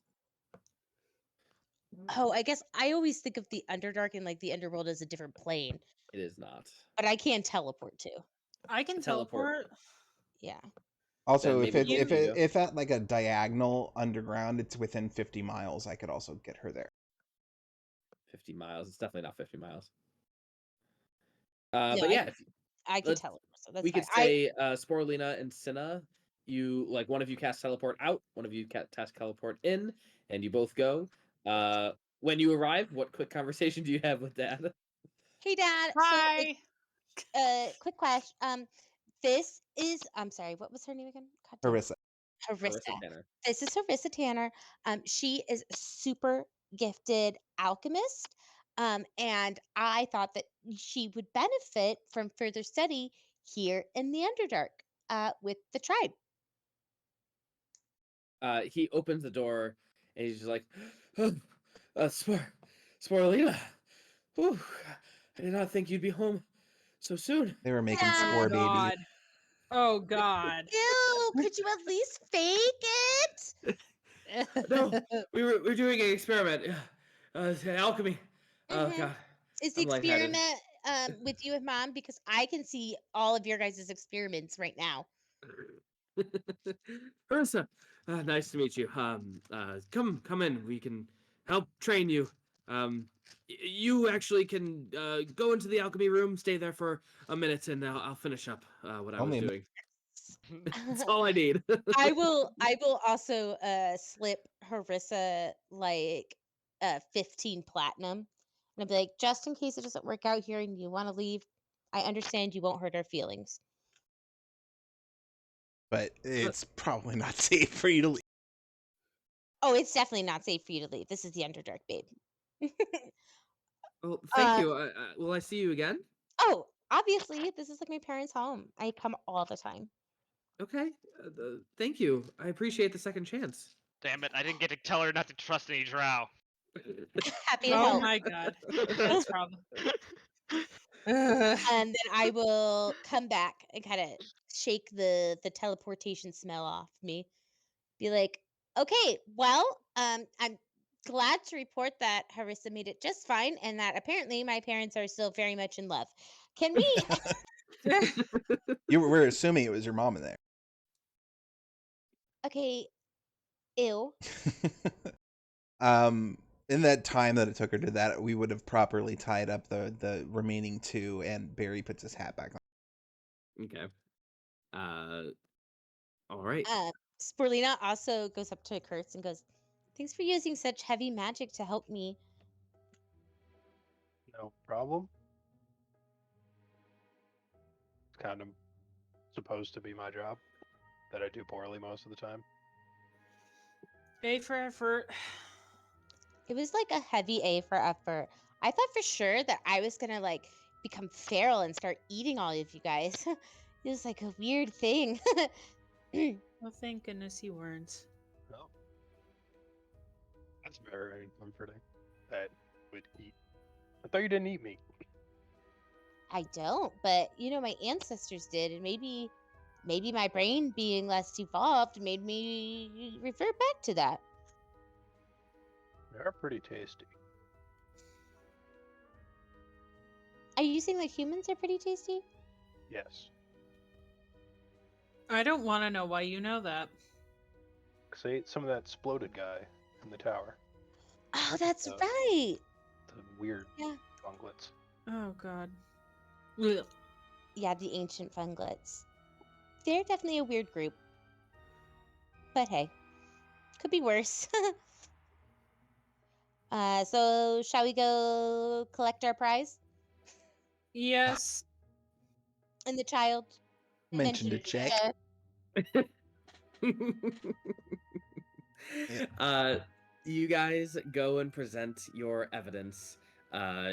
Oh, I guess I always think of the Underdark and like the Underworld as a different plane, It is not. but I can teleport too. I can Teleport. teleport. Yeah. Also, Then if maybe it both if of you it go. if at like a diagonal underground, it's within 50 miles. I could also get her there. 50 miles. It's definitely not 50 miles. No, But yeah, if, I can let's- teleport, so that's we fine. could say Sporelina and Cinna, you like one of you cast teleport out, one of you cast teleport in, and you both go. When you arrive, what quick conversation do you have with Dad? Hey dad. Hi. So quick question. This is I'm sorry, what was her name again? God damn it. Harissa. Harissa. Marissa Tanner. This is Harissa Tanner. She is a super gifted alchemist. And I thought that she would benefit from further study here in the Underdark, with the tribe. He opens the door and he's just like, Sporelina. Whew, I did not think you'd be home so soon. They were making Dad. spore babies. God. Oh, God. Ew, could you at least fake it? No, we're doing an experiment. Alchemy. Oh Mhm. god. Is the I'm lightheaded. experiment with you and mom? Because I can see all of your guys' experiments right now. Ursa, nice to meet you. Come in. We can help train you. You actually can go into the alchemy room, stay there for a minute, and I'll finish up what I was Only a doing. That's all I need. I will also slip Harissa like 15 platinum. And I'll be like, just in case it doesn't work out here and you want to leave, I understand you won't hurt our feelings. But it's probably not safe for you to leave. Oh, it's definitely not safe for you to leave. This is the Underdark, babe. Well, thank Uh, you. Will I see you again? Oh, obviously, this is like my parents' home. I come all the time. Okay. Thank you. I appreciate the second chance. Damn it! I didn't get to tell her not to trust any Drow. Happy to Oh, help. my God. That's probably. And then I will come back and kind of shake the teleportation smell off me. Be like, okay, well, I'm glad to report that Harissa made it just fine, and that apparently my parents are still very much in love. Can we? We're assuming it was your mom in there. Okay, ew. In that time that it took her to that, we would have properly tied up the remaining two, and Barry puts his hat back on. Okay. All right. Sporelina also goes up to Kertz and goes, "Thanks for using such heavy magic to help me." No problem. It's kind of supposed to be my job that I do poorly most of the time. A for effort. It was like a heavy A for effort. I thought for sure that I was gonna like become feral and start eating all of you guys. It was like a weird thing. Well, thank goodness you weren't. No. That's very comforting. That would eat. I thought you didn't eat meat. I don't, but my ancestors did, and maybe my brain being less evolved made me revert back to that. They're pretty tasty. Are you saying that humans are pretty tasty? Yes. I don't want to know why you know that. Because I ate some of that exploded guy in the tower. Oh, that's Uh, right. The weird Yeah. funglets. Oh God. Ugh. Yeah, the ancient funglets. They're definitely a weird group. But hey, could be worse. So shall we go collect our prize? Yes. And the child Mentioned a check. You guys go and present your evidence.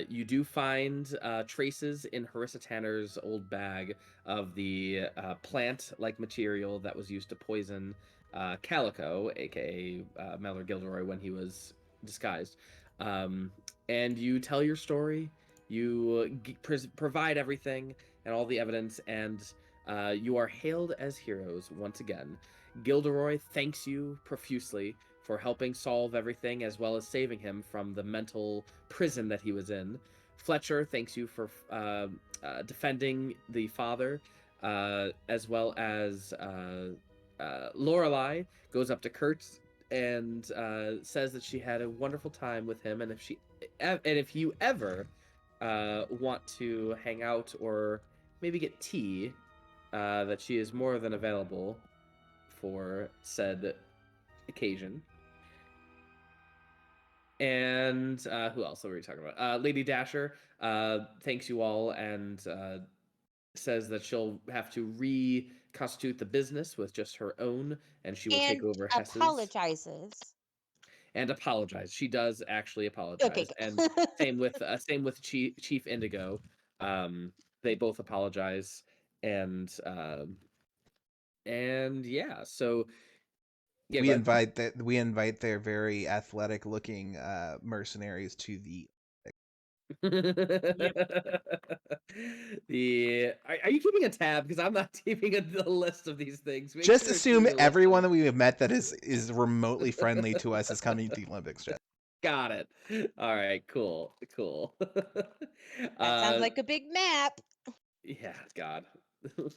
You do find traces in Harissa Tanner's old bag of the plant-like material that was used to poison Calico, aka Mallory Gilderoy, when he was disguised. And you tell your story. You provide everything and all the evidence, and you are hailed as heroes once again. Gilderoy thanks you profusely for helping solve everything as well as saving him from the mental prison that he was in. Fletcher thanks you for defending the father, as well as Lorelei goes up to Kertz and says that she had a wonderful time with him, and if you ever want to hang out or maybe get tea, that she is more than available for said occasion. And who else were we talking about? Lady Dasher thanks you all and says that she'll have to reconstitute the business with just her own, and she will take over Hess's. Apologizes. And apologize. She does actually apologize. Okay, And same with Chief Indigo. They both apologize, and yeah. So yeah, we invite their very athletic looking mercenaries to the Are you keeping a tab? Because I'm not keeping a list of these things. Make just sure assume keeping a list everyone of- that we have met that is remotely friendly to us is coming to the Olympics. Jeff. Got it. All right, cool. That sounds like a big map. Yeah, God.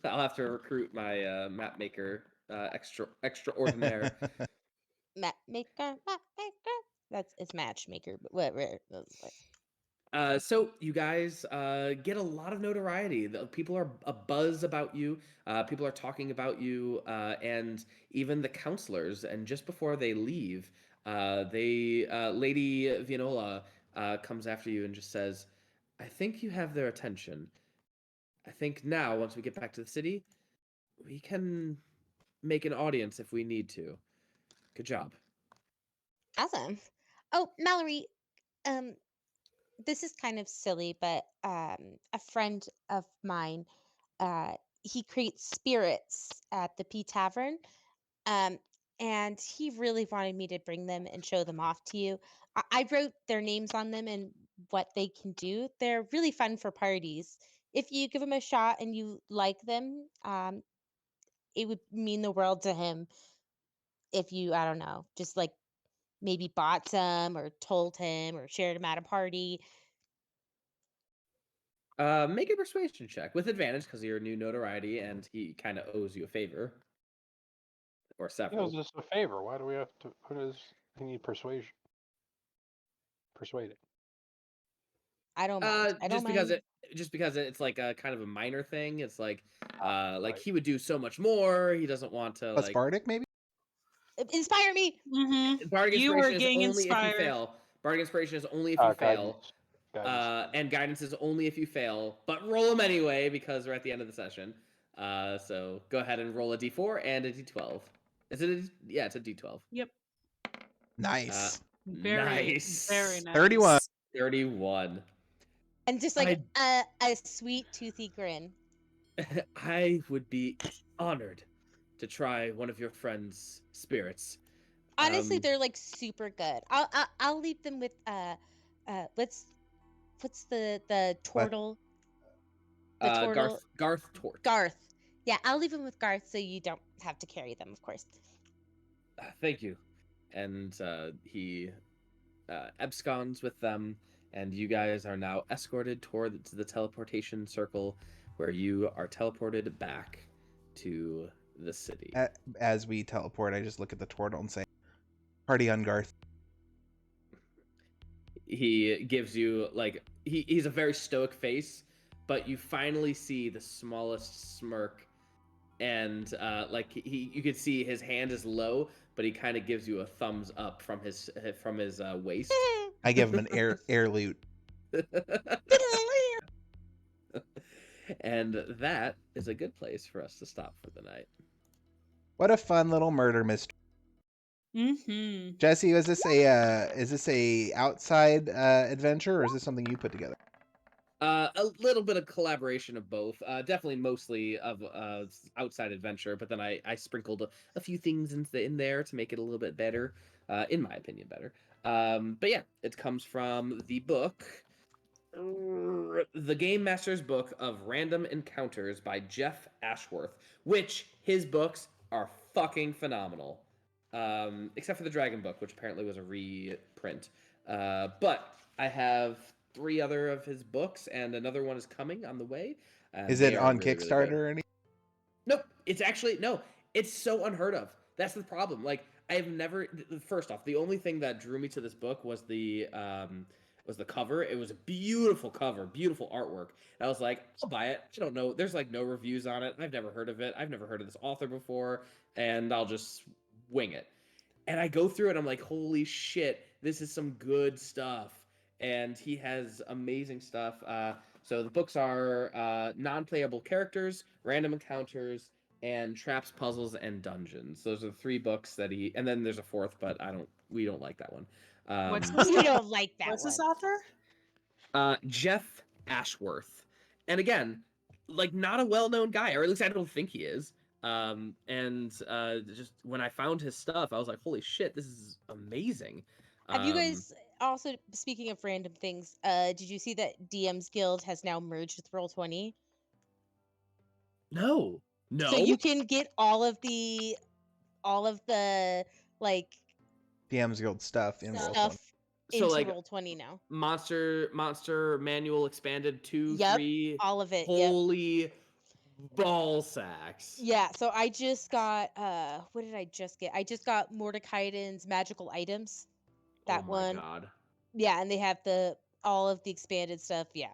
I'll have to recruit my map maker extraordinaire. Map maker. It's matchmaker, but whatever. So you guys get a lot of notoriety. People are a buzz about you. People are talking about you, and even the counselors. And just before they leave, Lady Vianola comes after you and just says, "I think you have their attention. I think now, once we get back to the city, we can make an audience if we need to. Good job." Awesome. Oh, Mallory, this is kind of silly, but a friend of mine, he creates spirits at the P Tavern, um, and he really wanted me to bring them and show them off to you. I wrote their names on them and what they can do. They're really fun for parties. If you give them a shot and you like them, it would mean the world to him if you, I don't know, just like maybe bought some or told him or shared them at a party. Make a persuasion check with advantage because of your new notoriety, and he kind of owes you a favor or It several. was just a favor. Why do we have to? What is? He need persuasion. Persuading. I don't mind. I don't mind. Just because it's like a kind of a minor thing. It's like like he would do so much more. He doesn't want to Plus like Bardic, maybe? Inspire me. Mm-hmm. Bardic You are inspiration is getting only if you inspired. fail. Bardic inspiration is only if you fail. Guidance. And guidance is only if you fail, but roll them anyway because we're at the end of the session. So go ahead and roll a d4 and a d12. Is it? Yeah, it's a d12. Yep. Nice. Very Nice. nice. 31. 31. And just like a sweet toothy grin. I would be honored to try one of your friend's spirits. Honestly, they're like super good. I'll leave them with what's the turtle? The turtle. Garth Tort. Garth. Yeah, I'll leave him with Garth so you don't have to carry them, of course. Thank you. And he absconds with them, and you guys are now escorted towards the teleportation circle, where you are teleported back to the city. As we teleport, I just look at the turtle and say, "Party on, Garth." He gives you like he's a very stoic face, but you finally see the smallest smirk, and like you could see his hand is low, but he kind of gives you a thumbs up from his waist. I give him an air loot. And that is a good place for us to stop for the night. What a fun little murder mystery. Mm-hmm. Jesse, is this a outside adventure, or is this something you put together? A little bit of collaboration of both. Definitely mostly of outside adventure, but then I sprinkled a few things in there to make it a little bit better, in my opinion, better. But yeah, it comes from the book, The Game Master's Book of Random Encounters by Jeff Ashworth, which his books are fucking phenomenal. Except for the Dragon book, which apparently was a reprint. But I have 3 other of his books, and another one is coming on the way. Is They it are on really, really Kickstarter good. or anything? Nope, it's actually no. It's so unheard of. That's the problem. Like I have never. First off, the only thing that drew me to this book was the cover. It was a beautiful cover, beautiful artwork. And I was like, I'll buy it. I don't know. There's like no reviews on it. I've never heard of it. I've never heard of this author before, and I'll just wing it. And I go through it. I'm like, holy shit, this is some good stuff. And he has amazing stuff. So the books are non-playable characters, random encounters, and traps, puzzles, and dungeons. Those are the 3 books that he. And then there's a 4th, but we don't like that one. What's You don't like that What's one. this author? Jeff Ashworth. And again, like not a well-known guy, or at least I don't think he is. Just when I found his stuff, I was like, holy shit, this is amazing. Have you guys also, speaking of random things, did you see that DM's Guild has now merged with Roll20? No. So you can get all of the like DM's Guild stuff in Roll20. stuff So, into like, Roll20 now. Monster Manual Expanded 2, Yep, 3. all of it. Yep. Holy ball sacks. Yeah, so I just got what did I just get? I just got Mordecaiden's magical items. That Oh my one. god. Yeah, and they have all of the expanded stuff. Yeah.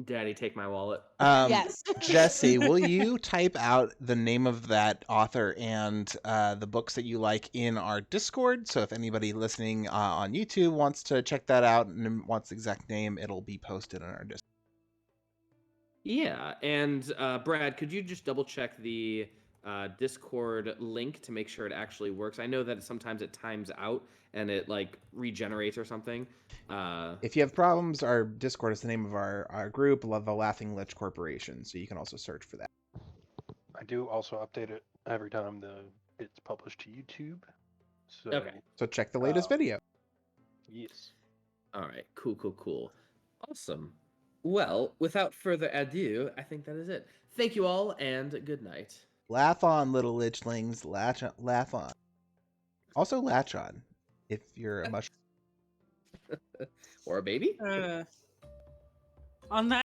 Daddy, take my wallet. Yes. Jesse, will you type out the name of that author and the books that you like in our Discord? So if anybody listening on YouTube wants to check that out and wants the exact name, it'll be posted on our Discord. Yeah, and Brad, could you just double check the Discord link to make sure it actually works? I know that sometimes it times out and it like regenerates or something. If you have problems, our Discord is the name of our group, the Laughing Lich Corporation, so you can also search for that. I do also update it every time it's published to YouTube. So, Okay. So check the latest video. Yes. All right, cool. Awesome. Well, without further ado, I think that is it. Thank you all, and good night. Laugh on, little lichlings. Laugh on. Also latch on, if you're a mushroom. Or a baby? On that